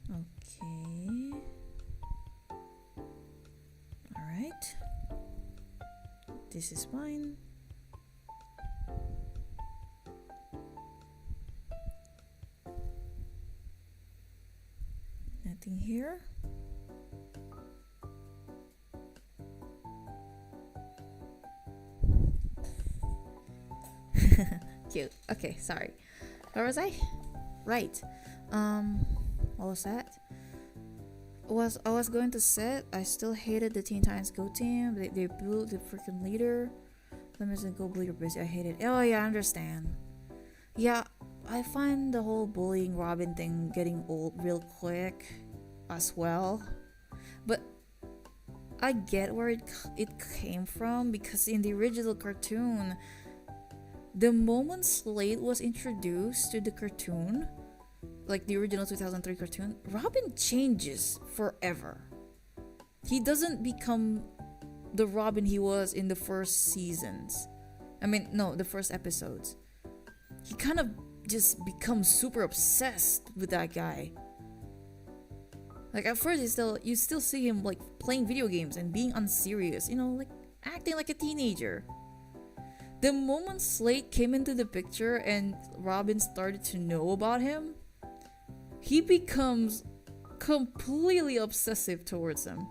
Okay. Alright. This is fine. Nothing here. Cute. Okay, sorry. Where was I? Right. What was that? I was going to say I still hated the Teen Titans Go team. They blew the freaking leader. Let me just go bleed your busy. I hate it. Oh yeah, I understand. Yeah, I find the whole bullying Robin thing getting old real quick as well. But I get where it came from, because in the original cartoon, the moment Slade was introduced to the cartoon, like the original 2003 cartoon, Robin changes forever. He doesn't become the Robin he was in the first seasons. The first episodes. He kind of just becomes super obsessed with that guy. Like at first you still see him like playing video games and being unserious, like acting like a teenager. The moment Slade came into the picture and Robin started to know about him, he becomes completely obsessive towards him.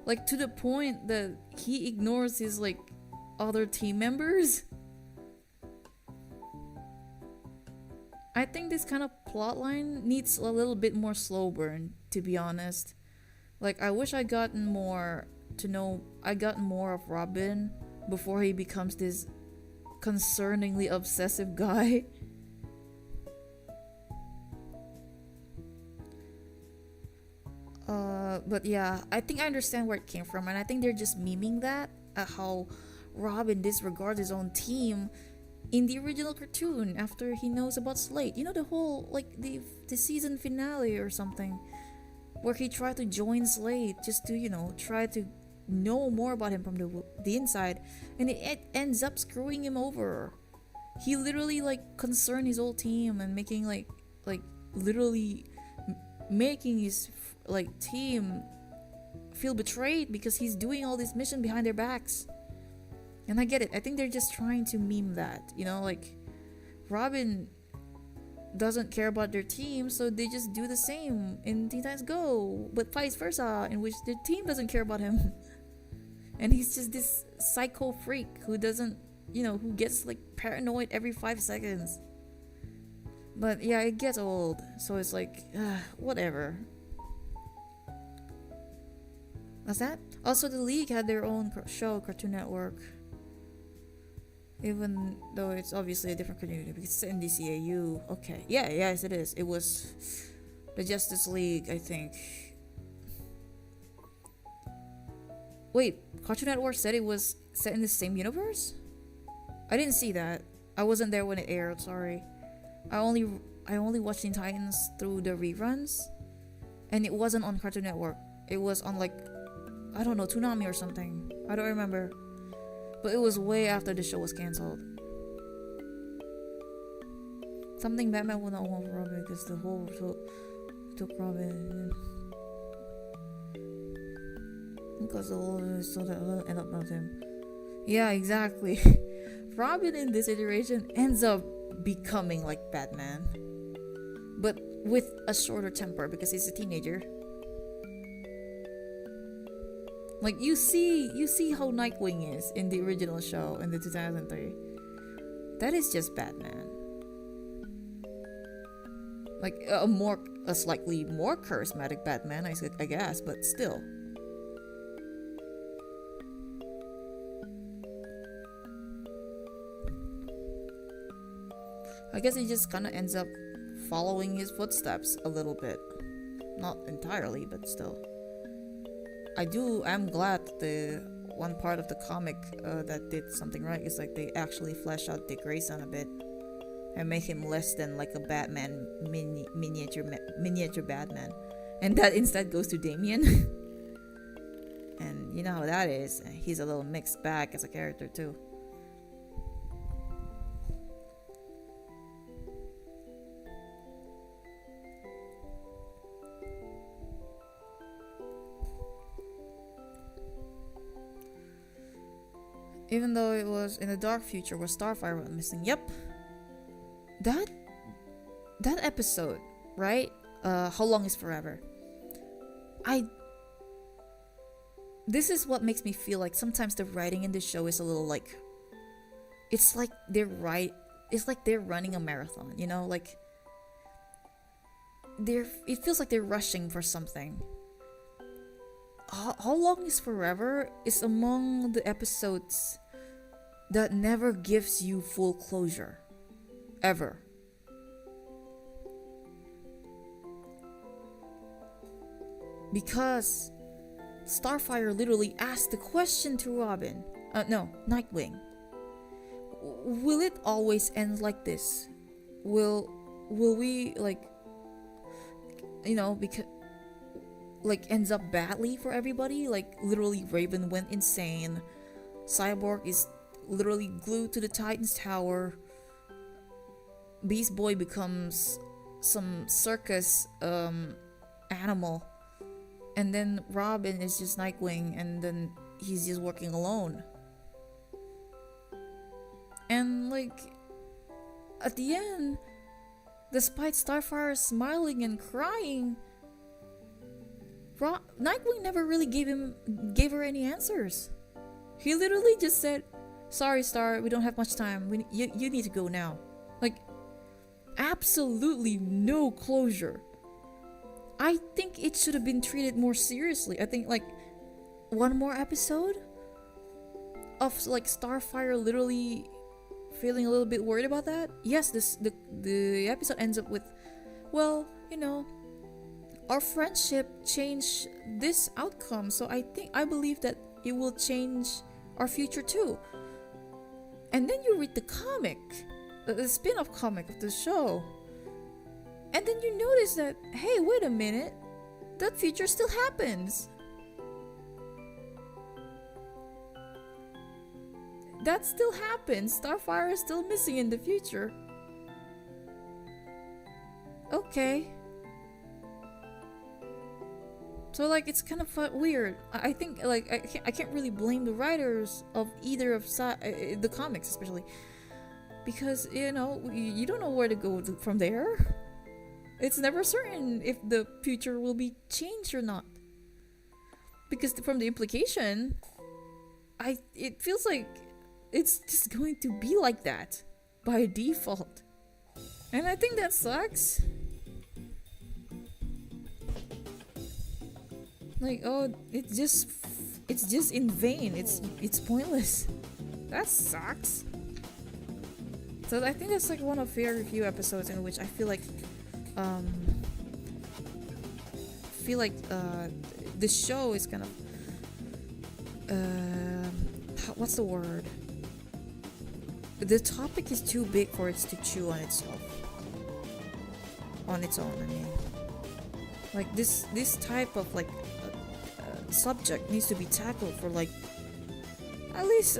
Like to the point that he ignores his like other team members. I think this kind of plotline needs a little bit more slow burn, to be honest. Like I wish I got more of Robin before he becomes this concerningly obsessive guy. But yeah, I think I understand where it came from, and I think they're just memeing that at how Robin disregards his own team in the original cartoon after he knows about Slate. The whole like the season finale or something, where he tried to join Slate just to try to know more about him from the inside, and it ends up screwing him over. He literally like concerned his whole team and making like literally making his like team feel betrayed because he's doing all this mission behind their backs. And I get it. I think they're just trying to meme that, like Robin doesn't care about their team, so they just do the same in Teen Titans Go, but vice versa, in which their team doesn't care about him. And he's just this psycho freak who doesn't, who gets like paranoid every 5 seconds. But yeah, it gets old, so it's like, whatever. What's that? Also, the League had their own show, Cartoon Network. Even though it's obviously a different community because it's in DCAU. Okay. Yeah, yes, it is. It was the Justice League, I think. Wait, Cartoon Network said it was set in the same universe? I didn't see that. I wasn't there when it aired, sorry. I only watched Teen Titans through the reruns, and it wasn't on Cartoon Network. It was on like, I don't know, Toonami or something. I don't remember. But it was way after the show was cancelled. Something Batman would not want for Robin because the whole show took Robin. Because the whole so that will end up not him. Yeah, exactly. Robin in this iteration ends up becoming like Batman, but with a shorter temper because he's a teenager. Like you see how Nightwing is in the original show in the 2003. That is just Batman. Like a slightly more charismatic Batman, I guess, but still. I guess he just kind of ends up following his footsteps a little bit. Not entirely, but still. I'm glad that the one part of the comic that did something right is like they actually flesh out Dick Grayson a bit and make him less than like a Batman miniature Batman, and that instead goes to Damian. And you know how that is. He's a little mixed bag as a character too. Even though it was in a dark future where Starfire went missing. Yep. That episode, right? How Long is Forever. This is what makes me feel like sometimes the writing in this show is a little like, it's like they're running a marathon, you know, like it feels like they're rushing for something. How Long is Forever is among the episodes that never gives you full closure. Ever. Because Starfire literally asked the question to Robin. No, Nightwing. Will it always end like this? Will we because ends up badly for everybody? Like literally Raven went insane. Cyborg is literally glued to the Titan's tower. Beast Boy becomes some circus animal. And then Robin is just Nightwing, and then he's just working alone. And at the end, despite Starfire smiling and crying, Nightwing never really gave her any answers. He literally just said, "Sorry, Star, we don't have much time. You need to go now." Absolutely no closure. I think it should have been treated more seriously. I think one more episode of Starfire literally feeling a little bit worried about that. Yes, the episode ends up with, well, our friendship changed this outcome, so I believe that it will change our future too. And then you read the comic, the spin-off comic of the show. And then you notice that, hey, wait a minute, that future still happens. That still happens. Starfire is still missing in the future. Okay. So it's kind of weird. I think I can't really blame the writers of either of the comics especially, because you don't know where to go from there. It's never certain if the future will be changed or not. Because from the implication, it feels like it's just going to be like that by default. And I think that sucks. It's just in vain. It's pointless. That sucks. So I think that's one of very few episodes in which I feel like the show is kind of what's the word? The topic is too big for it to chew on itself. On its own, I mean. This type of subject needs to be tackled for at least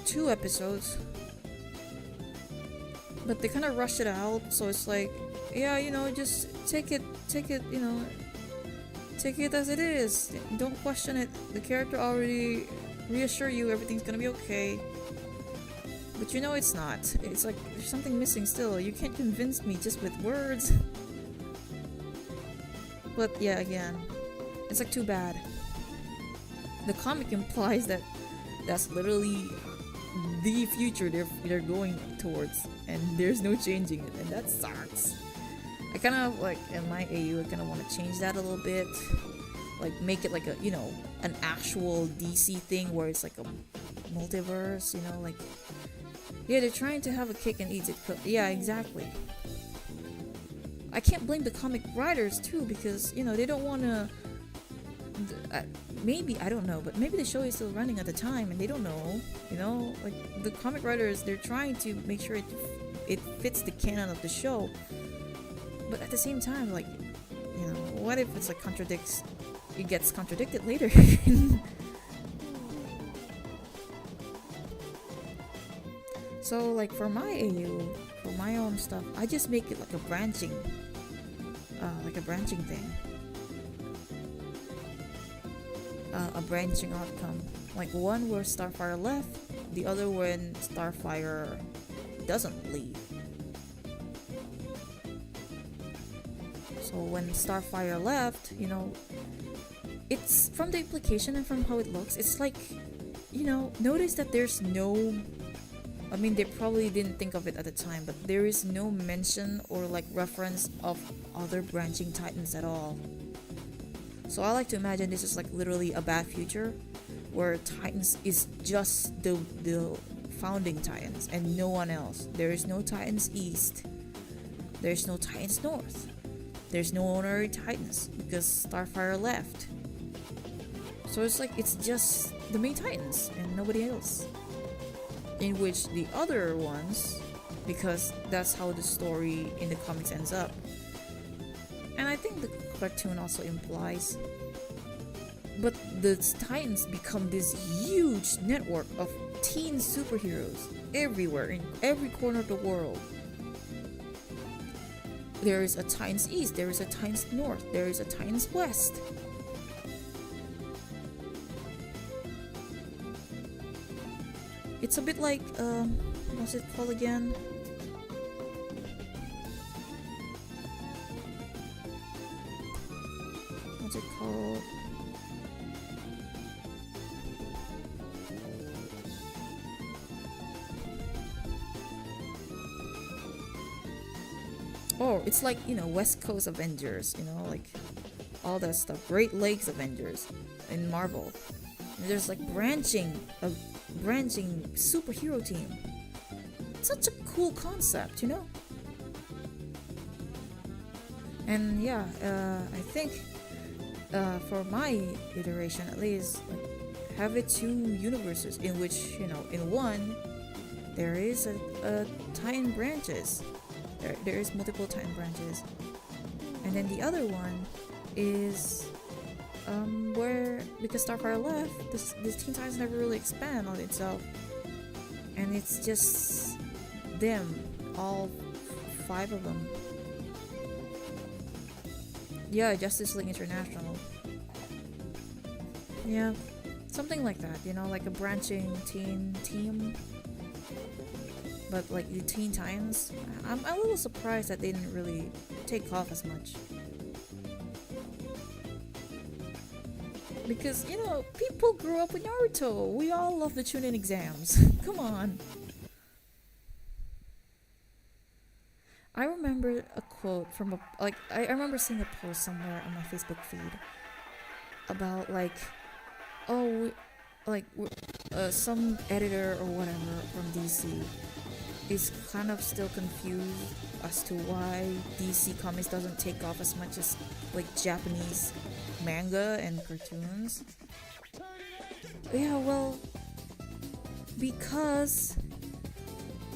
2 episodes. But they kind of rush it out, so it's just take it, take it as it is. Don't question it. The character already reassure you everything's gonna be okay. But it's not. It's there's something missing still. You can't convince me just with words. But yeah, again, it's too bad. The comic implies that that's literally the future they're going towards, and there's no changing it, and that sucks. I kind of in my AU, I kind of want to change that a little bit, make it an actual DC thing where it's a multiverse, yeah, they're trying to have a cake and eat it. Yeah, exactly. I can't blame the comic writers too, because they don't want to. Maybe, I don't know, but maybe the show is still running at the time and they don't know, the comic writers, they're trying to make sure it fits the canon of the show, but at the same time, what if it's contradicts it gets contradicted later. So like for my AU, for my own stuff, I just make it like a branching thing. A branching outcome. Like one where Starfire left, the other when Starfire doesn't leave. So when Starfire left, you know, it's from the implication and from how it looks, it's like, you know, notice that there's no, I mean, they probably didn't think of it at the time, but there is no mention or like reference of other branching titans at all. So I like to imagine this is like literally a bad future where Titans is just the founding Titans and no one else. There is no Titans East. There's no Titans North. There's no honorary Titans because Starfire left. So it's like it's just the main Titans and nobody else. In which the other ones, because that's how the story in the comics ends up. And I think the cartoon also implies, but the Titans become this huge network of teen superheroes everywhere, in every corner of the world. There is a Titans East, there is a Titans North, there is a Titans West. It's a bit like, what's it called again? What's it called? Oh, it's like, you know, West Coast Avengers, you know, like all that stuff. Great Lakes Avengers in Marvel. And there's like branching superhero team. It's such a cool concept, you know? And yeah, I think for my iteration at least, like, have it two universes in which, you know, in one there is a Titan branches. There is multiple Titan branches, and then the other one is where, because Starfire left, this Teen Titans never really expand on itself, and it's just them, all 5 of them. Yeah, Justice League International. Yeah, something like that, you know, like a branching team. But like the Teen Titans, I'm a little surprised that they didn't really take off as much. Because, you know, people grew up with Naruto. We all love the Chunin exams. Come on. I remember a quote from I remember seeing a post somewhere on my Facebook feed about like, oh, like some editor or whatever from DC is kind of still confused as to why DC Comics doesn't take off as much as like Japanese manga and cartoons. Yeah, well, because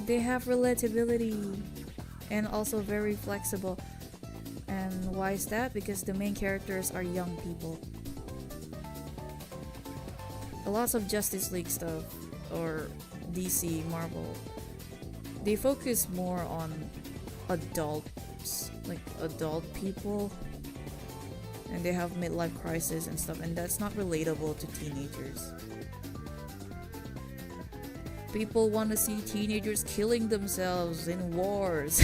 they have relatability and also very flexible. And why is that? Because the main characters are young people. A lot of Justice League stuff or DC, Marvel, they focus more on adults, like adult people, and they have midlife crisis and stuff, and that's not relatable to teenagers. People want to see teenagers killing themselves in wars.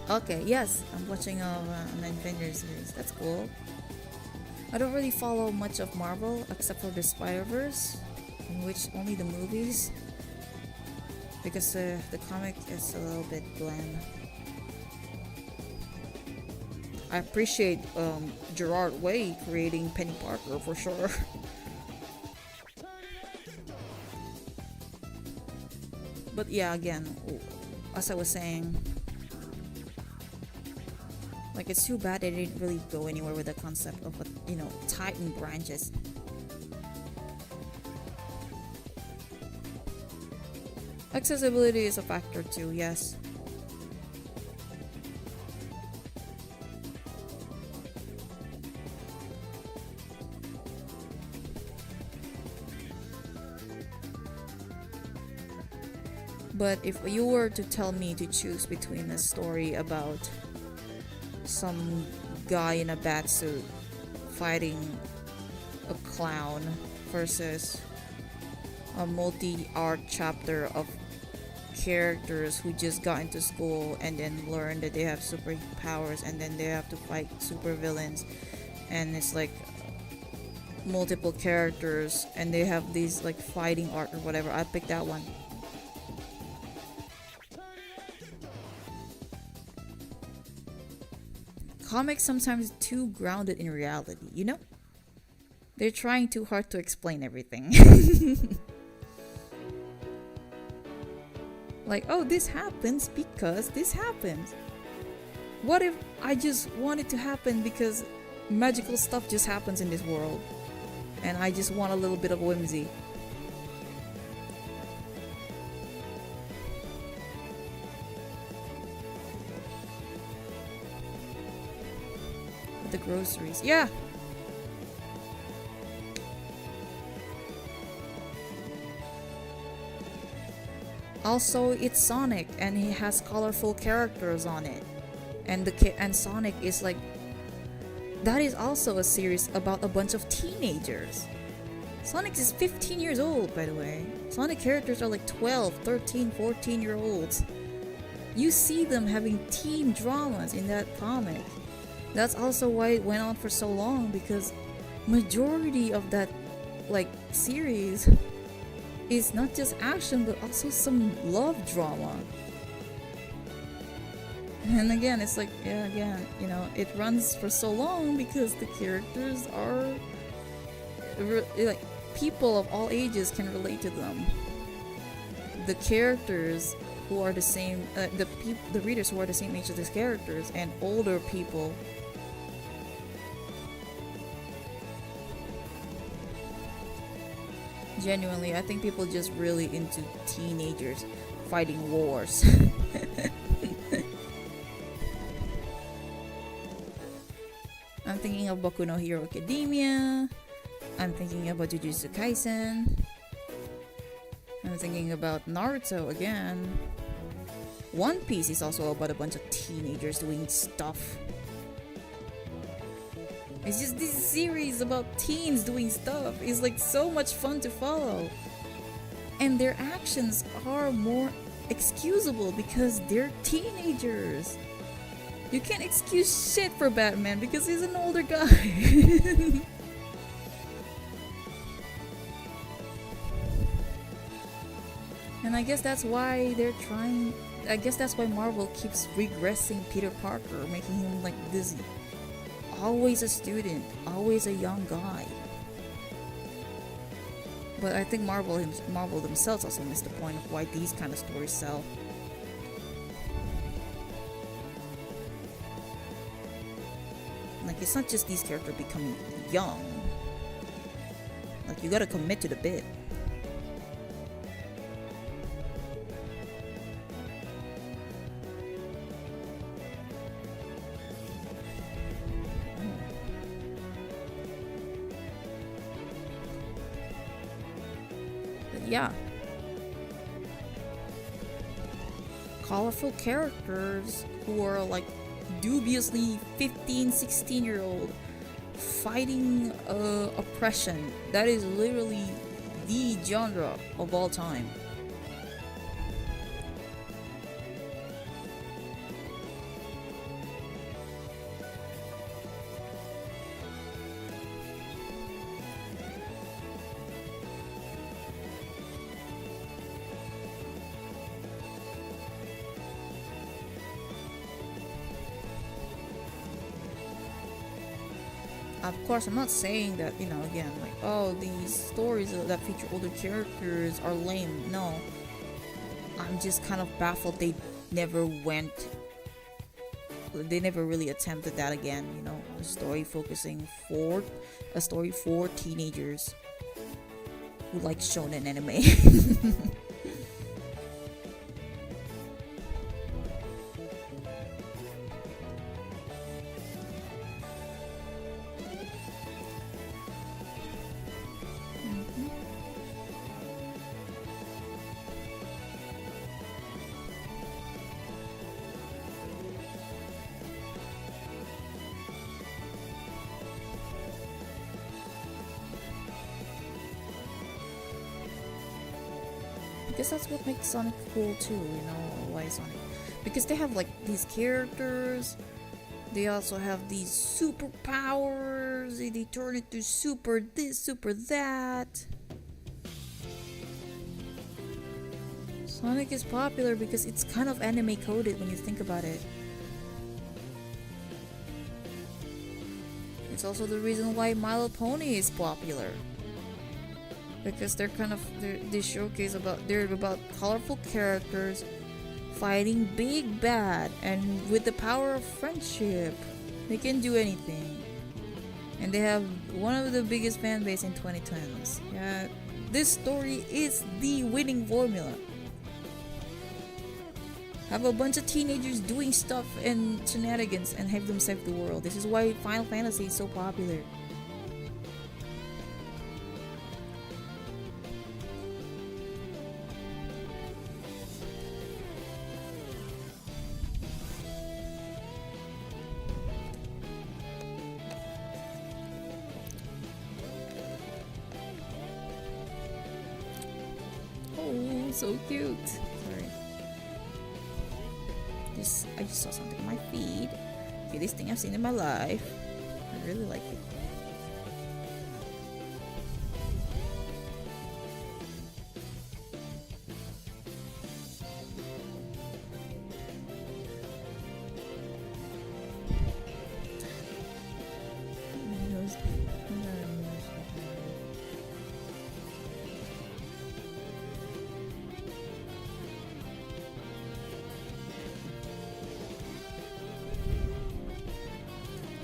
Okay, yes, I'm watching an Avengers series. That's cool. I don't really follow much of Marvel except for the Spider-Verse, in which only the movies, because the comic is a little bit bland. I appreciate Gerard Way creating Penny Parker for sure. But yeah, again, as I was saying, like it's too bad they didn't really go anywhere with the concept of, you know, Titan branches. Accessibility is a factor too, yes. But if you were to tell me to choose between a story about some guy in a bat suit fighting a clown versus a multi-art chapter of characters who just got into school and then learned that they have superpowers and then they have to fight super villains, and it's like multiple characters and they have these like fighting art or whatever, I picked that one. Comics sometimes too grounded in reality, you know? They're trying too hard to explain everything. Like, oh, this happens because this happens. What if I just want it to happen because magical stuff just happens in this world and I just want a little bit of whimsy? The groceries, yeah. Also, it's Sonic and he has colorful characters on it, and and Sonic is like, that is also a series about a bunch of teenagers. Sonic is 15 years old, by the way. Sonic characters are like 12, 13, 14-year-olds. You see them having teen dramas in that comic. That's also why it went on for so long, because majority of that like series is not just action but also some love drama. And again, it's like, yeah, again, you know, it runs for so long because the characters are like, people of all ages can relate to them. The characters who are the same, the readers who are the same age as these characters, and older people. Genuinely, I think people just really into teenagers fighting wars. I'm thinking of Boku no Hero Academia. I'm thinking about Jujutsu Kaisen. I'm thinking about Naruto again. One Piece is also about a bunch of teenagers doing stuff. It's just this series about teens doing stuff is like so much fun to follow. And their actions are more excusable because they're teenagers. You can't excuse shit for Batman because he's an older guy. And I guess that's why that's why Marvel keeps regressing Peter Parker, making him like this, always a student, always a young guy. But I think Marvel themselves also missed the point of why these kind of stories sell. Like, it's not just these characters becoming young. Like, you gotta commit to the bit. Yeah. Colorful characters who are like dubiously 15, 16-year-old fighting oppression. That is literally the genre of all time. Of course, I'm not saying that, you know, again, like, oh, these stories that feature older characters are lame. No. I'm just kind of baffled they never really attempted that again, you know, a story for teenagers who like shonen anime. Because that's what makes Sonic cool too, you know, why Sonic? Because they have like these characters, they also have these superpowers, they turn into super this, super that. Sonic is popular because it's kind of anime coded when you think about it. It's also the reason why My Little Pony is popular. Because they showcase they're about colorful characters fighting big bad, and with the power of friendship, they can do anything. And they have one of the biggest fan base in 2010s. Yeah, this story is the winning formula. Have a bunch of teenagers doing stuff and shenanigans and have them save the world. This is why Final Fantasy is so popular. Oh, so cute. Sorry. I just saw something on my feed. Cutest thing I've seen in my life. I really like it.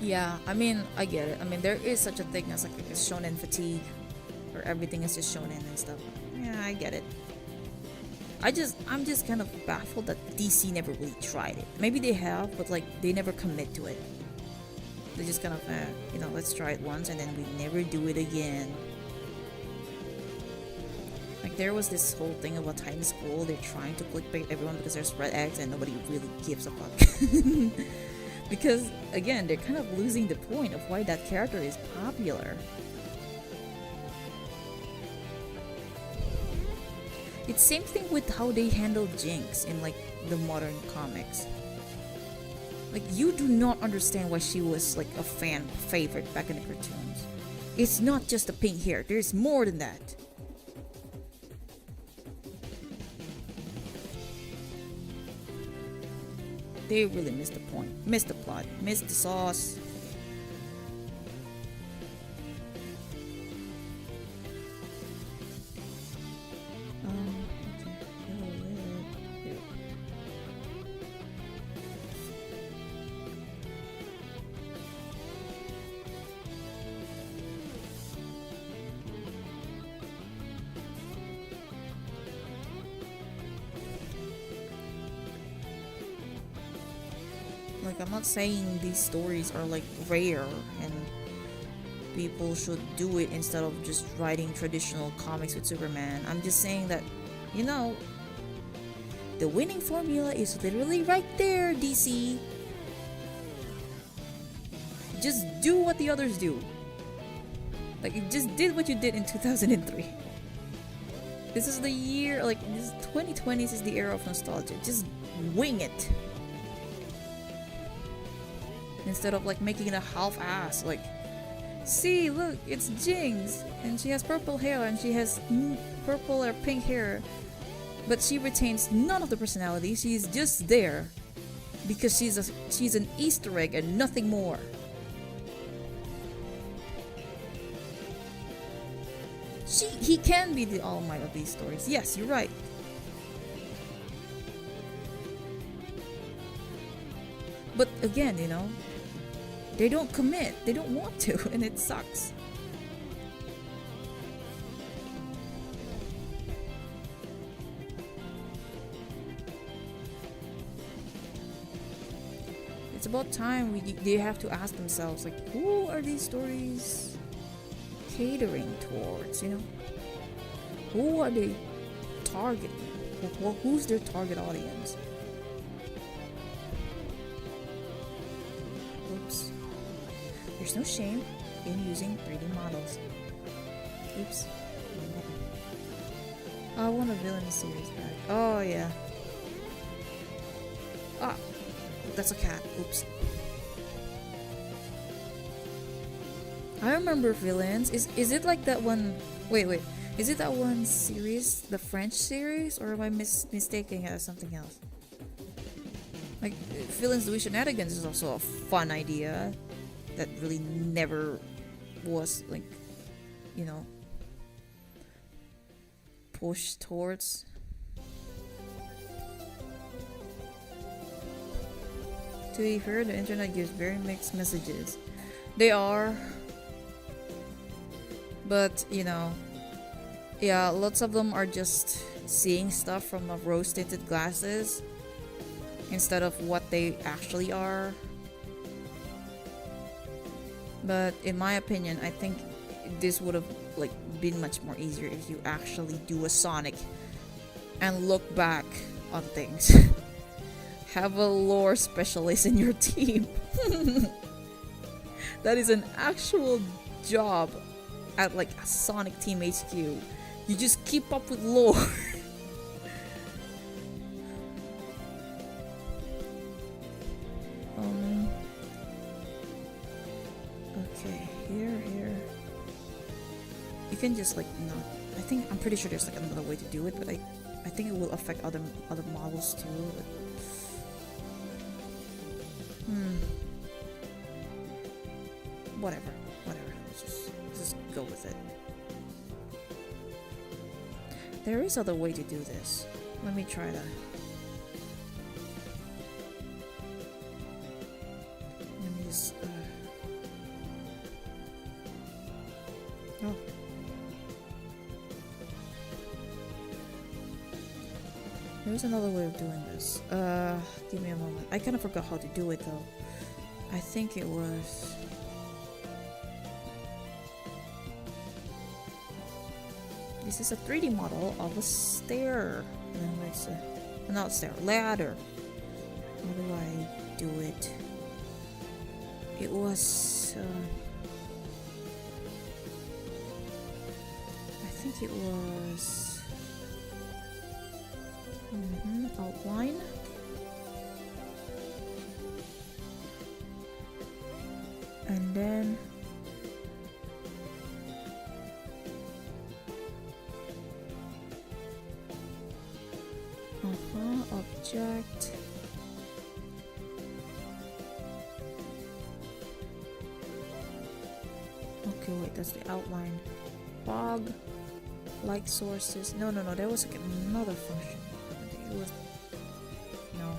Yeah, I mean, I get it. I mean, there is such a thing as like a shonen fatigue, where everything is just shonen and stuff. Yeah, I get it. I'm just kind of baffled that DC never really tried it. Maybe they have, but like they never commit to it. They just kind of, let's try it once and then we never do it again. Like there was this whole thing about Titan School. They're trying to clickbait everyone because there's red eggs and nobody really gives a fuck. Because, again, they're kind of losing the point of why that character is popular. It's same thing with how they handle Jinx in, like, the modern comics. Like, you do not understand why she was, like, a fan favorite back in the cartoons. It's not just the pink hair, there's more than that. They really missed the point, missed the plot, missed the sauce. Like, I'm not saying these stories are like rare and people should do it instead of just writing traditional comics with Superman. I'm just saying that, the winning formula is literally right there, DC. Just do what the others do. Like, you just did what you did in 2003. This is the year, like, this 2020s is the era of nostalgia. Just wing it. Instead of like making it a half-ass, like, see, look, it's Jinx, and she has purple hair, and she has purple or pink hair, but she retains none of the personality. She's just there because she's an Easter egg and nothing more. He can be the All Might of these stories. Yes, you're right. But again, they don't commit. They don't want to, and it sucks. It's about time they have to ask themselves, like, who are these stories catering towards, Who are they targeting? Who's their target audience? Oops. There's no shame in using 3D models. Oops. I want a villain series back. Oh yeah. Ah, that's a cat. Oops. I remember villains. Is it like that one? Wait. Is it that one series, the French series, or am I mistaking it as something else? Like, villains doing shenanigans is also a fun idea that really never was, like, you know, pushed towards. To be fair, the internet gives very mixed messages. They are, but you know, yeah, lots of them are just seeing stuff from rose-tinted glasses instead of what they actually are. But in my opinion, I think this would have like been much more easier if you actually do a Sonic and look back on things. Have a lore specialist in your team. That is an actual job at like a Sonic Team HQ. You just keep up with lore. Okay, here. You can just like not. I'm pretty sure there's like another way to do it, but I think it will affect other models too. But, whatever. Let's just go with it. There is other way to do this. Let me try that. Let me just. Oh. There's another way of doing this. Give me a moment. I kind of forgot how to do it though. I think it was. This is a 3D model of a stair. And then there's a, not stair, ladder. How do I do it? It was. I think it was. Outline. And then. Object. Okay, wait, that's the outline. Fog. Light sources. No, there was like another function. It was. No.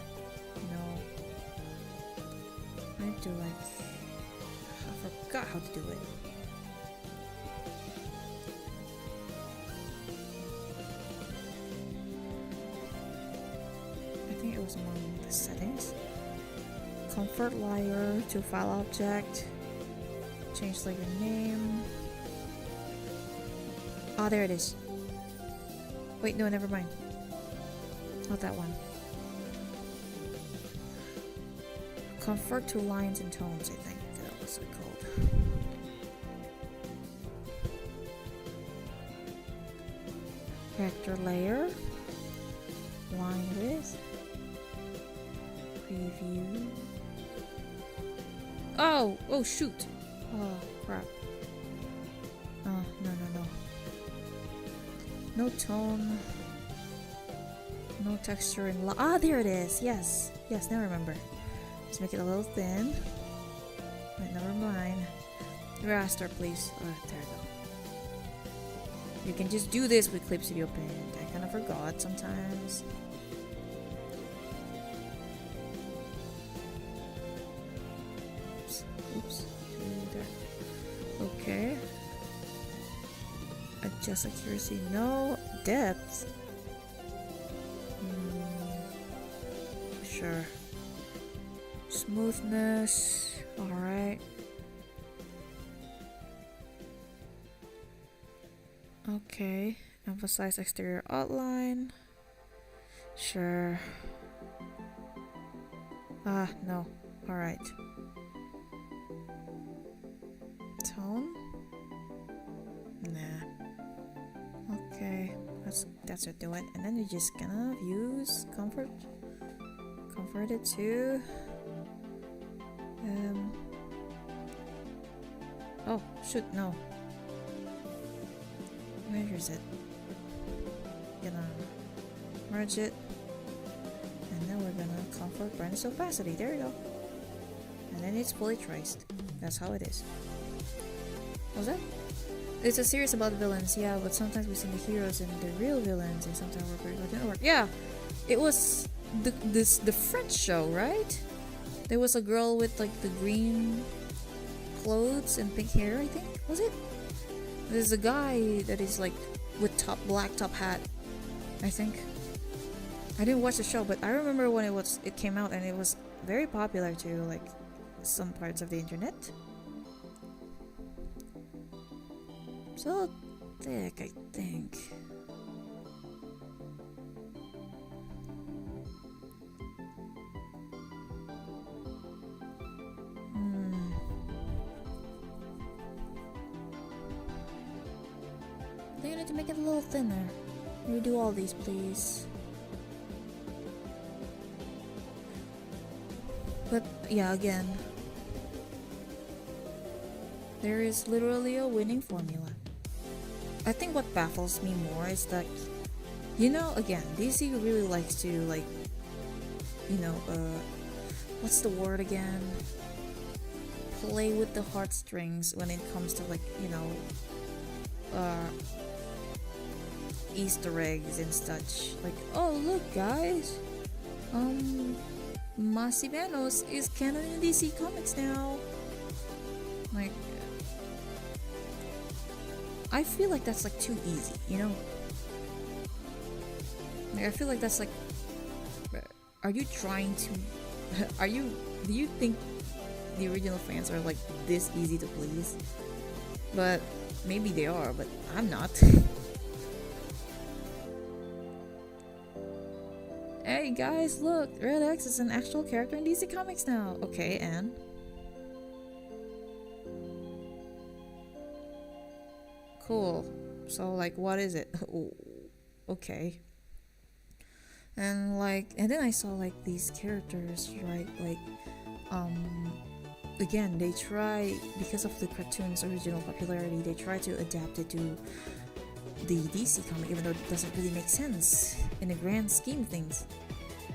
I have to like. I forgot how to do it. It was among the settings. Comfort layer to file object. Change layer name. Oh, there it is. Wait, no, never mind. Not that one. Convert to lines and tones, I think that was it called. Vector layer. Line width. Preview. Oh shoot. Oh crap. Oh, no. No tone. No texture in there it is. Yes, now I remember. Let's make it a little thin. Wait, never mind. Raster, please. Oh, there we go. You can just do this with Clip Studio Paint. I kind of forgot sometimes. Oops. There. Okay. Adjust accuracy. No. Depth. Sure. Smoothness. Alright. Okay. Emphasize exterior outline. Sure. No. Alright. Tone? Nah. Okay. That's what do it. And then you're just gonna use convert it to oh shoot, no. Where is it? Gonna merge it, and then we're gonna convert brightness opacity. There you go. And then it's fully traced. That's how it is. What's that? It's a series about villains, yeah, but sometimes we see the heroes and the real villains, and sometimes we're very good. Yeah, it was the French show, right? There was a girl with like the green clothes and pink hair, I think. Was it? There's a guy that is like with black top hat, I think. I didn't watch the show, but I remember when it came out, and it was very popular to like some parts of the internet. So thick, I think. I think I need to make it a little thinner. Redo all these, please. But yeah, again, there is literally a winning formula. I think what baffles me more is that, you know, again, DC really likes to, like, you know, what's the word again? Play with the heartstrings when it comes to, like, you know, Easter eggs and such. Like, oh, look, guys, Masimanos is canon in DC Comics now. Like, I feel like that's like too easy, you know? Like, I feel like that's like, are you trying to, do you think the original fans are like this easy to please? But maybe they are, but I'm not. Hey guys, look, Red X is an actual character in DC Comics now. Okay, and? Cool. So like, what is it? Okay. And like, and then I saw like these characters, right? Like, again, they try, because of the cartoon's original popularity, they try to adapt it to the DC comic, even though it doesn't really make sense in the grand scheme of things.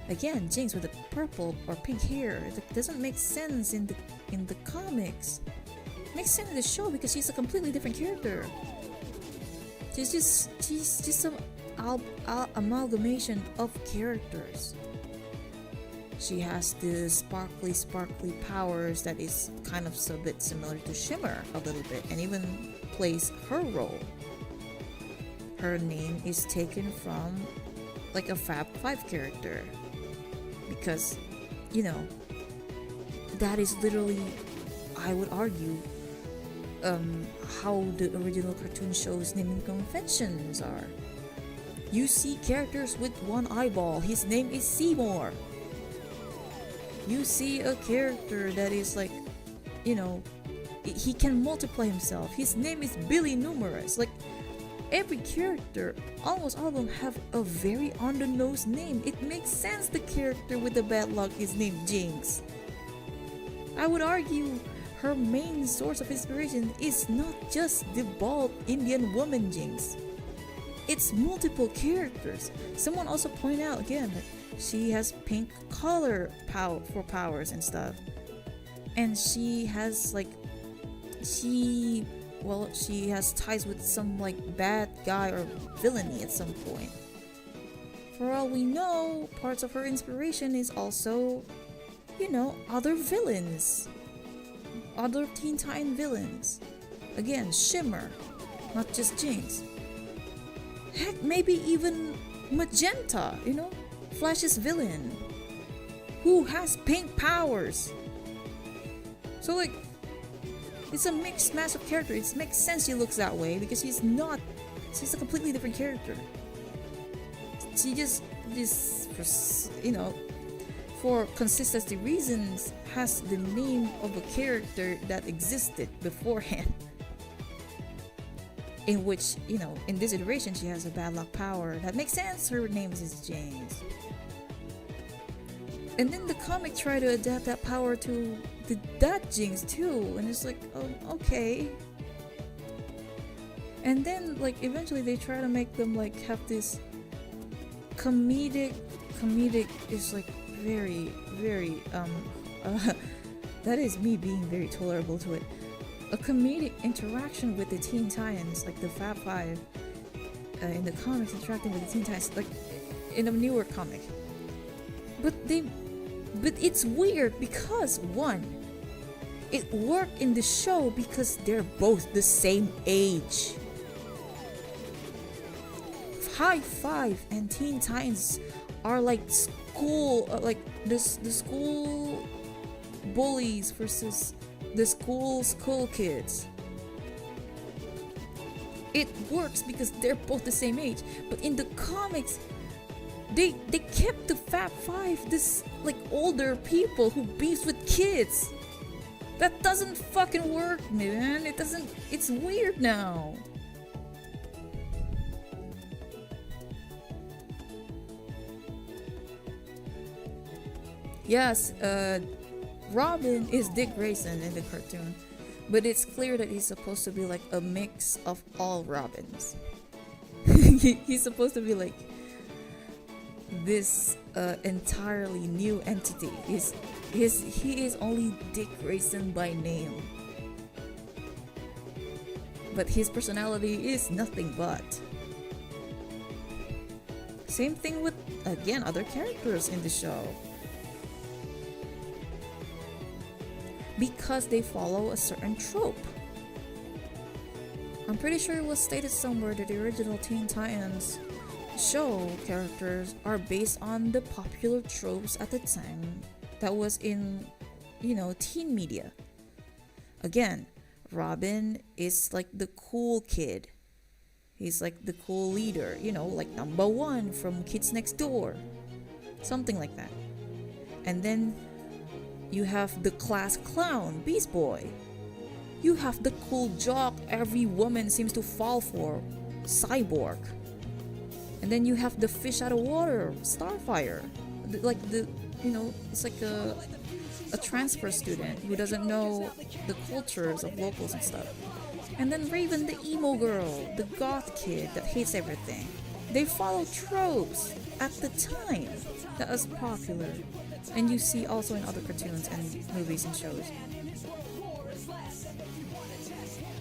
Again, Jinx with the purple or pink hair, it doesn't make sense in the comics. It makes sense in the show because she's a completely different character. She's just some amalgamation of characters. She has the sparkly powers that is kind of a bit similar to Shimmer a little bit, and even plays her role. Her name is taken from like a Fab 5 character, because, you know, that is literally, I would argue, how the original cartoon show's naming conventions are. You see characters with one eyeball, his name is Seymour. You see a character that is like, you know, he can multiply himself, his name is Billy Numerous. Like, every character, almost all of them, have a very on-the-nose name. It makes sense the character with the bad luck is named Jinx. I would argue her main source of inspiration is not just the bald Indian woman Jinx. It's multiple characters. Someone also pointed out again that she has pink color for powers and stuff. And she has like, she has ties with some like bad guy or villainy at some point. For all we know, parts of her inspiration is also, you know, other villains. Other Teen Titan villains. Again, Shimmer, not just Jinx. Heck, maybe even Magenta, you know, Flash's villain, who has pink powers. So like, it's a mixed mass of characters. It makes sense she looks that way because she's a completely different character. She just, you know, for consistency reasons, has the name of a character that existed beforehand. in which, you know, in this iteration she has a bad luck power. That makes sense, her name is James. And then the comic tried to adapt that power to that Jinx too, and it's like, oh, okay. And then like eventually they try to make them like have this comedic is like very that is me being very tolerable to it. A comedic interaction with the Teen Titans, like the Fab Five in the comics interacting with the Teen Titans, like in a newer comic. But it's weird because one, it worked in the show because they're both the same age. High Five and Teen Titans are like school, like the school bullies versus the school kids. It works because they're both the same age, but in the comics, they kept the Fab Five this like older people who beefs with kids. That doesn't fucking work, man. It doesn't. It's weird now. Yes, Robin is Dick Grayson in the cartoon, but it's clear that he's supposed to be like a mix of all Robins. He's supposed to be like this entirely new entity. He is only Dick Grayson by name, but his personality is nothing but. Same thing with, again, other characters in the show. Because they follow a certain trope. I'm pretty sure it was stated somewhere that the original Teen Titans show characters are based on the popular tropes at the time that was in, you know, teen media. Again, Robin is like the cool kid. He's like the cool leader, you know, like number one from Kids Next Door. Something like that. And then you have the class clown, Beast Boy. You have the cool jock every woman seems to fall for, Cyborg. And then you have the fish out of water, Starfire. You know, it's like a transfer student who doesn't know the cultures of locals and stuff. And then Raven, the emo girl, the goth kid that hates everything. They follow tropes at the time that was popular. And you see also in other cartoons and movies and shows.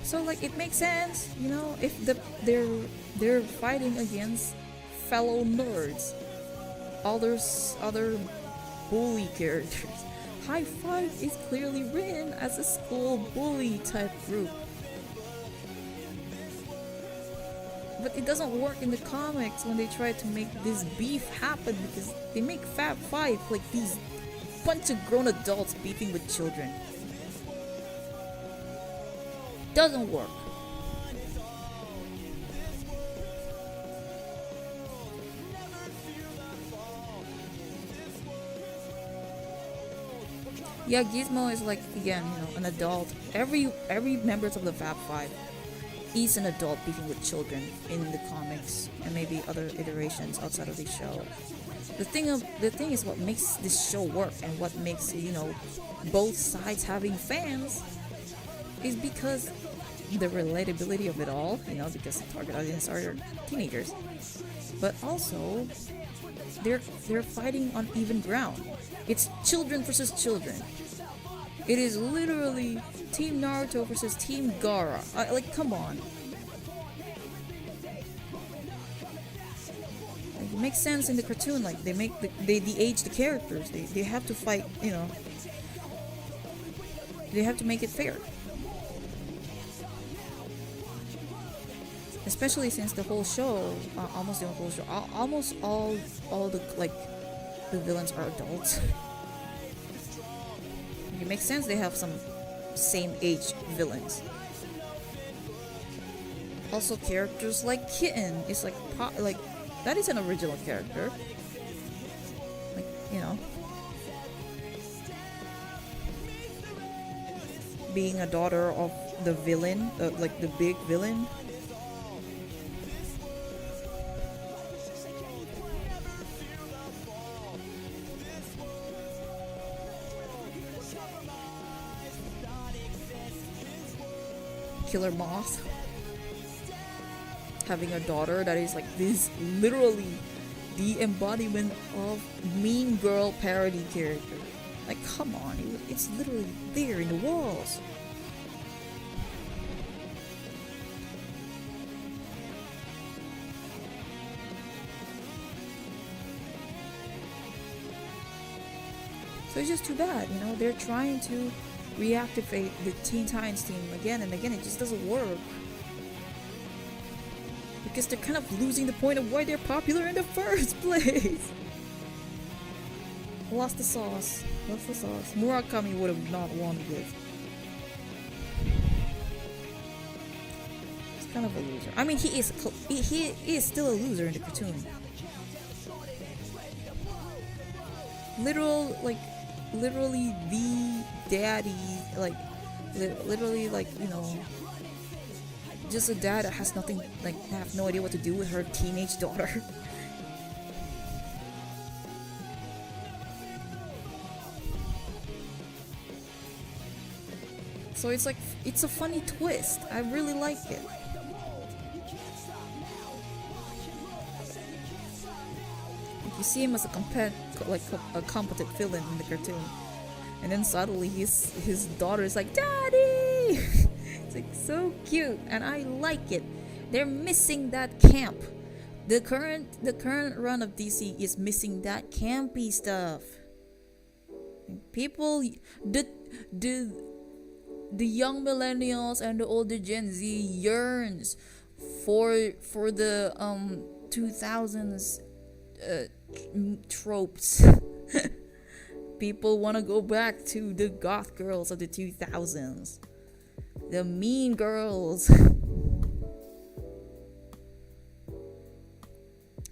So like it makes sense, you know, if they're fighting against fellow nerds, other bully characters. High Five is clearly written as a school bully type group. But it doesn't work in the comics when they try to make this beef happen, because they make Fab Five like these bunch of grown adults beefing with children. Doesn't work. Yeah, Gizmo is like, again, you know, an adult. Every members of the Fab Five is an adult beefing with children in the comics and maybe other iterations outside of the show. The thing is what makes this show work and what makes, you know, both sides having fans is because the relatability of it all, you know, because the target audience are teenagers. But also they're fighting on even ground. It's children versus children. It is literally Team Naruto versus Team Gaara. Like, come on. Like, it makes sense in the cartoon. Like, they make they de-age the characters. They have to fight. You know. They have to make it fair. Especially since the whole show, almost the whole show, almost all the like the villains are adults. It makes sense they have some same age villains. Also, characters like Kitten is like that is an original character. Like, you know, being a daughter of the villain, like the big villain. killer moth having a daughter that is like this, literally the embodiment of mean girl parody character. Like, come on, it's literally there in the walls. So it's just too bad, you know, they're trying to reactivate the Teen Titans team again and again. It just doesn't work. Because they're kind of losing the point of why they're popular in the first place. Lost the sauce. Lost the sauce. Murakami would have not won this. He's kind of a loser. I mean, he is still a loser in the cartoon. Literally the daddy, like literally, like, you know, just a dad that has nothing, like, have no idea what to do with her teenage daughter. So it's like, it's a funny twist. I really like it. You see him as a competent villain in the cartoon, and then suddenly his daughter is like, "Daddy!" It's like so cute, and I like it. They're missing that camp. The current run of DC is missing that campy stuff. People, the young millennials and the older Gen Z yearns for the 2000s tropes. People want to go back to the goth girls of the 2000s, the mean girls.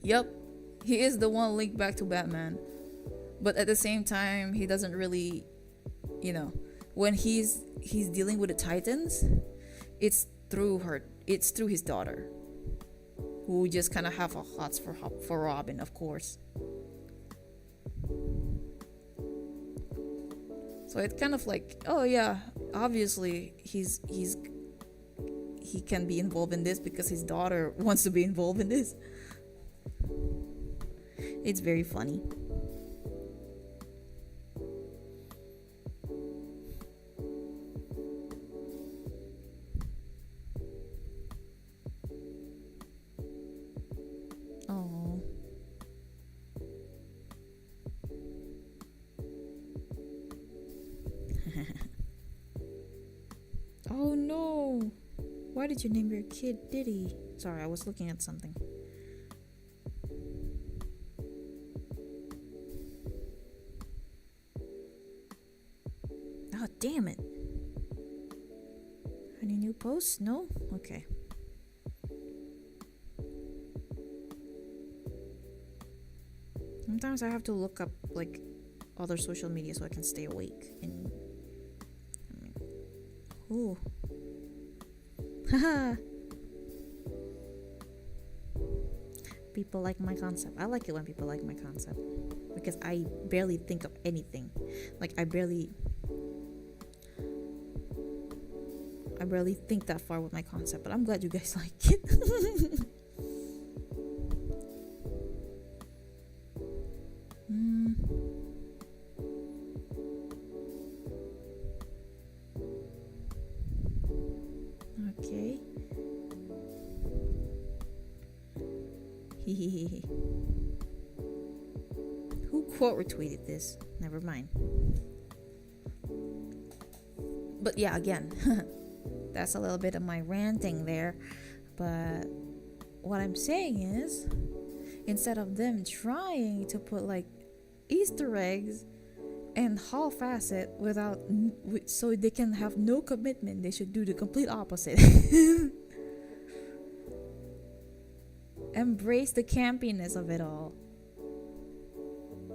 Yep, he is the one linked back to Batman, but at the same time he doesn't really, you know, when he's dealing with the Titans, it's through his daughter, who just kind of have a hots for Robin, of course. So it's kind of like, oh yeah, obviously he can be involved in this because his daughter wants to be involved in this. It's very funny. Oh. Oh no! Why did you name your kid Diddy? Sorry, I was looking at something. Oh, damn it. Any new posts? No? Okay. Sometimes I have to look up, like, other social media so I can stay awake. And ooh. Haha. People like my concept. I like it when people like my concept, because I barely think of anything. Like, I barely think that far with my concept, but I'm glad you guys like it. Okay. Who quote retweeted this? Never mind. But yeah, again, that's a little bit of my ranting there. But what I'm saying is, instead of them trying to put like Easter eggs and half-ass it so they can have no commitment, they should do the complete opposite. Embrace the campiness of it all,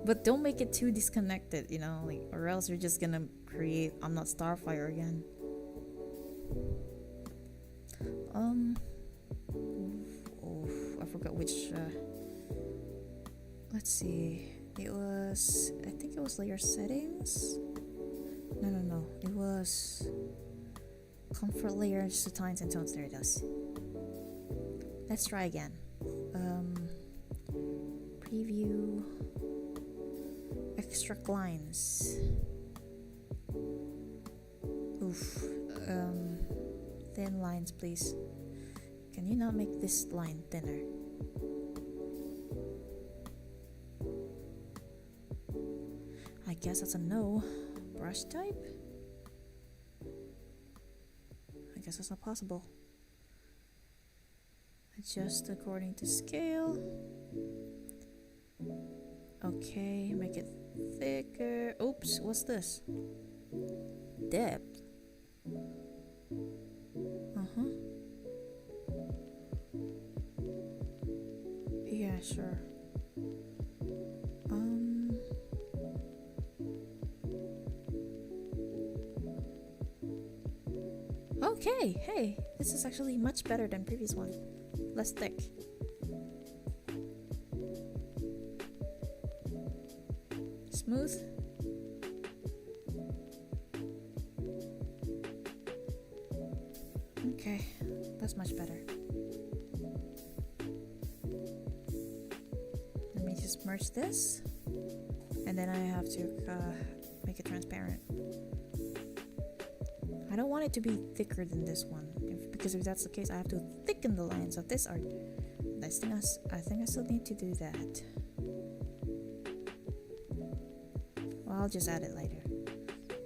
but don't make it too disconnected, you know, like, or else you're just gonna create I'm Not Starfire again. I forgot which let's see, I think it was layer settings. No, it was Comfort layers to tines and tones. There it is. Let's try again. Preview. Extract lines. Oof. Thin lines, please. Can you not make this line thinner? I guess that's a no. Brush type? I guess that's not possible. Adjust according to scale. Okay, make it thicker. Oops, what's this? Depth. Yeah, sure. Okay, hey, this is actually much better than previous one. Less thick. Smooth. Okay, that's much better. Let me just merge this, and then I have to make it transparent. I don't want it to be thicker than this one, because if that's the case, I have to thicken the lines of this art. I think I still need to do that. Well, I'll just add it later.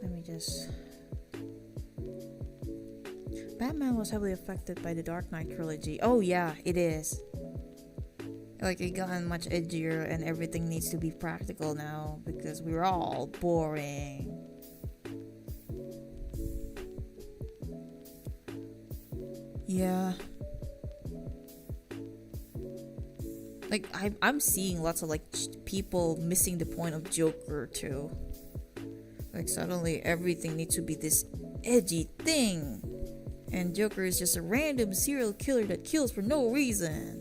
Let me just... Batman was heavily affected by the Dark Knight trilogy. Oh yeah, it is. Like, it gotten much edgier and everything needs to be practical now because we're all boring. Yeah. Like, I'm seeing lots of like people missing the point of Joker too. Like, suddenly everything needs to be this edgy thing, and Joker is just a random serial killer that kills for no reason.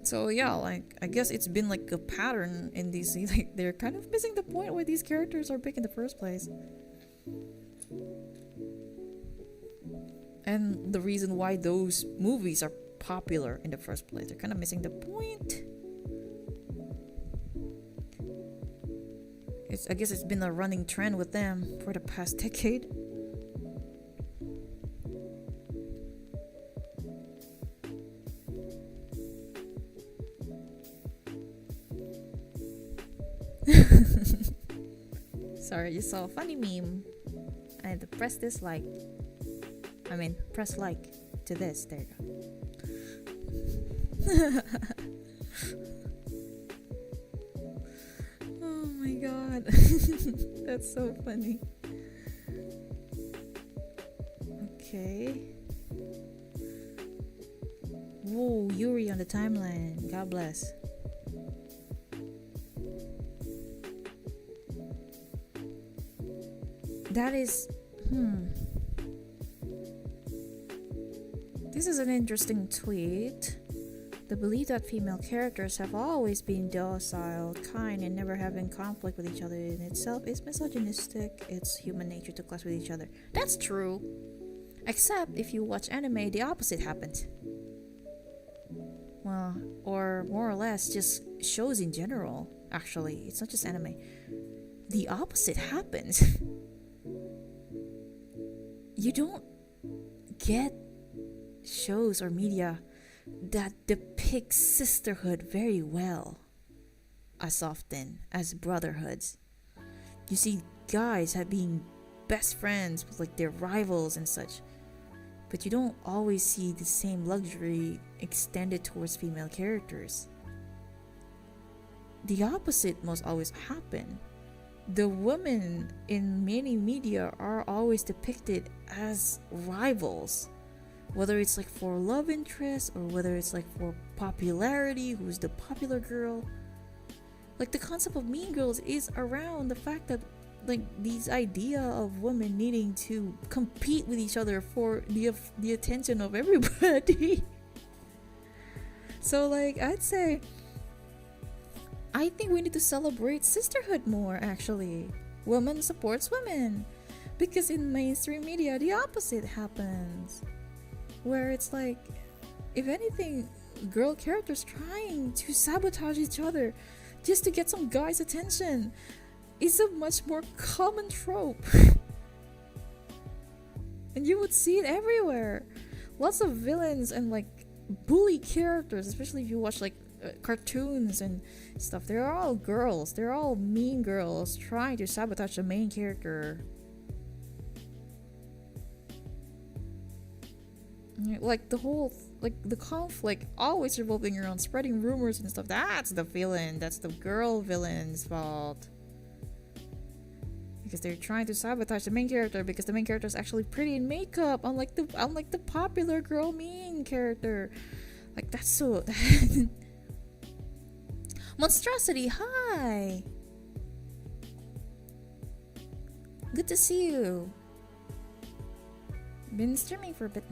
So yeah, like, I guess it's been like a pattern in DC. Like, they're kind of missing the point why these characters are big in the first place. And the reason why those movies are popular in the first place. They're kind of missing the point. I guess it's been a running trend with them for the past decade. Sorry, you saw a funny meme. I had to press dislike. Press like to this. There you go. Oh my god. That's so funny. Okay. Whoa, Yuri on the timeline. God bless. That is... This is an interesting tweet. The belief that female characters have always been docile, kind, and never having conflict with each other in itself is misogynistic. It's human nature to clash with each other. That's true. Except if you watch anime, the opposite happens. Well, or more or less just shows in general. Actually, it's not just anime. The opposite happens. You don't get shows or media that depicts sisterhood very well as often as brotherhoods. You see guys being best friends with like their rivals and such, but you don't always see the same luxury extended towards female characters. The opposite must always happen. The women in many media are always depicted as rivals, whether it's like for love interest or whether it's like for popularity, who's the popular girl. Like, the concept of Mean Girls is around the fact that like these idea of women needing to compete with each other for the attention of everybody. So like, I think we need to celebrate sisterhood more, actually. woman supports women. Because in mainstream media, the opposite happens. Where it's like, if anything, girl characters trying to sabotage each other just to get some guy's attention is a much more common trope. And you would see it everywhere. Lots of villains and like bully characters, especially if you watch like cartoons and stuff. They're all girls. They're all mean girls trying to sabotage the main character. Like the whole, like the conflict always revolving around spreading rumors and stuff. That's the villain. That's the girl villain's fault. Because they're trying to sabotage the main character because the main character is actually pretty in makeup, unlike the popular girl mean character. Like that's so. Monstrosity, hi. Good to see you. Been streaming for a bit.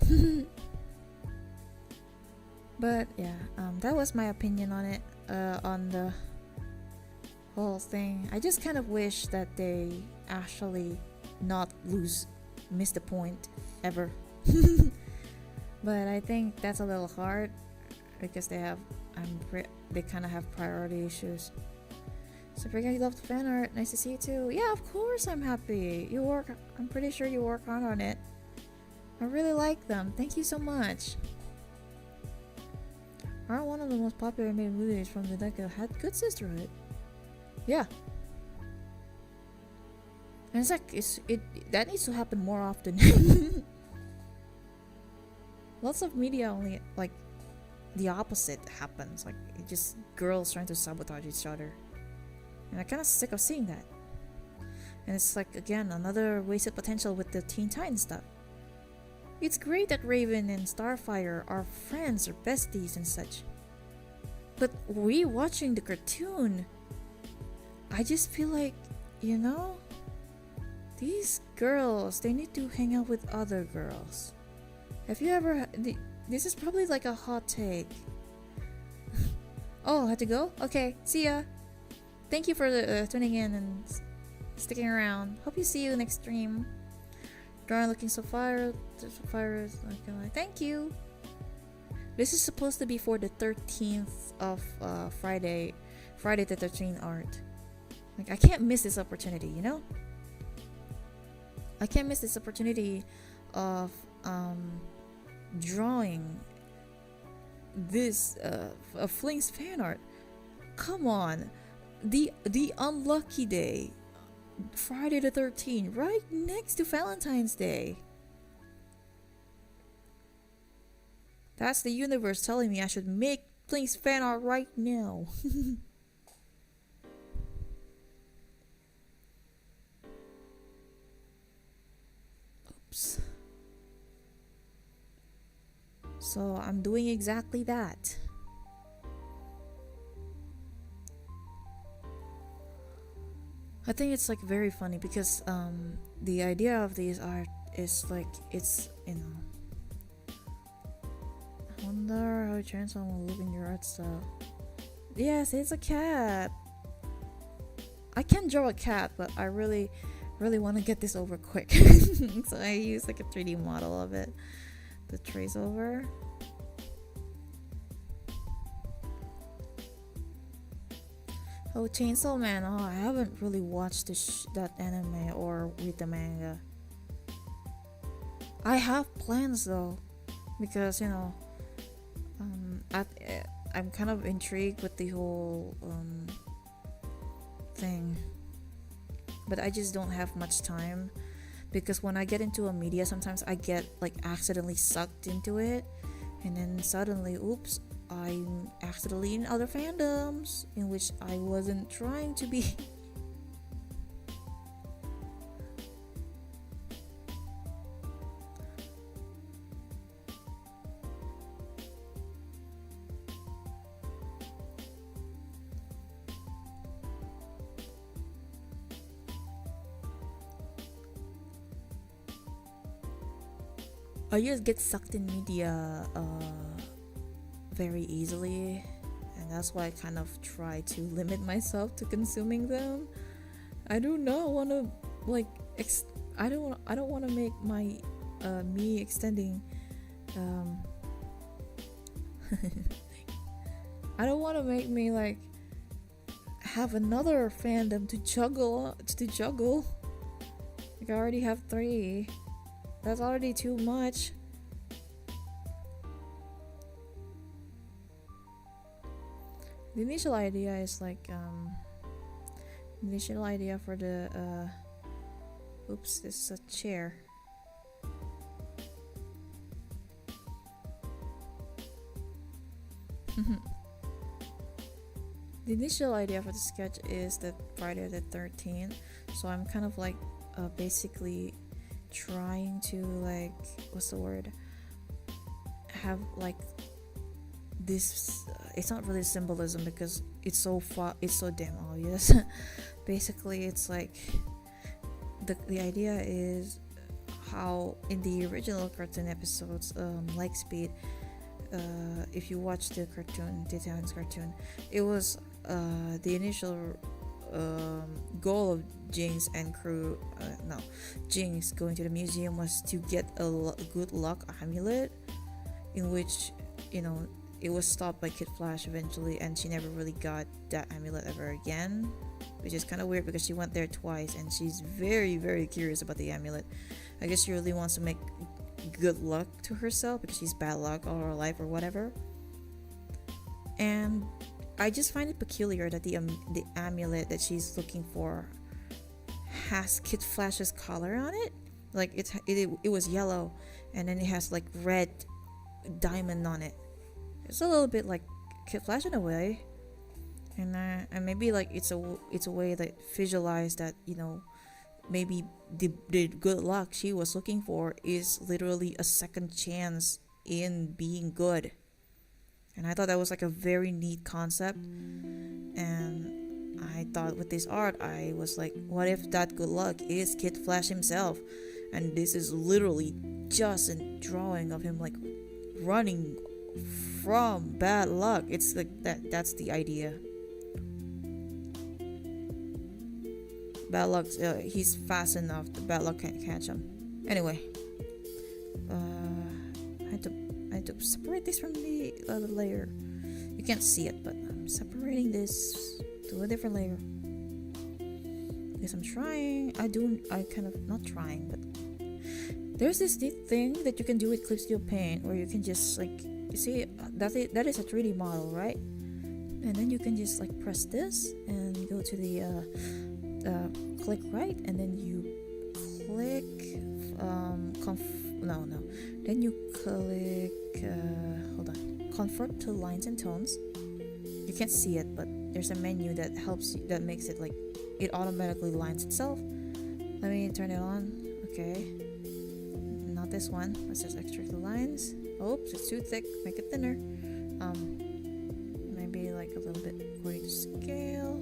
But yeah, that was my opinion on it, on the whole thing. I just kind of wish that they actually not miss the point ever. But I think that's a little hard because they kind of have priority issues. So you love the fan art. Nice to see you too. Yeah, of course I'm happy. I'm pretty sure you work hard on it. I really like them. Thank you so much. Aren't one of the most popular made movies from the decade had good sisterhood? Yeah. And it's like that needs to happen more often. Lots of media only like the opposite happens. Like it just girls trying to sabotage each other. And I'm kind of sick of seeing that. And it's like again another wasted potential with the Teen Titans stuff. It's great that Raven and Starfire are friends or besties and such. But rewatching the cartoon, I just feel like, you know, these girls, they need to hang out with other girls. Have you ever... This is probably like a hot take. Oh, had to go? Okay, see ya. Thank you for tuning in and sticking around. Hope you see you next stream. Darn, looking so fire. Fire is like, thank you. This is supposed to be for the 13th of Friday the 13th art. Like I can't miss this opportunity, you know? I can't miss this opportunity of drawing this a Fling's fan art. Come on. The unlucky day. Friday the 13th, right next to Valentine's Day. That's the universe telling me I should make Fling's fan art right now. Oops. So I'm doing exactly that. I think it's like very funny because the idea of these art is like it's, you know, I wonder how it turns on when looking your art style. Yes, it's a cat. I can draw a cat, but I really want to get this over quick. So I use like a 3D model of it to trace over. Oh, Chainsaw Man. Oh, I haven't really watched that anime or read the manga. I have plans though, because you know, I'm kind of intrigued with the whole thing, but I just don't have much time because when I get into a media, sometimes I get like accidentally sucked into it, and then suddenly, oops, I'm accidentally in other fandoms in which I wasn't trying to be. I just get sucked in media very easily, and that's why I kind of try to limit myself to consuming them. I do not want to like I don't want to make my me extending um I don't want to make me like have another fandom to juggle. Like I already have 3. That's already too much. The initial idea is like the initial idea for the oops, this is a chair. The initial idea for the sketch is that Friday the 13th, so I'm kind of like basically trying to like, what's the word, have like this it's not really symbolism because it's so damn obvious. Basically it's like the idea is how in the original cartoon episodes, like Speed, if you watch the cartoon, the Italian cartoon, it was the initial goal of Jinx and crew, Jinx going to the museum was to get a good luck amulet, in which, you know, it was stopped by Kid Flash eventually, and she never really got that amulet ever again, which is kind of weird because she went there twice and she's very, very curious about the amulet. I guess she really wants to make good luck to herself because she's bad luck all her life or whatever. And I just find it peculiar that the amulet that she's looking for has Kid Flash's color on it. Like it was yellow, and then it has like red diamond on it. It's a little bit like Kid Flash in a way, and maybe like it's a way that visualize that, you know, maybe the good luck she was looking for is literally a second chance in being good. And I thought that was like a very neat concept, and I thought with this art I was like, what if that good luck is Kid Flash himself, and this is literally just a drawing of him like running from bad luck. It's like that's the idea. Bad luck, he's fast enough, the bad luck can't catch him. Anyway, I had to separate this from the other layer. You can't see it, but I'm separating this to a different layer because I'm trying. I kind of not trying, but there's this neat thing that you can do with Clip Steel Paint, where you can just like, you see that is a 3D model, right? And then you can just like press this and go to the click right, and then you click then you click hold on, convert to lines and tones. You can't see it, but there's a menu that helps you, that makes it like it automatically lines itself. Let me turn it on. Okay, not this one. Let's just extract the lines. Oops, it's too thick, make it thinner. Maybe like a little bit according to scale,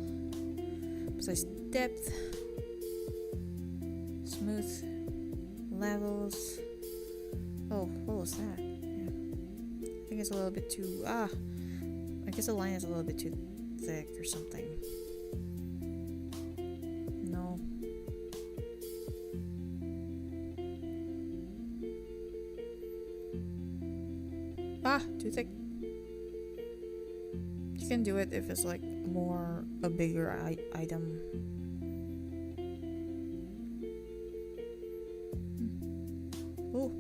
precise depth, smooth levels. Oh, what was that? Yeah. I think it's a little bit too I guess the line is a little bit too thick or something. No. Too thick. You can do it if it's like more a bigger item. Oh.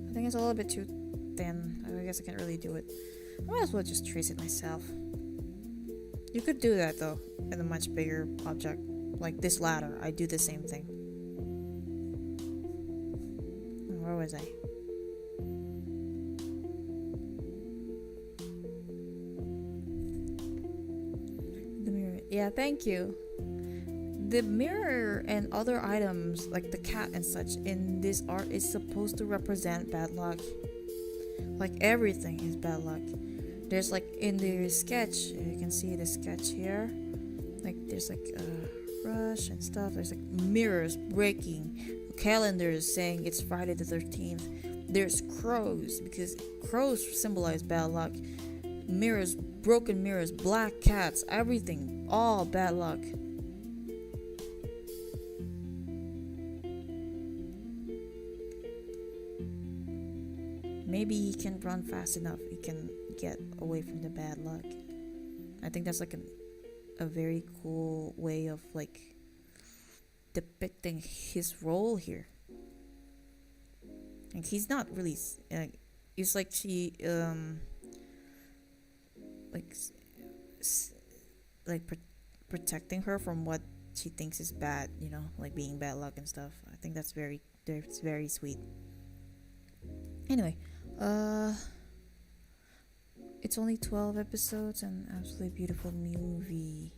I think it's a little bit too thin. I guess I can't really do it. I might as well just trace it myself. You could do that though in a much bigger object. Like this ladder, I do the same thing. Where was I? The mirror. Yeah, thank you. The mirror and other items like the cat and such in this art is supposed to represent bad luck. Like everything is bad luck. There's like in the sketch, you can see the sketch here. Like there's like rush and stuff. There's like mirrors breaking, calendars saying it's Friday the 13th, There's crows, because crows symbolize bad luck. Mirrors, broken mirrors, black cats, everything, all bad luck. Maybe he can run fast enough, he can get away from the bad luck. I think that's like a very cool way of like depicting his role here. Like he's not really it's like she protecting her from what she thinks is bad, you know, like being bad luck and stuff. I think that's very sweet. Anyway, it's only 12 episodes and absolutely beautiful movie.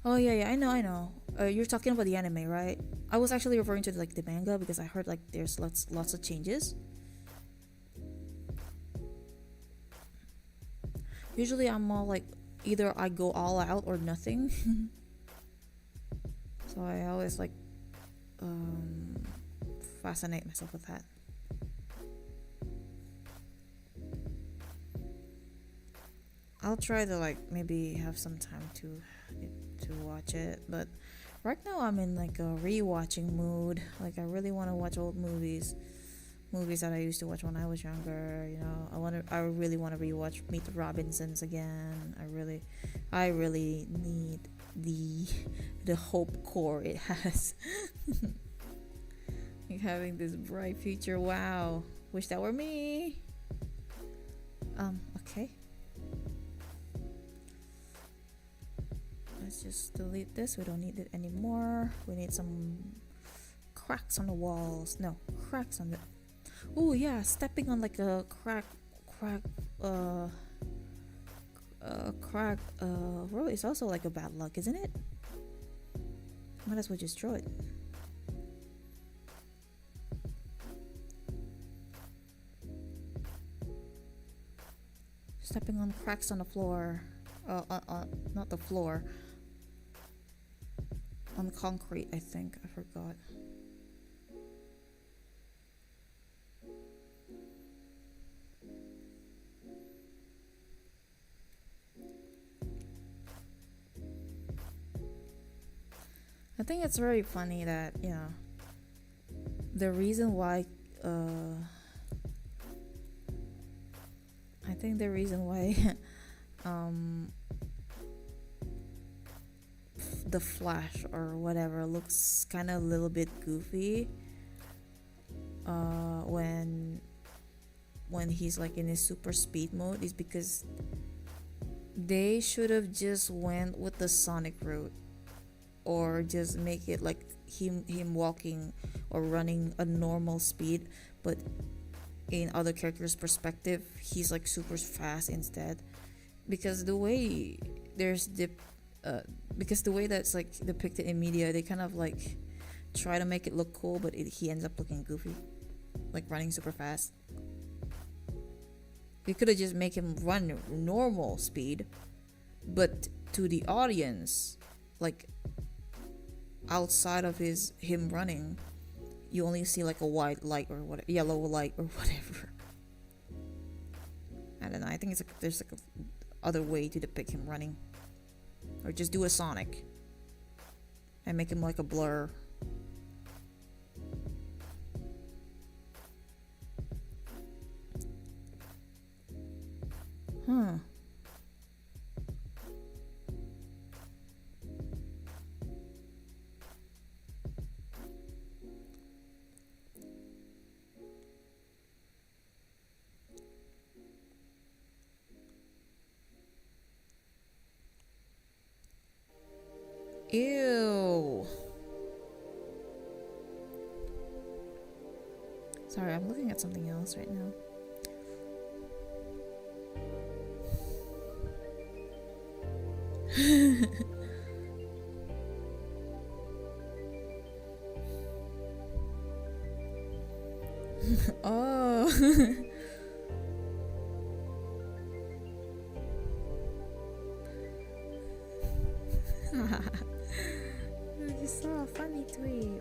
Oh yeah, I know. You're talking about the anime, right? I was actually referring to like the manga because I heard like there's lots of changes. Usually I'm all like either I go all out or nothing. So I always like fascinate myself with that. I'll try to like maybe have some time to watch it, but right now I'm in like a rewatching mood. Like I really want to watch old movies that I used to watch when I was younger. You know, I really want to rewatch Meet the Robinsons again. I really need the hope core it has. Like having this bright future. Wow, wish that were me. Okay. Let's just delete this. We don't need it anymore. We need some cracks on the walls. No, cracks on the... Oh yeah, stepping on like a crack road is also like a bad luck, isn't it? Might as well just draw it. Stepping on cracks on the floor. Not the floor. On concrete, I think. I forgot. I think it's very funny that, you know, the reason why I think the reason why the Flash or whatever looks kind of a little bit goofy when he's like in his super speed mode is because they should have just went with the Sonic route, or just make it like him walking or running a normal speed, but in other characters' perspective he's like super fast instead, because the way that's like depicted in media, they kind of like try to make it look cool, but he ends up looking goofy, like running super fast. They could have just make him run normal speed, but to the audience, like outside of him running, you only see like a white light or what, yellow light or whatever. I don't know. I think it's like there's like a other way to depict him running, or just do a Sonic and make him like a blur. Huh. Ew. Sorry, I'm looking at something else right now. Oh. I just saw a funny tweet.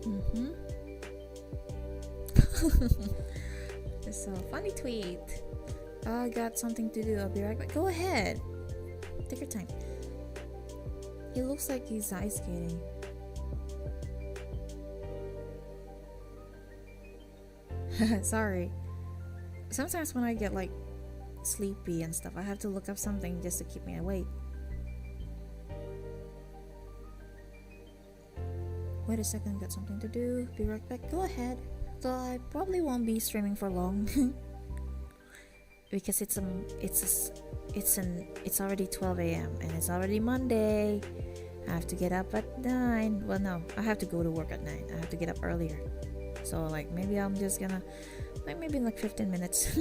Mm-hmm. So, funny tweet. I got something to do. I'll be right back. Go ahead. Take your time. He looks like he's ice skating. Sorry. Sometimes when I get like sleepy and stuff, I have to look up something just to keep me awake. Wait a second, got something to do. Be right back. Go ahead. So I probably won't be streaming for long because it's already 12 a.m. and it's already Monday. I have to get up at 9. Well, no, I have to go to work at 9. I have to get up earlier. So like maybe I'm just gonna maybe in like 15 minutes.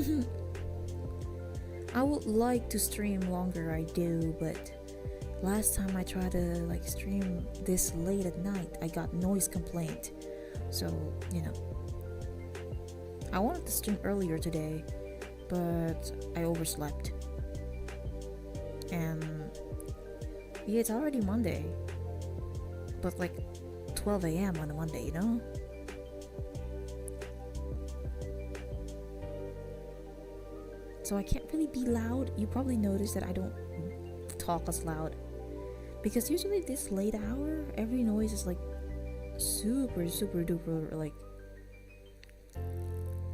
I would like to stream longer, I do, but last time I tried to like stream this late at night, I got noise complaint. So, you know, I wanted to stream earlier today, but I overslept. And yeah, it's already Monday, but like 12 a.m. on a Monday, you know? So I can't really be loud. You probably noticed that I don't talk as loud, because usually this late hour, every noise is like super duper like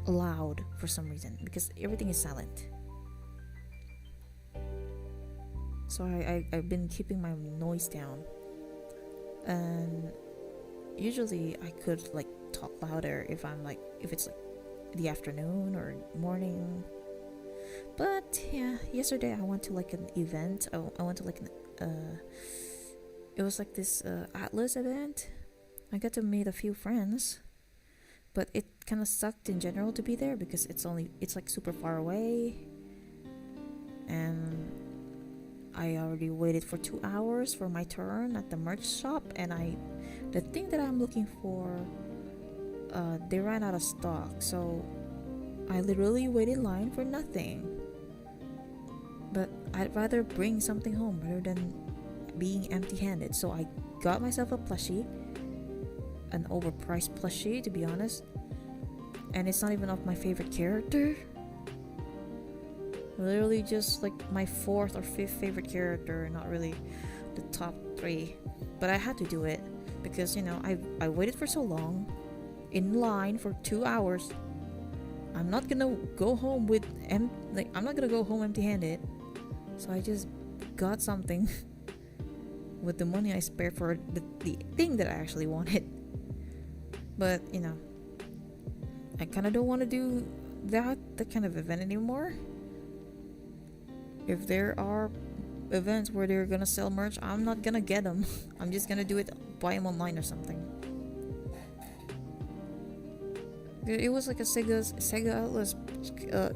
loud for some reason, because everything is silent. So I've been keeping my noise down, and usually I could like talk louder if it's like the afternoon or morning. But yeah, yesterday I went to like an event. I went to like it was like this Atlas event. I got to meet a few friends, but it kind of sucked in general to be there because it's like super far away, and I already waited for 2 hours for my turn at the merch shop, and the thing that I'm looking for, they ran out of stock, so I literally waited in line for nothing. But I'd rather bring something home rather than being empty-handed, so I got myself a plushie, an overpriced plushie to be honest, and it's not even of my favorite character. Literally just like my 4th or 5th favorite character, not really the top 3. But I had to do it because, you know, I waited for so long in line for 2 hours. I'm not gonna go home I'm not gonna go home empty-handed. So I just got something with the money I spared for the thing that I actually wanted. But, you know, I kind of don't want to do that kind of event anymore. If there are events where they're gonna sell merch, I'm not gonna get them. I'm just gonna do it, buy them online or something. It was like a Sega Atlas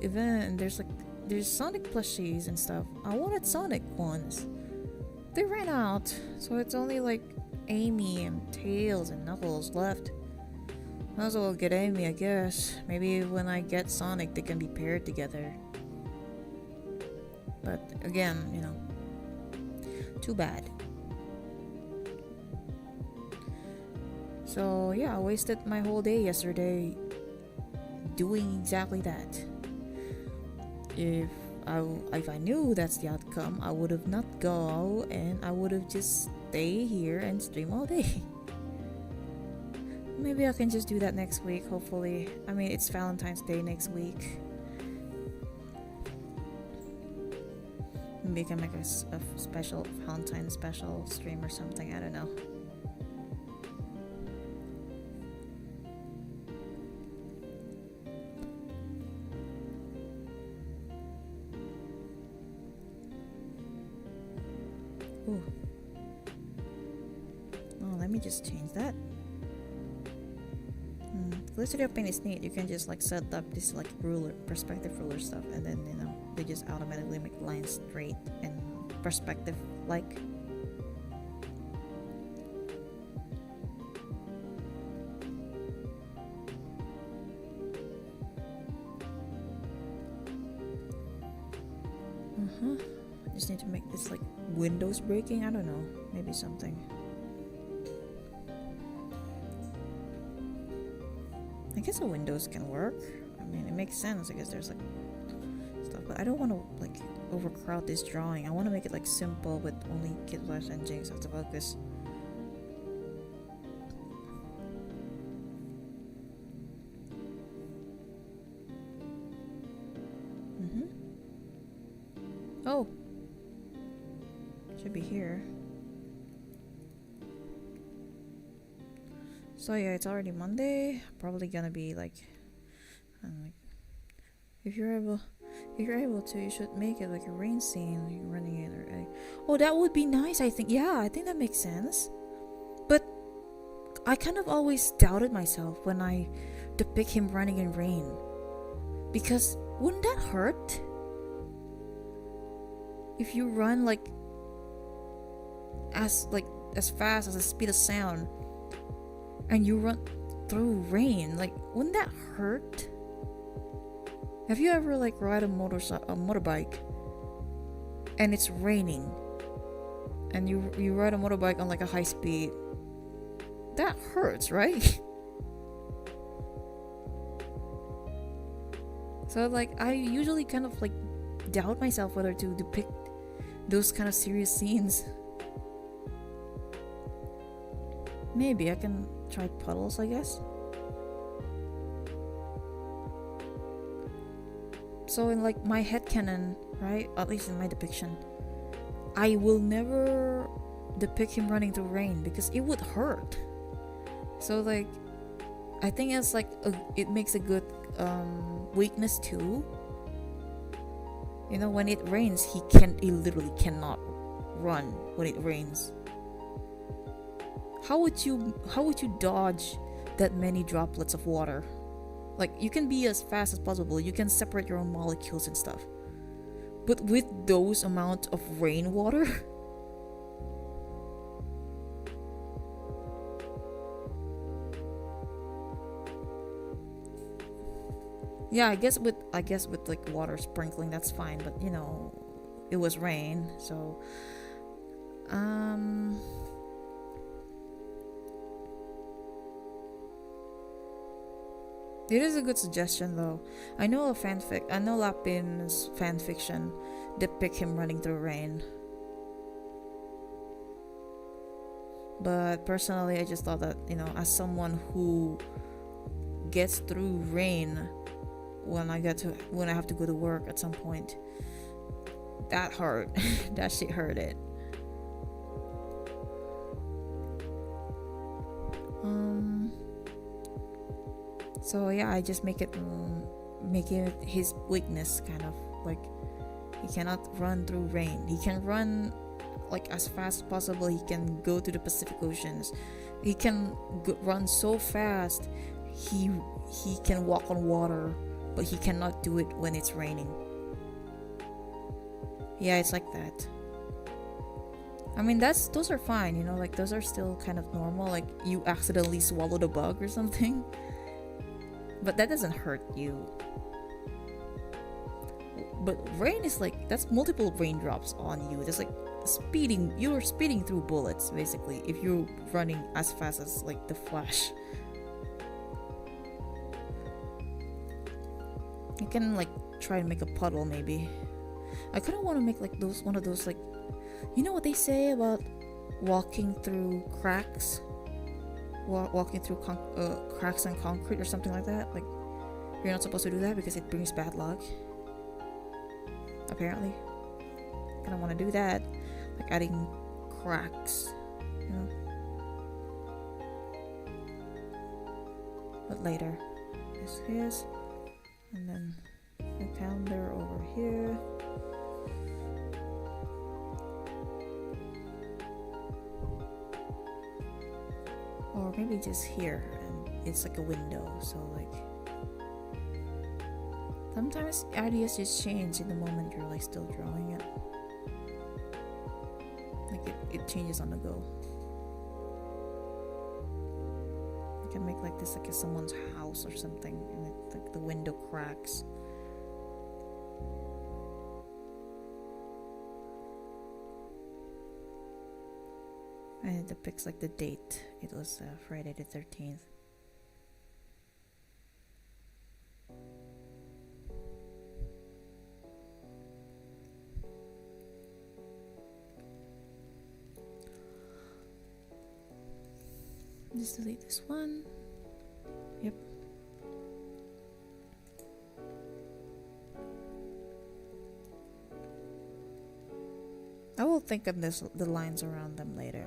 event, and there's Sonic plushies and stuff. I wanted Sonic ones. They ran out, so it's only like Amy and Tails and Knuckles left. Might as well get Amy, I guess. Maybe when I get Sonic, they can be paired together. But again, you know, too bad. So yeah, I wasted my whole day yesterday doing exactly that. If I knew that's the outcome, I would have not go, and I would have just stay here and stream all day. Maybe I can just do that next week, hopefully. I mean, it's Valentine's Day next week. Maybe I can make a special Valentine's special stream or something, I don't know. Ooh. Oh, let me just change that. Glistery Paint is neat. You can just like set up this like perspective ruler stuff, and then, you know, they just automatically make lines straight and perspective like. I just need to make this like windows breaking. I don't know, maybe something. guess the windows can work. I mean, it makes sense because there's like stuff, but I don't want to like overcrowd this drawing. I want to make it like simple with only Kid Flash and Jinx as the focus. Oh, should be here. So yeah, it's already Monday. Probably gonna be like, if you're able to, you should make it like a rain scene, like running it or oh, that would be nice. I think I think that makes sense. But I kind of always doubted myself when I depict him running in rain, because wouldn't that hurt? If you run like as fast as the speed of sound and you run through rain, like wouldn't that hurt? Have you ever like ride a motorbike and it's raining and you ride a motorbike on like a high speed? That hurts, right? So like I usually kind of like doubt myself whether to depict those kind of serious scenes. Maybe I can try puddles, I guess. So in like my headcanon, right, at least in my depiction, I will never depict him running through rain because it would hurt. So like I think it's like it makes a good weakness too. You know, when it rains, he literally cannot run when it rains. How would you dodge that many droplets of water? Like, you can be as fast as possible, you can separate your own molecules and stuff, but with those amount of rainwater, yeah, I guess with like water sprinkling, that's fine, but you know, it was rain, so it is a good suggestion though. I know Lapin's fanfiction depict him running through rain, but personally I just thought that, you know, as someone who gets through rain when I have to go to work at some point, that hurt. That shit hurt it. So yeah, I just make it his weakness, kind of like he cannot run through rain. He can run like as fast as possible. He can go to the Pacific Oceans. He can run so fast. He can walk on water, but he cannot do it when it's raining. Yeah, it's like that. I mean, those are fine, you know, like those are still kind of normal. Like you accidentally swallowed a bug or something, but that doesn't hurt you. But rain is like, that's multiple raindrops on you. That's like you're speeding through bullets basically if you're running as fast as like the Flash. You can like try to make a puddle maybe. I kind of want to make like one of those like, you know what they say about walking through cracks, walking through cracks in concrete or something like that. Like you're not supposed to do that because it brings bad luck. Apparently, I don't want to do that. Like adding cracks, you know. But later, this is, and then the calendar over here. Or maybe just here, and it's like a window, so like sometimes ideas just change in the moment you're like still drawing it. Like it changes on the go. You can make like this like someone's house or something, and like the window cracks. And it depicts like the date. It was Friday the 13th. Just delete this one. Yep. I will think of the lines around them later.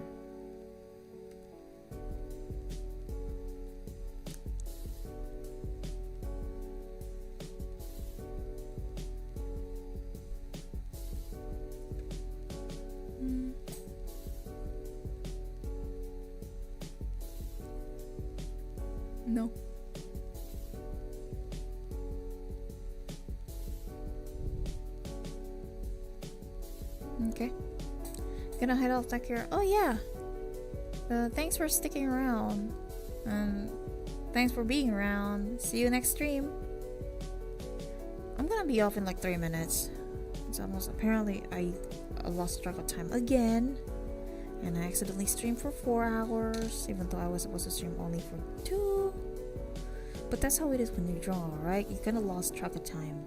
No. Okay. Gonna head off back here. Oh yeah. Thanks for sticking around. And thanks for being around. See you next stream. I'm gonna be off in like 3 minutes. It's almost apparently I lost track of time again. And I accidentally streamed for 4 hours, even though I was supposed to stream only for 2. But that's how it is when you draw, right? You kind of lost track of time.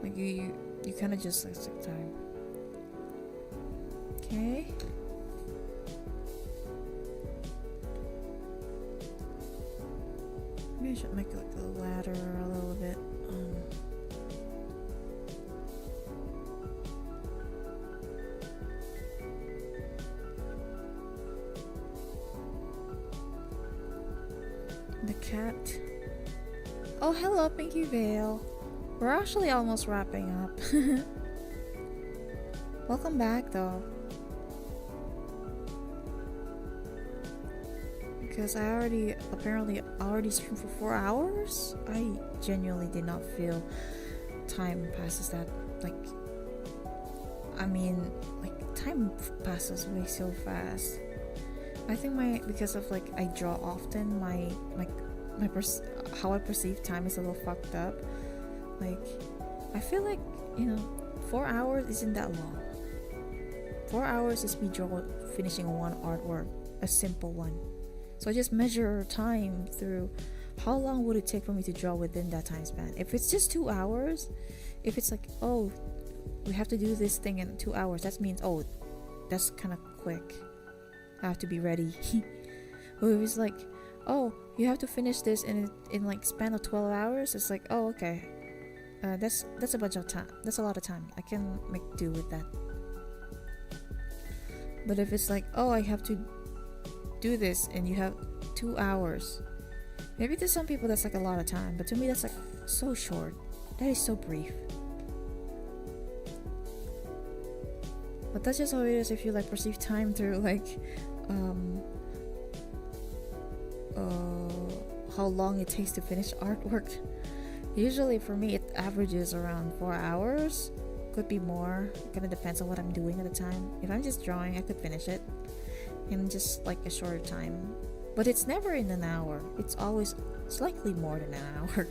Like you kind of just lost time. Okay. Maybe I should make like the ladder a little bit. The cat. Oh, hello, Pinky Veil. We're actually almost wrapping up. Welcome back, though. Because I already streamed for 4 hours. I genuinely did not feel time passes that time passes way so fast. I think because of I draw often, how I perceive time is a little fucked up. I feel 4 hours isn't that long. 4 hours is me finishing one artwork, a simple one. So I just measure time through how long would it take for me to draw within that time span. If it's just 2 hours, if it's we have to do this thing in 2 hours, that means that's kind of quick. I have to be ready. But if it's you have to finish this in span of 12 hours, it's okay. That's a bunch of time. That's a lot of time. I can make do with that. But if it's I have to do this and you have 2 hours, maybe to some people that's a lot of time, but to me that's so short. That is so brief. But that's just how it is if you perceive time through how long it takes to finish artwork. Usually for me it averages around 4 hours. Could be more. It kind of depends on what I'm doing at the time. If I'm just drawing, I could finish it in just a shorter time. But it's never in an hour. It's always slightly more than an hour.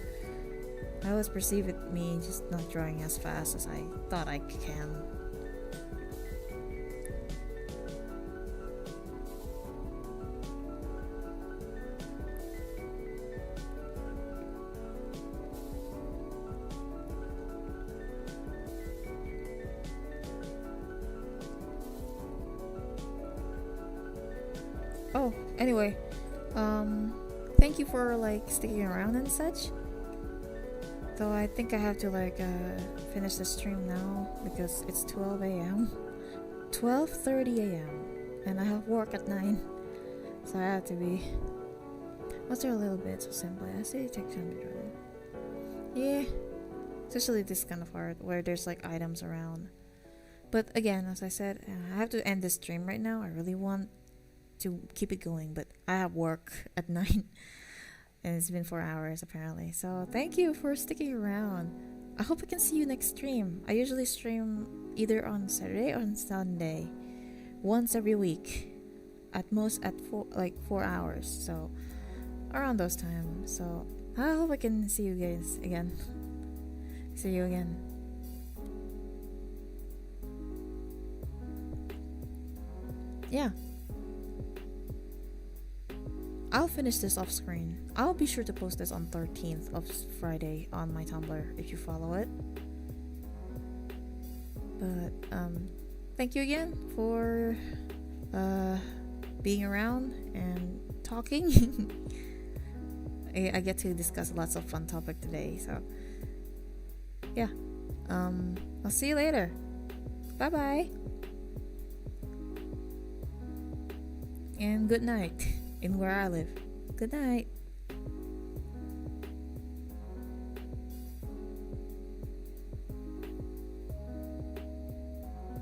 I always perceive me just not drawing as fast as I thought I can. Oh, anyway, thank you for sticking around and such. Though I think I have to finish the stream now because it's 12 a.m. 12:30 a.m. and I have work at 9, so I have to be. Was there a little bit so simply? I say it takes time to draw it. Yeah, especially this kind of art where there's items around. But again, as I said, I have to end this stream right now. I really want to keep it going, but I have work at 9 and it's been 4 hours apparently. So thank you for sticking around. I hope I can see you next stream. I usually stream either on Saturday or on Sunday, once every week, at most at 4 hours, so around those times. So I hope I can see you guys again. See you again. Yeah, I'll finish this off screen. I'll be sure to post this on 13th of Friday on my Tumblr if you follow it. But thank you again for being around and talking. I get to discuss lots of fun topic today, so yeah. I'll see you later. Bye bye. And good night in where I live. Good night.